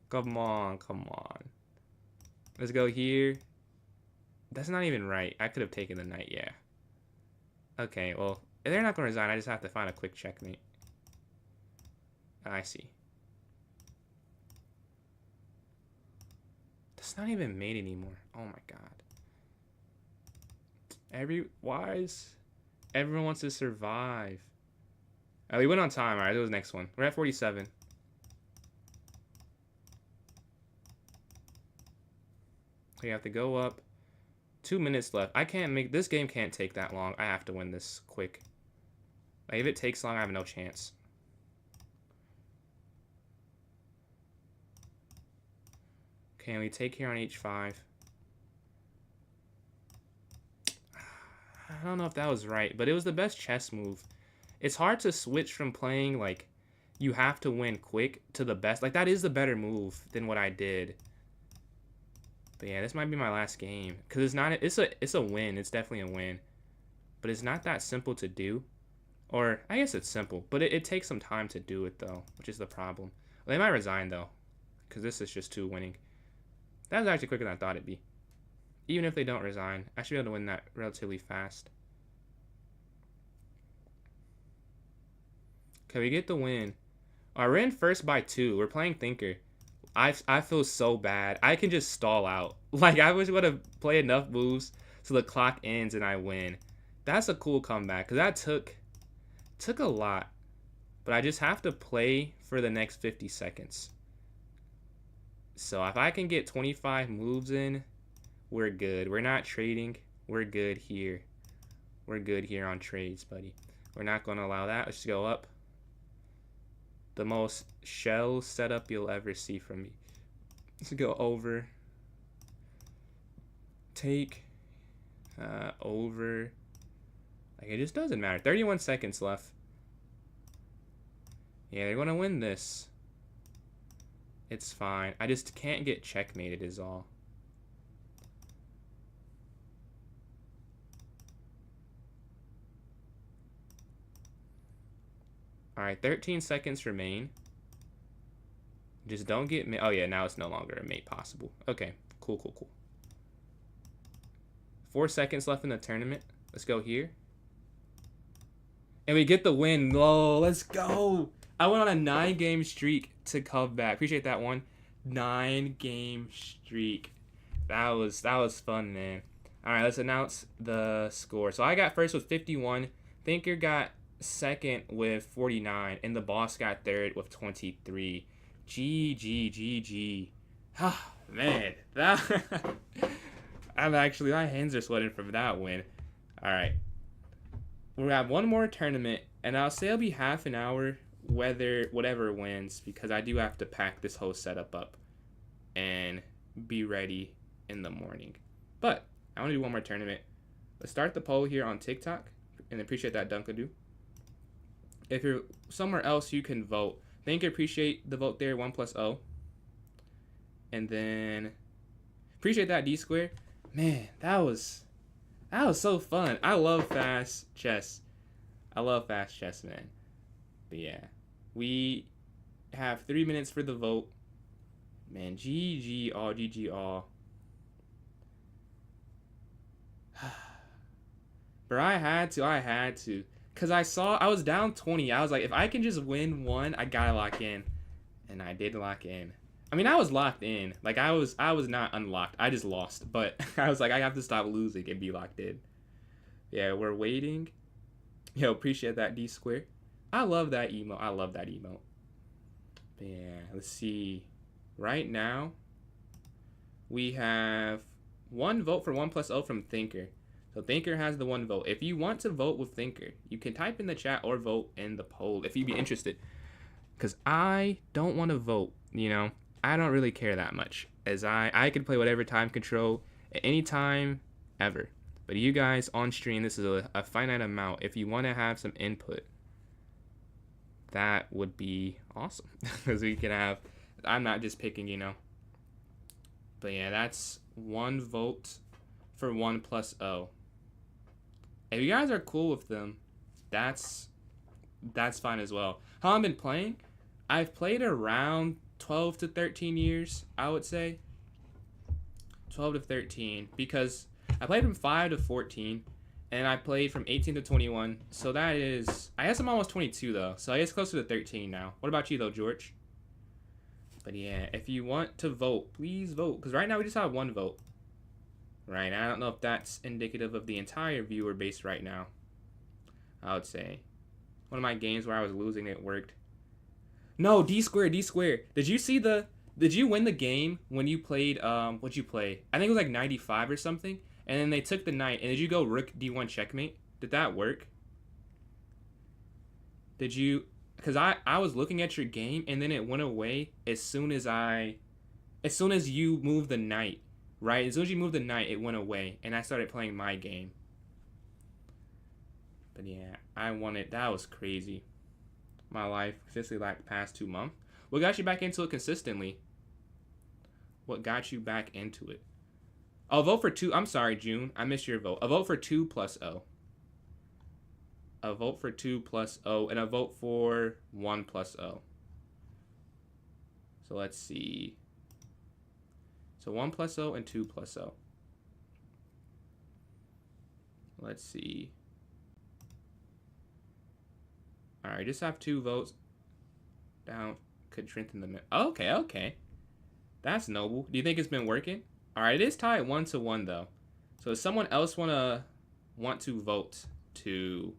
Come on, come on. Let's go here. That's not even right. I could have taken the knight, yeah. Okay, well, if they're not going to resign, I just have to find a quick checkmate. I see. That's not even made anymore. Oh my god. Everyone wants to survive. Oh, we went on time. Alright, that was the next one. We're at 47. We have to go up. 2 minutes left. I can't make... This game can't take that long. I have to win this quick. Like, if it takes long, I have no chance. Okay, we take here on h5. I don't know if that was right, but it was the best chess move. It's hard to switch from playing, like, you have to win quick to the best. Like, that is the better move than what I did. But yeah, this might be my last game. Because it's not... It's a win. It's definitely a win. But it's not that simple to do. Or, I guess it's simple. But it takes some time to do it, though. Which is the problem. Well, they might resign, though. Because this is just too winning. That was actually quicker than I thought it'd be. Even if they don't resign, I should be able to win that relatively fast. Okay, we get the win. All right, we're in first by 2. We're playing Thinker. I feel so bad. I can just stall out. Like, I wish I would have played enough moves so the clock ends and I win. That's a cool comeback, because that took a lot. But I just have to play for the next 50 seconds. So if I can get 25 moves in, we're good. We're not trading. We're good here. We're good here on trades, buddy. We're not going to allow that. Let's just go up. The most shell setup you'll ever see from me. Let's go over. Take. Over. Like, it just doesn't matter. 31 seconds left. Yeah, they're going to win this. It's fine. I just can't get checkmated is all. Alright, 13 seconds remain. Just don't get... Oh, yeah, now it's no longer a mate possible. Okay, cool, cool, cool. 4 seconds left in the tournament. Let's go here. And we get the win. Oh, let's go. I went on a 9-game streak to come back. Appreciate that one. 9-game streak. That was fun, man. All right, let's announce the score. So I got first with 51. Thinker got second with 49, and the boss got third with 23. GG. Ah, man, that my hands are sweating from that win. All right, we'll have one more tournament, and I'll say it'll be half an hour, whatever wins, because I do have to pack this whole setup up and be ready in the morning. But I want to do one more tournament. Let's start the poll here on TikTok, and appreciate that, Dunkadoo. If you're somewhere else, you can vote. Thank you, appreciate the vote there, 1+0. And then appreciate that, D Square. Man, that was so fun. I love fast chess. Man. But yeah, we have 3 minutes for the vote. Man, GG all. Bro, I had to. Because I was down 20. I was like, if I can just win one, I gotta lock in. And I did lock in. I mean, I was locked in. Like, I was not unlocked. I just lost. But I was like, I have to stop losing and be locked in. Yeah, we're waiting. Yo, appreciate that, D Square. I love that emote. But yeah, let's see. Right now, we have 1 vote for 1+0 from Thinker. So Thinker has the 1 vote. If you want to vote with Thinker, you can type in the chat or vote in the poll if you'd be interested. Because I don't want to vote, you know. I don't really care that much, as I could play whatever time control at any time ever. But you guys on stream, this is a finite amount. If you want to have some input, that would be awesome. Because we can have, I'm not just picking, you know. But yeah, that's 1 vote for 1+0. If you guys are cool with them, that's fine as well. How I've been playing, I've played around 12 to 13 years, I would say. 12 to 13, because I played from 5 to 14, and I played from 18 to 21. So that is, I guess I'm almost 22 though, so I guess closer to 13 now. What about you though, George? But yeah, if you want to vote, please vote, because right now we just have 1 vote. Right, I don't know if that's indicative of the entire viewer base right now. I would say one of my games where I was losing, it worked. No, D Square. Did you win the game when you played what'd you play? I think it was like 95 or something, and then they took the knight, and did you go rook D1 checkmate? Did that work? Did you, because I was looking at your game, and then it went away as soon as you moved the knight. Right, as soon as you moved the knight, it went away, and I started playing my game. But yeah, I won it. That was crazy. My life, especially like the past 2 months. What got you back into it consistently? What got you back into it? I'll vote for 2. I'm sorry, June. I missed your vote. A vote for 2+0. A vote for 2+0, and a vote for 1+0. So let's see. So 1+0 and 2+0. Let's see. All right, just have 2 votes. Down. Could strengthen the... Okay, okay. That's noble. Do you think it's been working? All right, it is tied 1-1, though. So does someone else want to vote to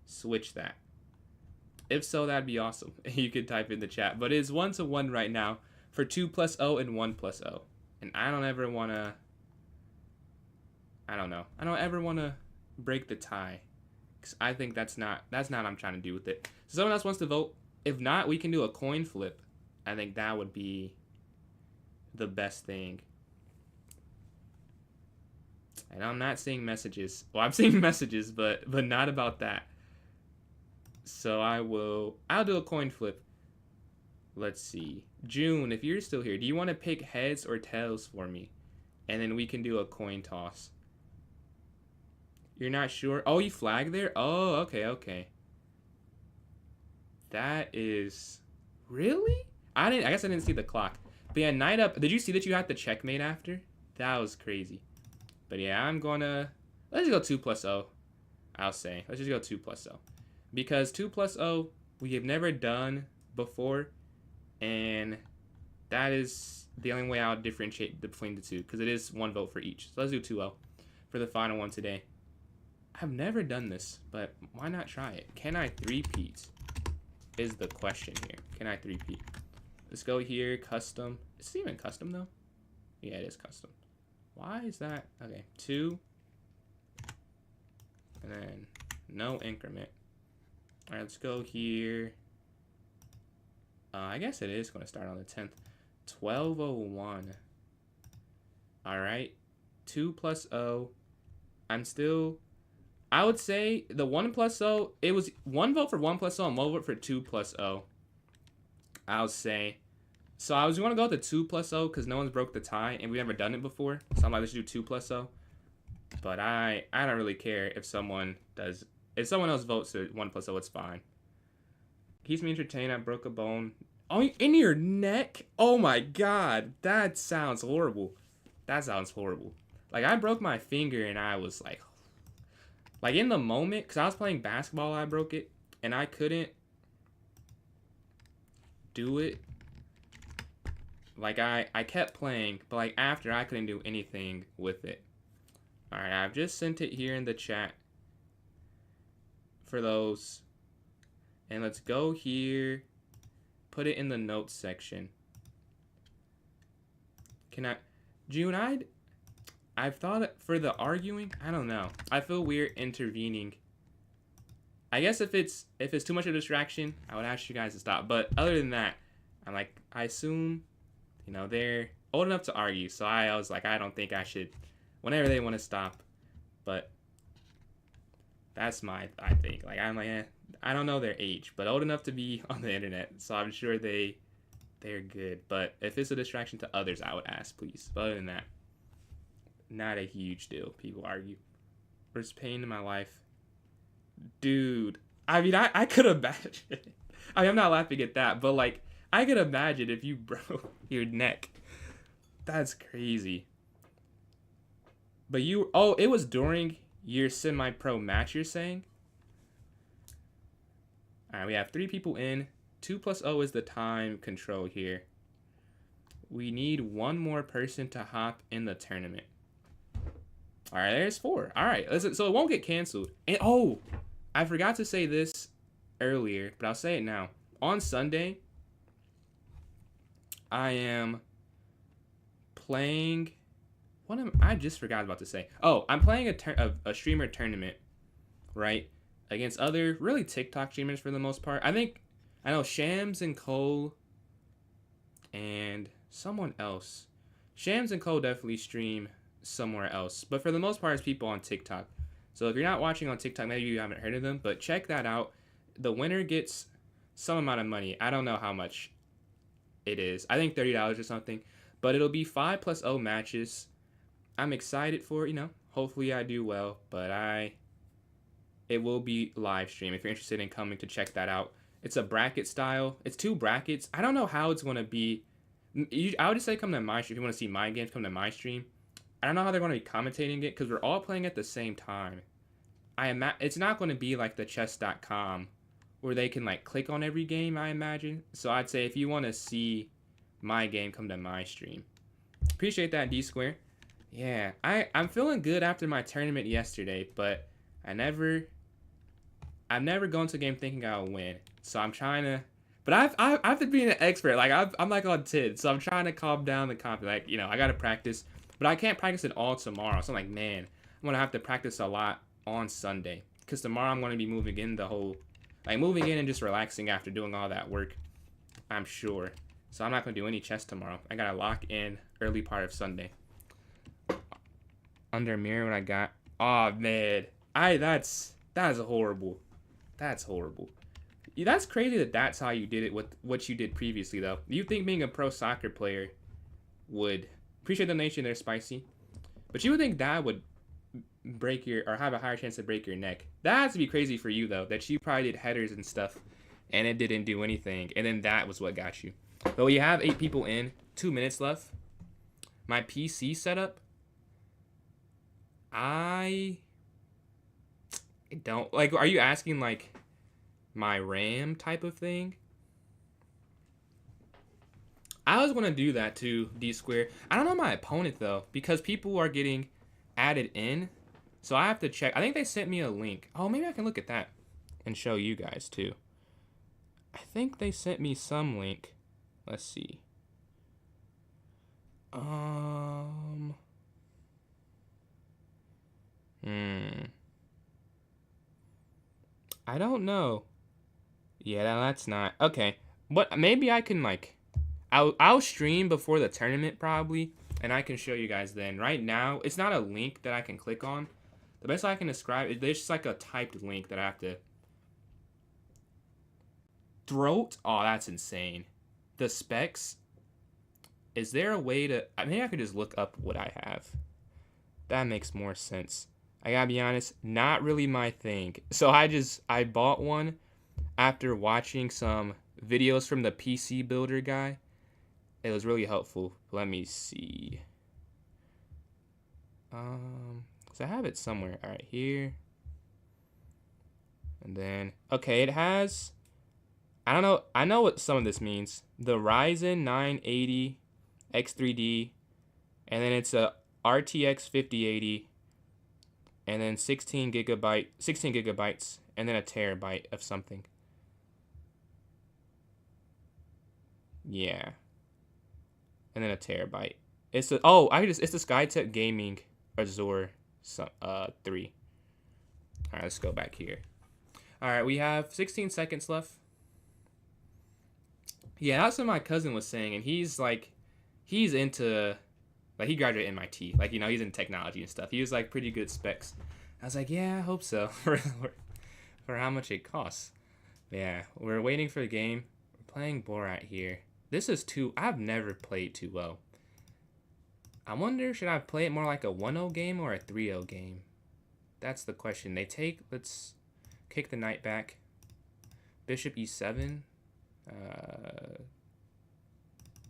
switch that? If so, that'd be awesome. You could type in the chat. But it's 1-1 right now for 2 plus O and 1 plus O. And I don't ever want to... I don't know. I don't ever want to break the tie. Because I think that's not what I'm trying to do with it. So someone else wants to vote. If not, we can do a coin flip. I think that would be the best thing. And I'm not seeing messages. Well, I'm seeing messages, but not about that. So I'll do a coin flip. Let's see. June, if you're still here, do you want to pick heads or tails for me? And then we can do a coin toss. You're not sure? Oh, you flag there? Oh, okay, okay. That is... Really? I guess I didn't see the clock. But yeah, knight up. Did you see that you had to checkmate after? That was crazy. But yeah, I'm gonna... Let's just go 2 plus O. I'll say. Let's just go 2 plus O. Because 2 plus O, we have never done before. And that is the only way I'll differentiate between the two. Because it is 1 vote for each. So let's do 2-0 for the final one today. I've never done this, but why not try it? Can I three-peat is the question here. Can I three-peat? Let's go here, custom. Is it even custom, though? Yeah, it is custom. Why is that? Okay, 2. And then no increment. All right, let's go here. I guess it is going to start on the 10th. 1201. All right, 2 plus O. I would say the 1 plus O, it was 1 vote for 1 plus O and 1 vote for 2 plus O. I'll say. So I was going to go with the 2 plus O because no one's broke the tie and we've never done it before. So I'm like, let's do 2 plus O. But I don't really care if someone does. If someone else votes to 1 plus O, it's fine. Keeps me entertained. I broke a bone. Oh, in your neck? Oh my god. That sounds horrible. That sounds horrible. Like, I broke my finger and I was like in the moment, because I was playing basketball, I broke it. And I couldn't do it. Like, I kept playing, but like after, I couldn't do anything with it. Alright, I've just sent it here in the chat for those. And let's go here. Put it in the notes section. June, I've thought for the arguing, I don't know. I feel weird intervening. I guess if it's too much of a distraction, I would ask you guys to stop. But other than that, I'm like, I assume, you know, they're old enough to argue. So I was like, I don't think I should, whenever they want to stop. But that's I think. Like, I'm like, I don't know their age, but old enough to be on the internet. So I'm sure they're good. But if it's a distraction to others, I would ask, please. But other than that, not a huge deal. People argue. Worst pain in my life. Dude. I mean, I could imagine. I mean, I'm not laughing at that, but like, I could imagine if you broke your neck. That's crazy. But it was during your semi-pro match, you're saying? Alright, we have 3 people in. 2 plus O is the time control here. We need 1 more person to hop in the tournament. Alright, there's 4. Alright, so it won't get canceled. And I forgot to say this earlier, but I'll say it now. On Sunday, I am playing... I just forgot about to say. Oh, I'm playing a streamer tournament, right? Against other, really TikTok streamers for the most part. I know Shams and Cole and someone else. Shams and Cole definitely stream somewhere else. But for the most part, it's people on TikTok. So if you're not watching on TikTok, maybe you haven't heard of them. But check that out. The winner gets some amount of money. I don't know how much it is. I think $30 or something. But it'll be 5 plus O matches. I'm excited for it, you know. Hopefully I do well. But it will be live stream if you're interested in coming to check that out. It's a bracket style. It's 2 brackets. I don't know how it's going to be. I would just say come to my stream. If you want to see my games, come to my stream. I don't know how they're going to be commentating it because we're all playing at the same time. it's not going to be like the chess.com where they can like click on every game, I imagine. So I'd say if you want to see my game, come to my stream. Appreciate that, D Square. Yeah, I'm feeling good after my tournament yesterday, but I've never gone to a game thinking I'll win. So I'm trying to, but I have to be an expert. Like I'm like on 10, so I'm trying to calm down the confidence. Like, you know, I gotta practice, but I can't practice it all tomorrow. So I'm like, man, I'm gonna have to practice a lot on Sunday, because tomorrow I'm gonna be moving in and just relaxing after doing all that work, I'm sure. So I'm not gonna do any chess tomorrow. I gotta lock in early part of Sunday. Under mirror, what I got? Oh man, that is horrible. That's horrible. That's crazy that that's how you did it with what you did previously, though. You think being a pro soccer player would... Appreciate the nation there, Spicy. But you would think that would break your... Or have a higher chance to break your neck. That has to be crazy for you, though. That you probably did headers and stuff, and it didn't do anything. And then that was what got you. But we have 8 people in. 2 minutes left. My PC setup... I don't... Like, are you asking, like, my RAM type of thing? I was going to do that too, D Square. I don't know my opponent, though, because people are getting added in. So I have to check. I think they sent me a link. Oh, maybe I can look at that and show you guys, too. I think they sent me some link. Let's see. I don't know. Yeah, that's not... Okay. But maybe I can, like... I'll stream before the tournament, probably. And I can show you guys then. Right now, it's not a link that I can click on. The best I can describe it, there's just like a typed link that I have to... Throat? Oh, that's insane. The specs? Is there a way to... Maybe I could just look up what I have. That makes more sense. I gotta be honest, not really my thing. So I bought one after watching some videos from the PC builder guy. It was really helpful. Let me see. So I have it somewhere. All right, here. And then, okay, it has, I don't know. I know what some of this means. The Ryzen 980 X3D, and then it's a RTX 5080, and then 16 gigabytes, and then a terabyte of something. Yeah. And then a terabyte. It's the it's the Skytech Gaming Azure 3. All right, let's go back here. All right, we have 16 seconds left. Yeah, that's what my cousin was saying, and he's into, like, he graduated MIT, like, you know, he's in technology and stuff. He was like pretty good specs. I was like, yeah, I hope so. for how much it costs. Yeah, we're waiting for the game. We're playing Borat here. This is I've never played 2-0. I wonder, should I play it more like a 1-0 game or a 3-0 game? That's the question. Let's kick the knight back. Bishop e7.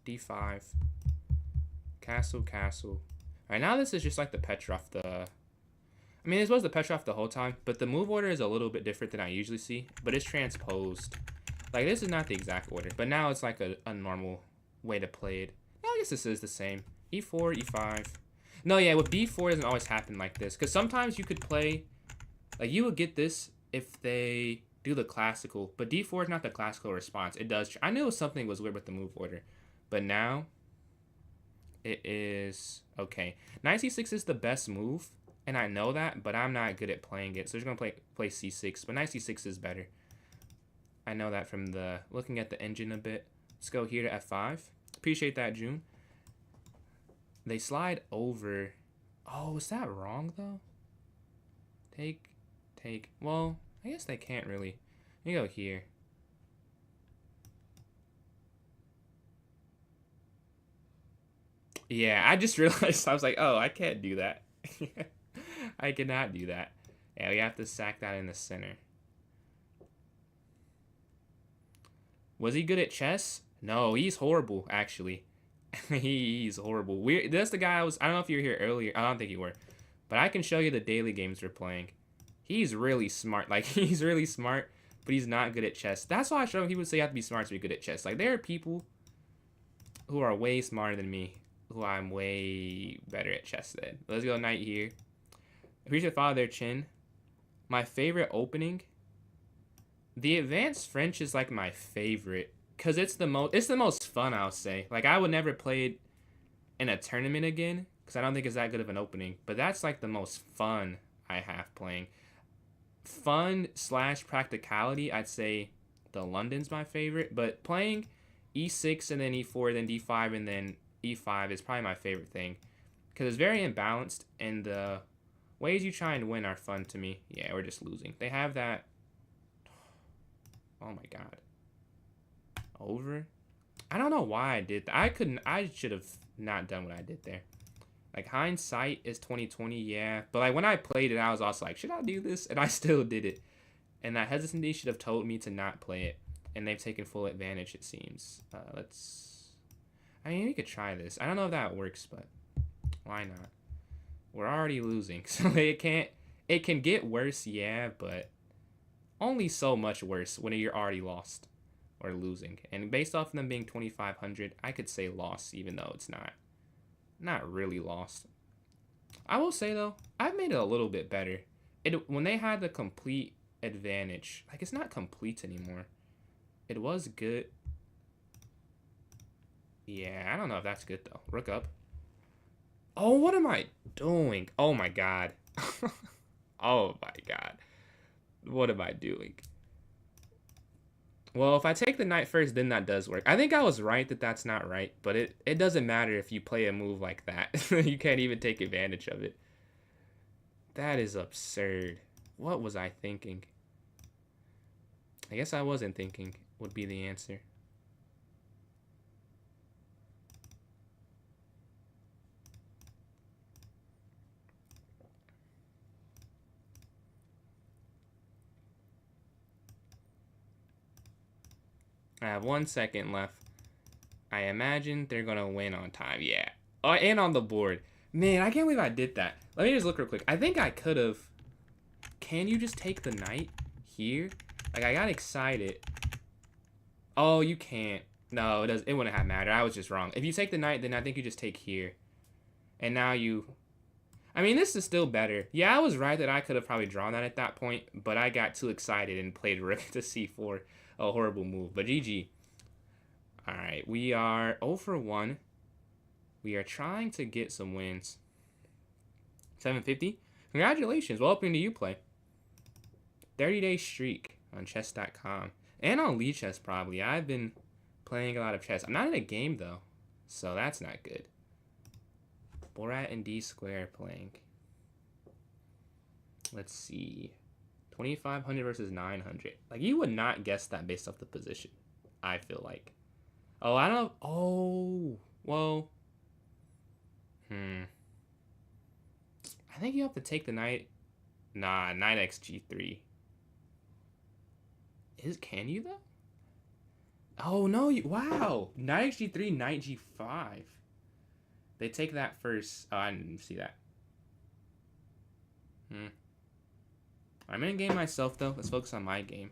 D5. Castle. All right, now this is just like the Petrov. I mean, this was the Petrov the whole time, but the move order is a little bit different than I usually see, but it's transposed. Like, this is not the exact order, but now it's like a normal way to play it. I guess this is the same. E4, E5. No, yeah, with B4 doesn't always happen like this, because sometimes you could play, like, you would get this if they do the classical, but D4 is not the classical response. It does. I knew something was weird with the move order, but now it is okay. Knight C6 is the best move, and I know that, but I'm not good at playing it, so we're just going to play C6, but Knight C6 is better. I know that from looking at the engine a bit. Let's go here to F5. Appreciate that, June. They slide over. Oh, is that wrong, though? Take. Well, I guess they can't really. Let me go here. Yeah, I just realized, I was like, oh, I can't do that. I cannot do that. Yeah, we have to sack that in the center. Was he good at chess? No, he's horrible, actually. He's horrible. That's the guy I don't know if you were here earlier. I don't think you were. But I can show you the daily games we're playing. He's really smart. Like, he's really smart, but he's not good at chess. That's why I show him people say you have to be smart to be good at chess. Like, there are people who are way smarter than me, who I'm way better at chess than. Let's go knight here. Appreciate follow their chin. My favorite opening. The advanced French is like my favorite because it's the most fun, I'll say. Like, I would never play it in a tournament again because I don't think it's that good of an opening. But that's like the most fun I have playing. Fun / practicality, I'd say the London's my favorite. But playing e6 and then e4, then d5 and then e5 is probably my favorite thing because it's very imbalanced and the ways you try and win are fun to me. Yeah, we're just losing. They have that. Oh my god. Over? I don't know why I did that. I should have not done what I did there. Like, hindsight is 2020, yeah. But like when I played it, I was also like, should I do this? And I still did it. And that hesitancy should have told me to not play it. And they've taken full advantage, it seems. I mean, we could try this. I don't know if that works, but why not? We're already losing. So it can get worse, yeah, but only so much worse when you're already lost or losing. And based off of them being 2,500, I could say loss, even though it's not really lost. I will say though, I've made it a little bit better. When they had the complete advantage, like it's not complete anymore. It was good. Yeah, I don't know if that's good though. Rook up. Oh, what am I doing? Oh my god. Oh my god. What am I doing? Well, if I take the knight first, then that does work. I think I was right that that's not right, but it doesn't matter if you play a move like that. You can't even take advantage of it. That is absurd. What was I thinking? I guess I wasn't thinking would be the answer. I have 1 second left. I imagine they're going to win on time. Yeah. Oh, and on the board. Man, I can't believe I did that. Let me just look real quick. I think I could have. Can you just take the knight here? Like, I got excited. Oh, you can't. No, it wouldn't have mattered. I was just wrong. If you take the knight, then I think you just take here. And now you... I mean, this is still better. Yeah, I was right that I could have probably drawn that at that point, but I got too excited and played rook to c4. A horrible move, but GG. Alright, we are 0 for 1. We are trying to get some wins. 750. Congratulations. Well, open to you play. 30-day streak on chess.com. And on Lead Chess, probably. I've been playing a lot of chess. I'm not in a game, though, so that's not good. Borat and D Square playing. Let's see. 2,500 versus 900. Like, you would not guess that based off the position, I feel like. Oh, I don't know. Oh, well. I think you have to take the knight. Nah, knight x g3. Can you, though? Oh, no. Wow. Knight x g3, knight g5. They take that first. Oh, I didn't see that. I'm in a game myself, though. Let's focus on my game.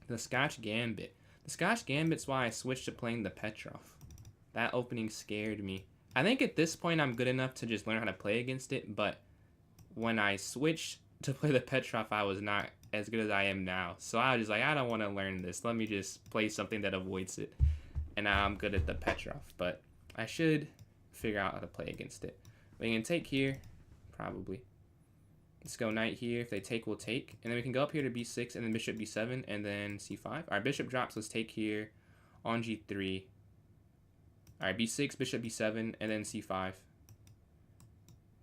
The Scotch Gambit. The Scotch Gambit's why I switched to playing the Petrov. That opening scared me. I think at this point I'm good enough to just learn how to play against it, but when I switched to play the Petrov, I was not as good as I am now. So I was just like, I don't want to learn this. Let me just play something that avoids it. And now I'm good at the Petrov, but I should figure out how to play against it. We can take here, probably. Let's go knight here. If they take, we'll take. And then we can go up here to b6 and then bishop b7 and then c5. Our bishop drops. Let's take here on g3. All right, b6, bishop b7, and then c5.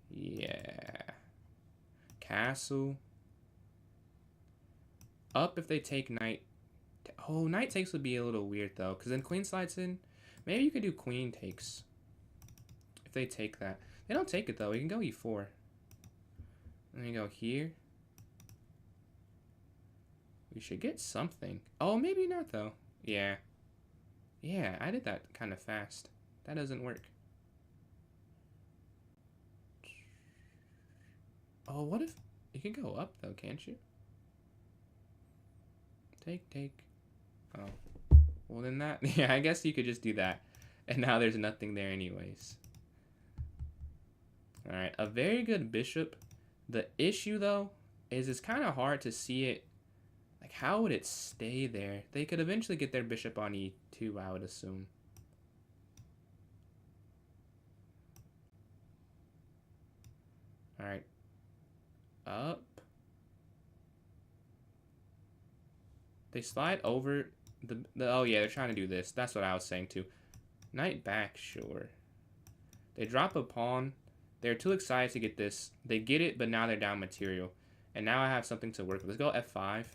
Yeah. Castle. Up if they take knight. Oh, knight takes would be a little weird, though, because then queen slides in. Maybe you could do queen takes if they take that. They don't take it, though. We can go e4. Let me go here. We should get something. Oh, maybe not, though. Yeah. Yeah, I did that kind of fast. That doesn't work. Oh, what if you can go up though, can't you? Take. Oh, well then that, yeah, I guess you could just do that. And now there's nothing there anyways. All right, a very good bishop. The issue though is it's kind of hard to see it. Like, how would it stay there? They could eventually get their bishop on e2, I would assume. All right, up. They slide over the oh yeah, they're trying to do this. That's what I was saying too. Knight back, sure. They drop a pawn. They're too excited to get this. They get it, but now they're down material. And now I have something to work with. Let's go f5.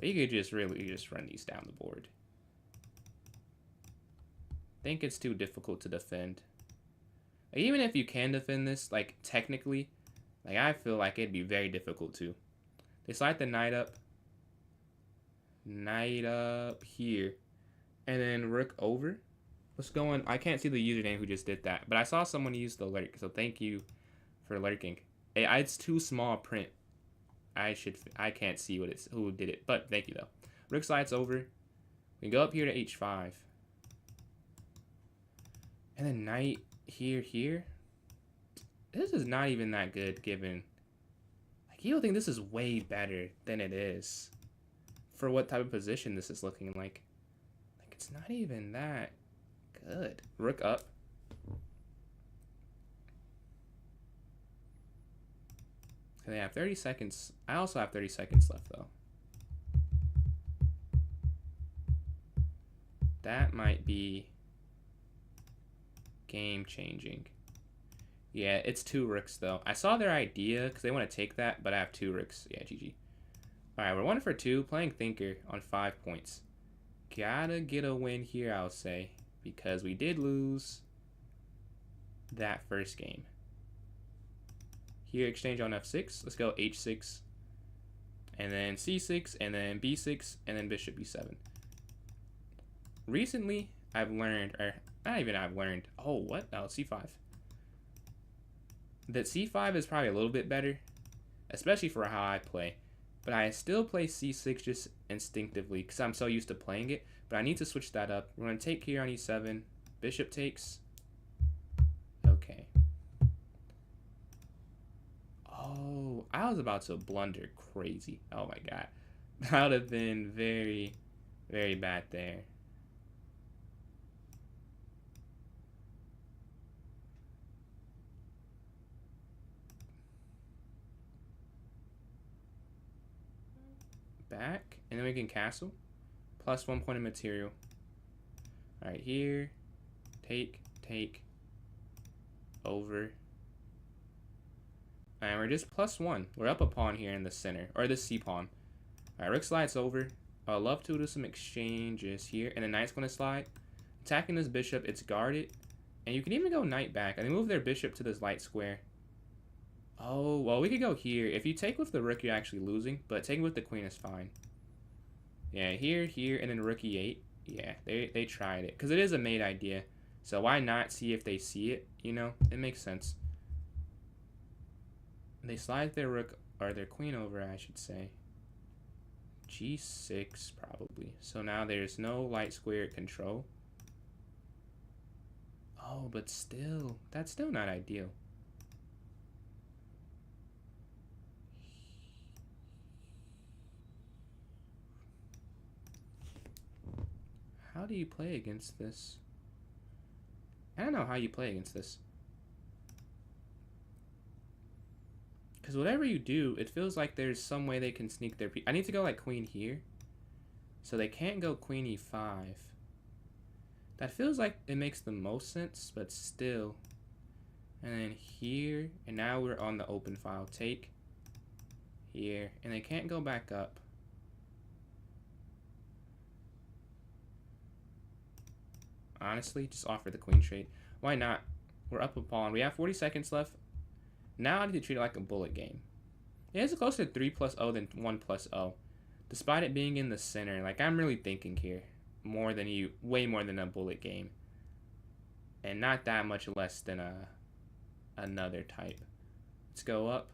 You could just really just run these down the board. I think it's too difficult to defend. Even if you can defend this, like, technically, like, I feel like it'd be very difficult to. They slide the knight up. Knight up here. And then rook over. Let's go on. I can't see the username who just did that, but I saw someone use the lurk, so thank you for lurking. It's too small print. I can't see who did it, but thank you though. Rook slides over. We go up here to h5. And then knight here. This is not even that good given. Like, you don't think this is way better than it is for what type of position this is looking like. Like, it's not even that good. Rook up. They have 30 seconds. I also have 30 seconds left, though. That might be game-changing. Yeah, it's 2 rooks, though. I saw their idea, because they want to take that, but I have 2 rooks. Yeah, GG. Alright, we're 1 for 2, playing Thinker on 5 points. Gotta get a win here, I'll say, because we did lose that first game. Here, exchange on f6. Let's go h6, and then c6, and then b6, and then bishop b7. Recently, I've learned, or not even I've learned, oh, what? Oh, c5. That c5 is probably a little bit better, especially for how I play. But I still play c6 just instinctively because I'm so used to playing it. But I need to switch that up. We're going to take here on e7. Bishop takes. Okay. Oh, I was about to blunder crazy. Oh my god. That would have been very, very bad there. Back, and then we can castle. Plus 1 point of material. Alright, here. Take. Over. And we're just plus 1. We're up a pawn here in the center. Or the c pawn. Alright, rook slides over. I would love to do some exchanges here. And the knight's going to slide. Attacking this bishop, it's guarded. And you can even go knight back. And they move their bishop to this light square. Oh, well, we could go here. If you take with the rook, you're actually losing. But taking with the queen is fine. Yeah, here, and then rook e8. Yeah, they tried it. Because it is a mate idea. So why not see if they see it? You know, it makes sense. They slide their rook, or their queen over, I should say. G6, probably. So now there's no light square control. Oh, but still, that's still not ideal. How do you play against this? I don't know how you play against this. Because whatever you do, it feels like there's some way they can sneak their... I need to go like queen here. So they can't go queen e5. That feels like it makes the most sense, but still. And then here, and now we're on the open file. Take here, and they can't go back up. Honestly, just offer the queen trade. Why not? We're up a pawn. We have 40 seconds left. Now I need to treat it like a bullet game. Yeah, it's closer to 3 plus 0 than 1 plus 0. Despite it being in the center, like, I'm really thinking here. More than you, way more than a bullet game. And not that much less than another type. Let's go up.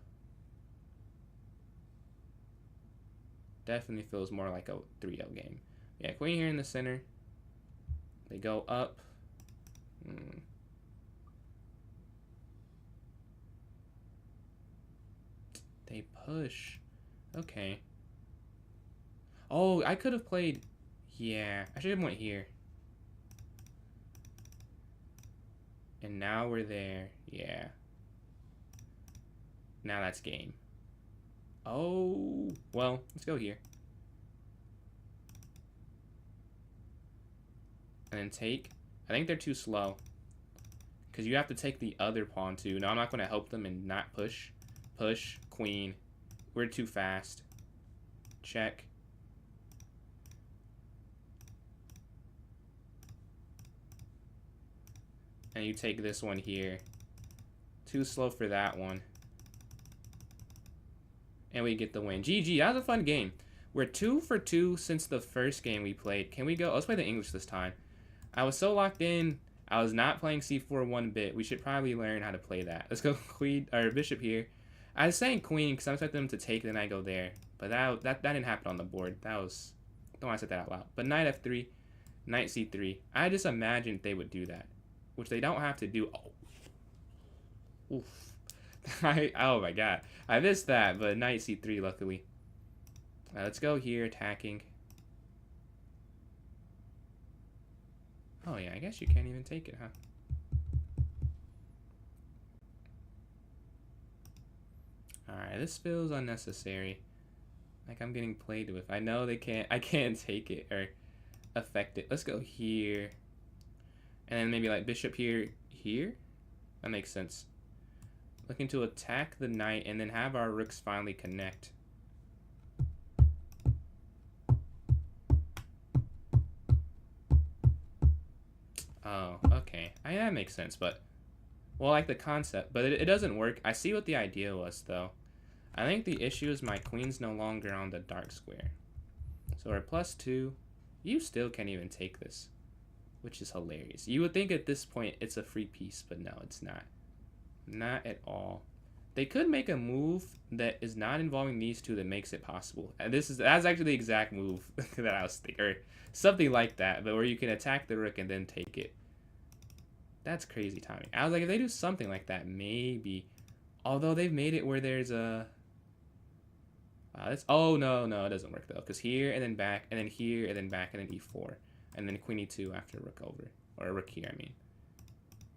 Definitely feels more like a 3-0 game. Yeah, queen here in the center. They go up. They push. Okay. Oh, I could have played... Yeah, I should have went here. And now we're there. Yeah. Now that's game. Oh, well, let's go here. And then take. I think they're too slow. Because you have to take the other pawn too. No, I'm not going to help them and not push. Push, queen. We're too fast. Check. And you take this one here. Too slow for that one. And we get the win. GG, that was a fun game. We're 2 for 2 since the first game we played. Can we go? Let's play the English this time. I was so locked in. I was not playing c4 one bit. We should probably learn how to play that. Let's go queen or bishop here. I was saying queen because I expected them to take, then I go there. But that didn't happen on the board. That was... Don't want to say that out loud. But knight f3, knight c3. I just imagined they would do that. Which they don't have to do. Oh. Oof. Oh my god. I missed that, but knight c3 luckily. Let's go here, attacking. Oh yeah, I guess you can't even take it, huh? Alright, this feels unnecessary. Like I'm getting played with. I know they can't, I can't take it or affect it. Let's go here. And then maybe like bishop here. That makes sense. Looking to attack the knight and then have our rooks finally connect. Oh, okay. That makes sense, but... Well, I like the concept, but it doesn't work. I see what the idea was, though. I think the issue is my queen's no longer on the dark square. So we're +2. You still can't even take this, which is hilarious. You would think at this point it's a free piece, but no, it's not. Not at all. They could make a move that is not involving these two that makes it possible. And that's actually the exact move that I was thinking, or something like that, but where you can attack the rook and then take it. That's crazy timing. I was like, if they do something like that, maybe. Although they've made it where there's a... Wow, oh, no, it doesn't work, though. Because here, and then back, and then here, and then back, and then e4. And then queen e2 after rook over. Or rook here, I mean.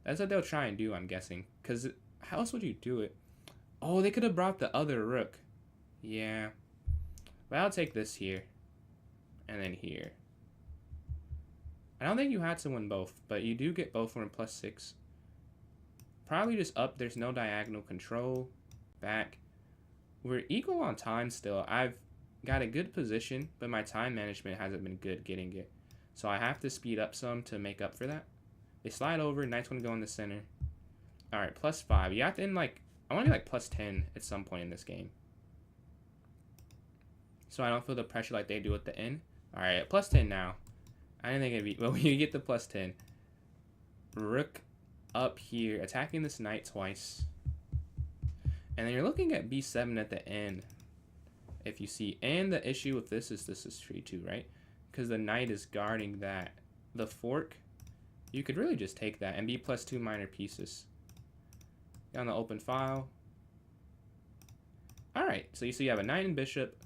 That's what they'll try and do, I'm guessing. Because how else would you do it? Oh, they could have brought the other rook. Yeah. But I'll take this here. And then here. I don't think you had to win both, but you do get both from +6. Probably just up. There's no diagonal control. Back. We're equal on time still. I've got a good position, but my time management hasn't been good getting it. So I have to speed up some to make up for that. They slide over. Knight's going to go in the center. Alright, +5. You have to end like... I want to be like +10 at some point in this game. So I don't feel the pressure like they do at the end. Alright, +10 now. I didn't think it'd be... Well, you get the +10. Rook up here. Attacking this knight twice. And then you're looking at b7 at the end. If you see. And the issue with this is free too, right? Because the knight is guarding that. The fork. You could really just take that and be +2 minor pieces. On the open file. Alright, so you see you have a knight and bishop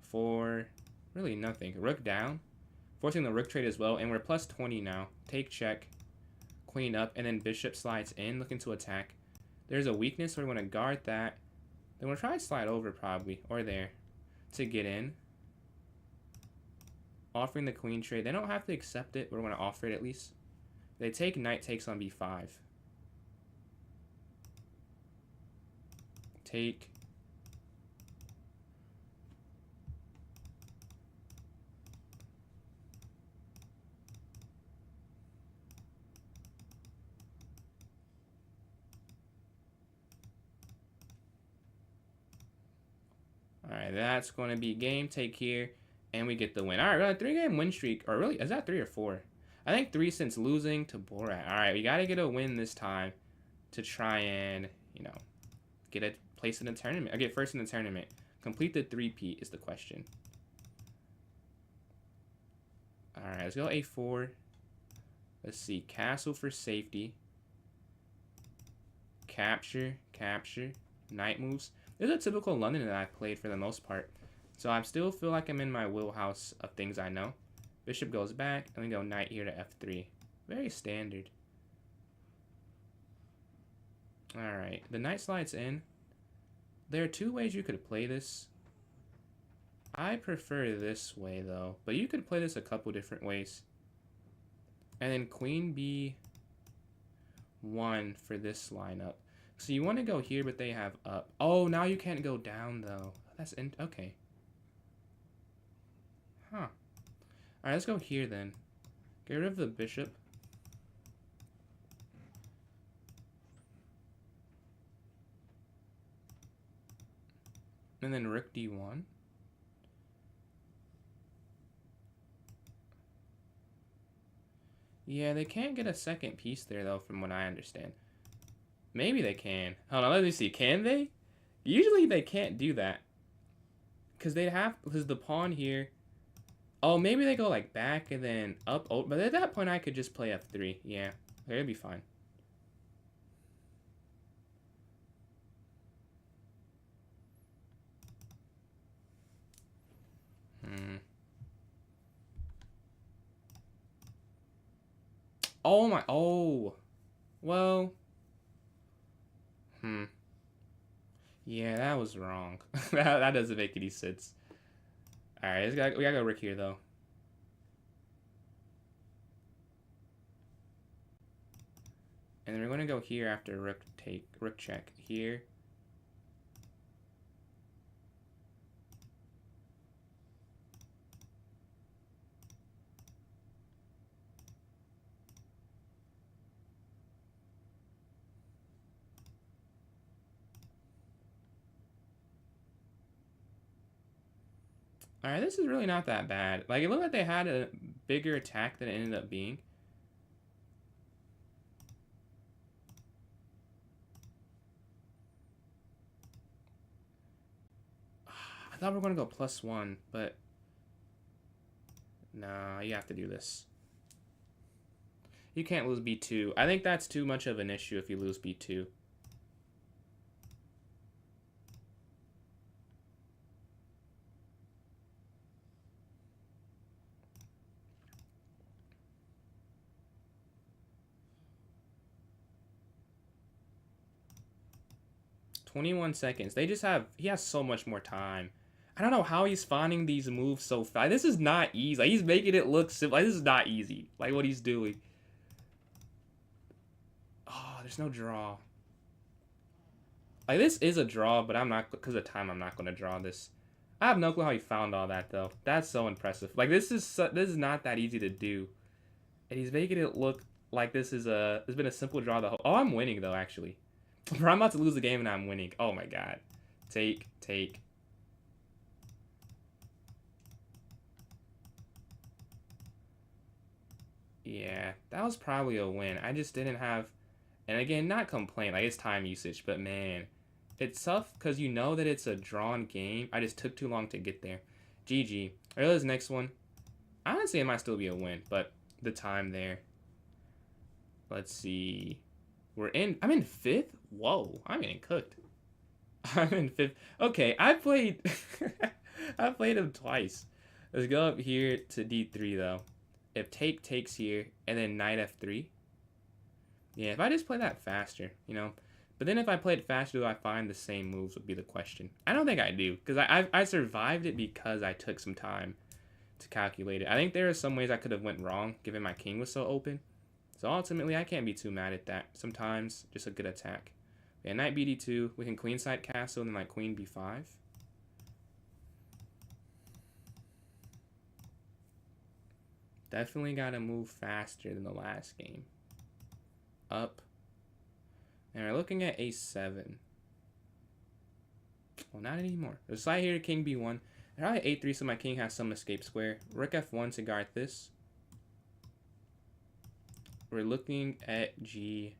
for really nothing. Rook down. Forcing the rook trade as well, and we're +20 now. Take, check. Queen up, and then bishop slides in, looking to attack. There's a weakness, so we want to guard that. Then we'll try to slide over probably, or there, to get in. Offering the queen trade. They don't have to accept it, but we want to offer it at least. They take, knight takes on b5. Take. Alright, that's going to be game. Take here. And we get the win. Alright, we're on a 3-game win streak. Or really, is that 3 or 4? I think 3 since losing to Borat. Alright, we got to get a win this time to try and, you know, get a place in the tournament. Or get first in the tournament. Complete the 3-peat is the question. Alright, let's go a4. Let's see. Castle for safety. Capture. Capture. Knight moves. This is a typical London that I've played for the most part. So I still feel like I'm in my wheelhouse of things I know. Bishop goes back. And we go knight here to f3. Very standard. Alright. The knight slides in. There are two ways you could play this. I prefer this way, though. But you could play this a couple different ways. And then queen b1 for this lineup. So you want to go here, but they have up. Oh, now you can't go down, though. That's okay. Huh. Alright, let's go here, then. Get rid of the bishop. And then rook d1. Yeah, they can't get a second piece there, though, from what I understand. Maybe they can. Hold on, let me see. Can they? Usually they can't do that. Because the pawn here. Oh, maybe they go, like, back and then up. Oh, but at that point, I could just play f3. Yeah, it'd be fine. Oh my, oh. Well. Yeah, that was wrong. that doesn't make any sense. Alright, we gotta go rook here, though. And then we're gonna go here after rook check here. Alright, this is really not that bad. Like, it looked like they had a bigger attack than it ended up being. I thought we were going to go +1, but... Nah, you have to do this. You can't lose b2. I think that's too much of an issue if you lose b2. "21 seconds. They just have... He has so much more time. I don't know how he's finding these moves so fast. This is not easy. Like, he's making it look simple. Like, this is not easy. Like, what he's doing. Oh, there's no draw. Like, this is a draw, but I'm not... Because of time, I'm not going to draw this. I have no clue how he found all that, though. That's so impressive. Like, this is not that easy to do. And he's making it look like this is a... It's been a simple draw the whole... Oh, I'm winning, though, actually. I'm about to lose the game and I'm winning. Oh my god. Take. Yeah, that was probably a win. I just didn't have... And again, not complain. Like, it's time usage. But man, it's tough because you know that it's a drawn game. I just took too long to get there. GG. Alright, this next one. Honestly, it might still be a win. But the time there. Let's see... I'm in 5th? Whoa, I'm getting cooked. I'm in 5th. Okay, I played him twice. Let's go up here to d3, though. If take takes here, and then knight f3. Yeah, if I just play that faster, you know. But then if I play it faster, do I find the same moves would be the question. I don't think I do, because I survived it because I took some time to calculate it. I think there are some ways I could have went wrong, given my king was so open. So ultimately, I can't be too mad at that. Sometimes, just a good attack. Yeah, knight bd2. We can queenside castle and then like queen b5. Definitely got to move faster than the last game. Up. And we're looking at a7. Well, not anymore. There's a slide here to king b1. I probably a3 so my king has some escape square. Rook f1 to guard this. We're looking at a3.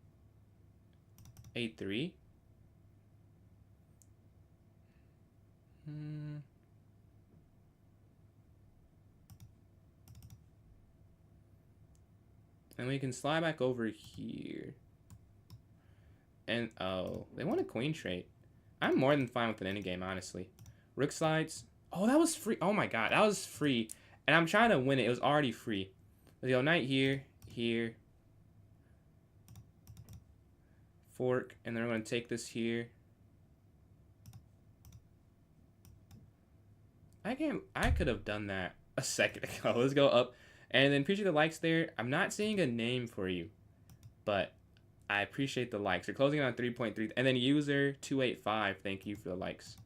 And we can slide back over here. And, oh, they want a queen trait. I'm more than fine with an endgame, honestly. Rook slides. Oh, that was free. Oh my god, that was free. And I'm trying to win it. It was already free. Let's go knight here, here. Fork, and then we're going to take this here. I could have done that a second ago. Let's go up. And then appreciate the likes there. I'm not seeing a name for you, but I appreciate the likes. We're closing on 3.3. And then user 285, thank you for the likes.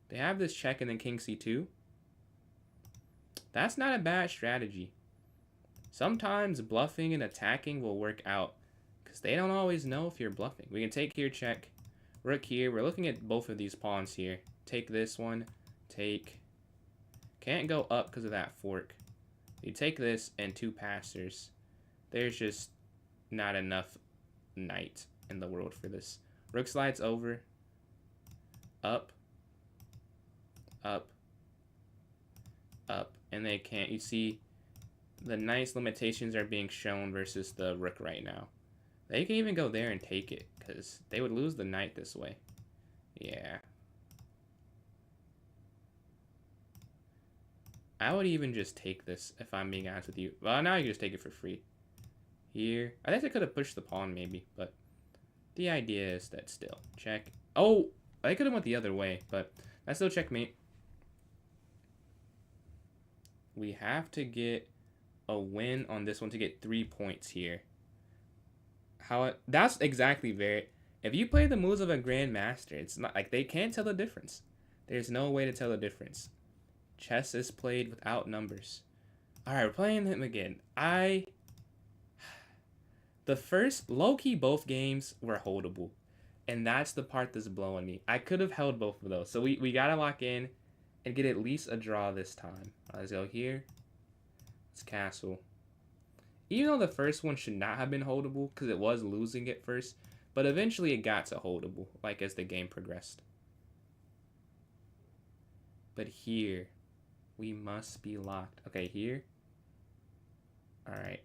They have this check and then king c2. That's not a bad strategy. Sometimes bluffing and attacking will work out because they don't always know if you're bluffing. We can take here, check. Rook here. We're looking at both of these pawns here. Take this one. Take. Can't go up because of that fork. You take this and two passers. There's just not enough knight in the world for this. Rook slides over. Up. Up. Up. And they can't. You see, the knight's limitations are being shown versus the rook right now. They can even go there and take it, because they would lose the knight this way. Yeah. I would even just take this, if I'm being honest with you. Well, now you can just take it for free. Here. I think I could have pushed the pawn, maybe, but the idea is that still. Check. Oh! I could have went the other way, but that's still checkmate. We have to get a win on this one to get 3 points here. That's exactly very. If you play the moves of a grandmaster, it's not like they can't tell the difference. There's no way to tell the difference. Chess is played without numbers. All right, we're playing him again. The first low-key both games were holdable, and that's the part that's blowing me. I could have held both of those, so we gotta lock in and get at least a draw this time. Let's go here. Let's castle. Even though the first one should not have been holdable because it was losing at first, but eventually it got to holdable, like as the game progressed. But here, we must be locked. Okay, here. All right.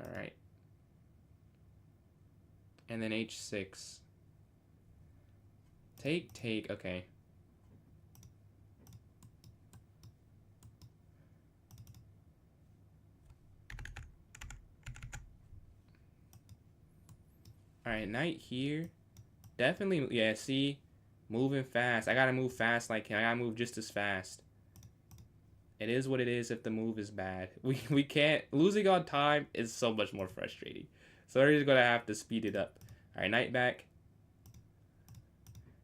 All right. And then h6. Take. Okay. All right, knight here. Definitely, yeah, see? Moving fast. I gotta move fast like him. I gotta move just as fast. It is what it is if the move is bad. We can't. Losing on time is so much more frustrating. So we're just gonna have to speed it up. All right, knight back.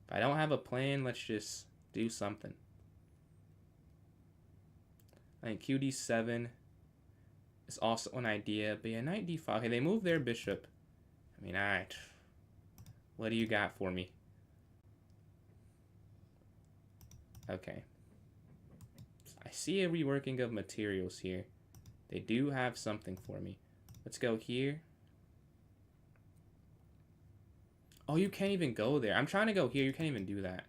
If I don't have a plan, let's just do something. I think QD7 is also an idea. But yeah, knight d5. Okay, they move their bishop. I mean, alright. What do you got for me? Okay. I see a reworking of materials here. They do have something for me. Let's go here. Oh, you can't even go there. I'm trying to go here. You can't even do that.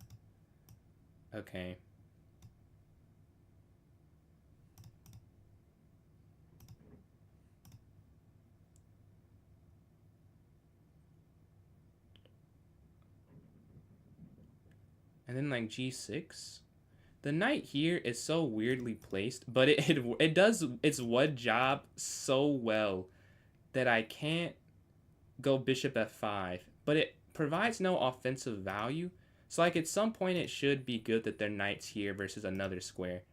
Okay. And then like g6. The knight here is so weirdly placed, but it does its one job so well that I can't go bishop f5. But it provides no offensive value. So like at some point it should be good that their knight's here versus another square.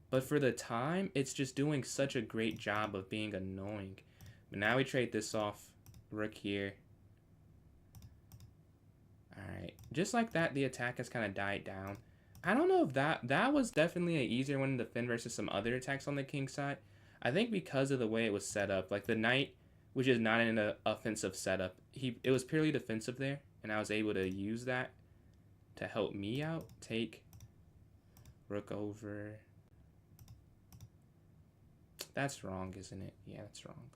But for the time, it's just doing such a great job of being annoying. But now we trade this off. Rook here. Alright, just like that, the attack has kind of died down. I don't know if that was definitely an easier one to defend versus some other attacks on the king side. I think because of the way it was set up, like the knight, which is not in an offensive setup, it was purely defensive there, and I was able to use that to help me out. Take rook over. That's wrong, isn't it? Yeah, that's wrong.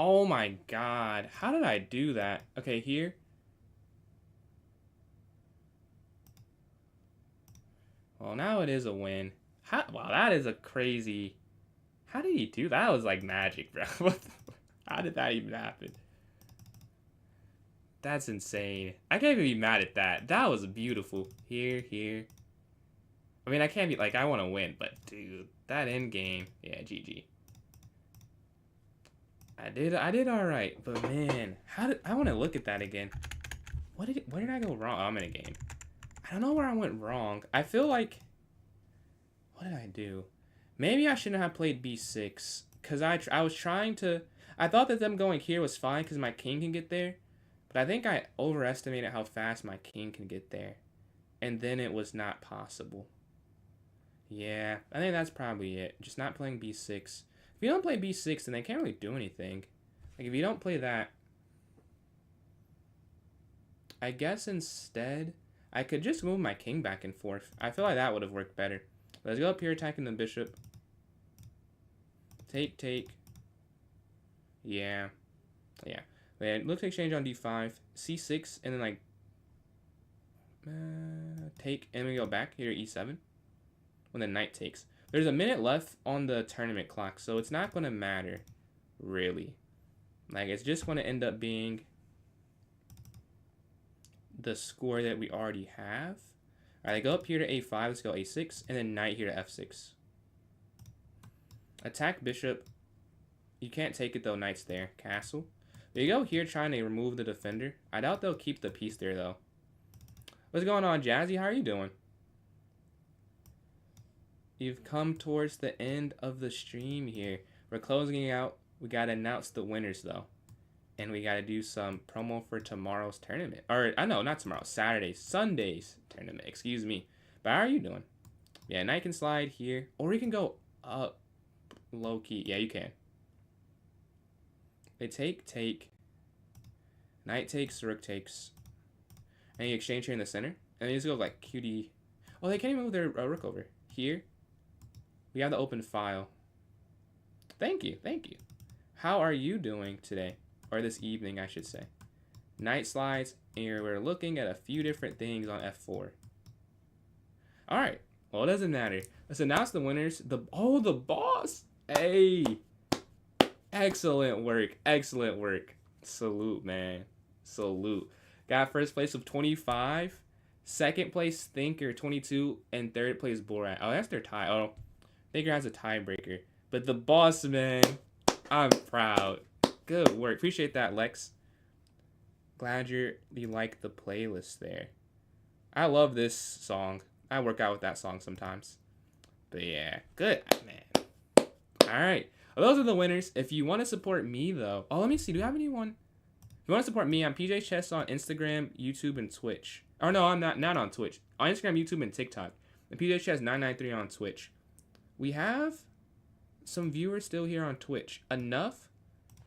Oh my god. How did I do that? Okay, here. Well, now it is a win. Wow, that is a crazy... How did he do that? That was like magic, bro. How did that even happen? That's insane. I can't even be mad at that. That was beautiful. Here. I mean, I can't be like, I want to win, but dude, that end game. Yeah, GG. I did all right, but man, I want to look at that again. Where did I go wrong? Oh, I'm in a game. I don't know where I went wrong. I feel like, what did I do? Maybe I shouldn't have played B6 because I was trying to. I thought that them going here was fine because my king can get there, but I think I overestimated how fast my king can get there, and then it was not possible. Yeah, I think that's probably it. Just not playing B6. If you don't play B6, then they can't really do anything. Like, if you don't play that, I guess instead, I could just move my king back and forth. I feel like that would have worked better. Let's go up here attacking the bishop. Take. Yeah. Wait, looks exchange on D5. C6, and then, like, take, and we go back here to E7. When the knight takes. There's a minute left on the tournament clock, so it's not going to matter, really. Like, it's just going to end up being the score that we already have. All right, I go up here to A5. Let's go A6, and then knight here to F6. Attack bishop. You can't take it, though. Knight's there. Castle. There you go here trying to remove the defender. I doubt they'll keep the piece there, though. What's going on, Jazzy? How are you doing? You've come towards the end of the stream here. We're closing out. We got to announce the winners, though. And we got to do some promo for tomorrow's tournament. Or, I know, not tomorrow. Sunday's tournament. Excuse me. But how are you doing? Yeah, knight can slide here. Or you can go up low-key. Yeah, you can. They take. Knight takes, rook takes. And you exchange here in the center. And they just go like QD. Oh, they can't even move their rook over. Here. We have the open file. Thank you. How are you doing today? Or this evening, I should say. Knight slides, and we're looking at a few different things on F4. Alright. Well, it doesn't matter. Let's announce the winners. The boss! Hey! Excellent work. Salute, man. Salute. Got first place of 25. Second place, Thinker, 22. And third place, Borat. Oh, that's their tie. Oh, Thinker has a tiebreaker. But the boss, man, I'm proud. Good work. Appreciate that, Lex. Glad you like the playlist there. I love this song. I work out with that song sometimes. But yeah, good, man. All right. Well, those are the winners. If you want to support me, though. Oh, let me see. Do you have anyone? If you want to support me, I'm PJ Chess on Instagram, YouTube, and Twitch. Oh, no, I'm not on Twitch. On Instagram, YouTube, and TikTok. And PJ Chess 993 on Twitch. We have some viewers still here on Twitch. Enough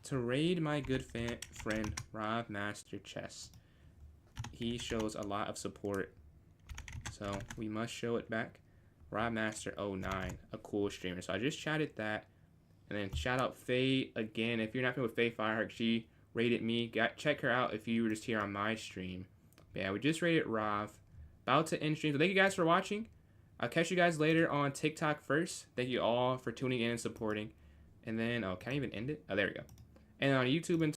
to raid my good friend, Rob Master Chess. He shows a lot of support. So we must show it back. Rob Master 09, a cool streamer. So I just chatted that. And then shout out Faye again. If you're not familiar with Faye Fireheart, she rated me. Check her out if you were just here on my stream. But yeah, we just rated Rob. About to end stream. So thank you guys for watching. I'll catch you guys later on TikTok first. Thank you all for tuning in and supporting. And then, oh, can I even end it? Oh, there we go. And on YouTube and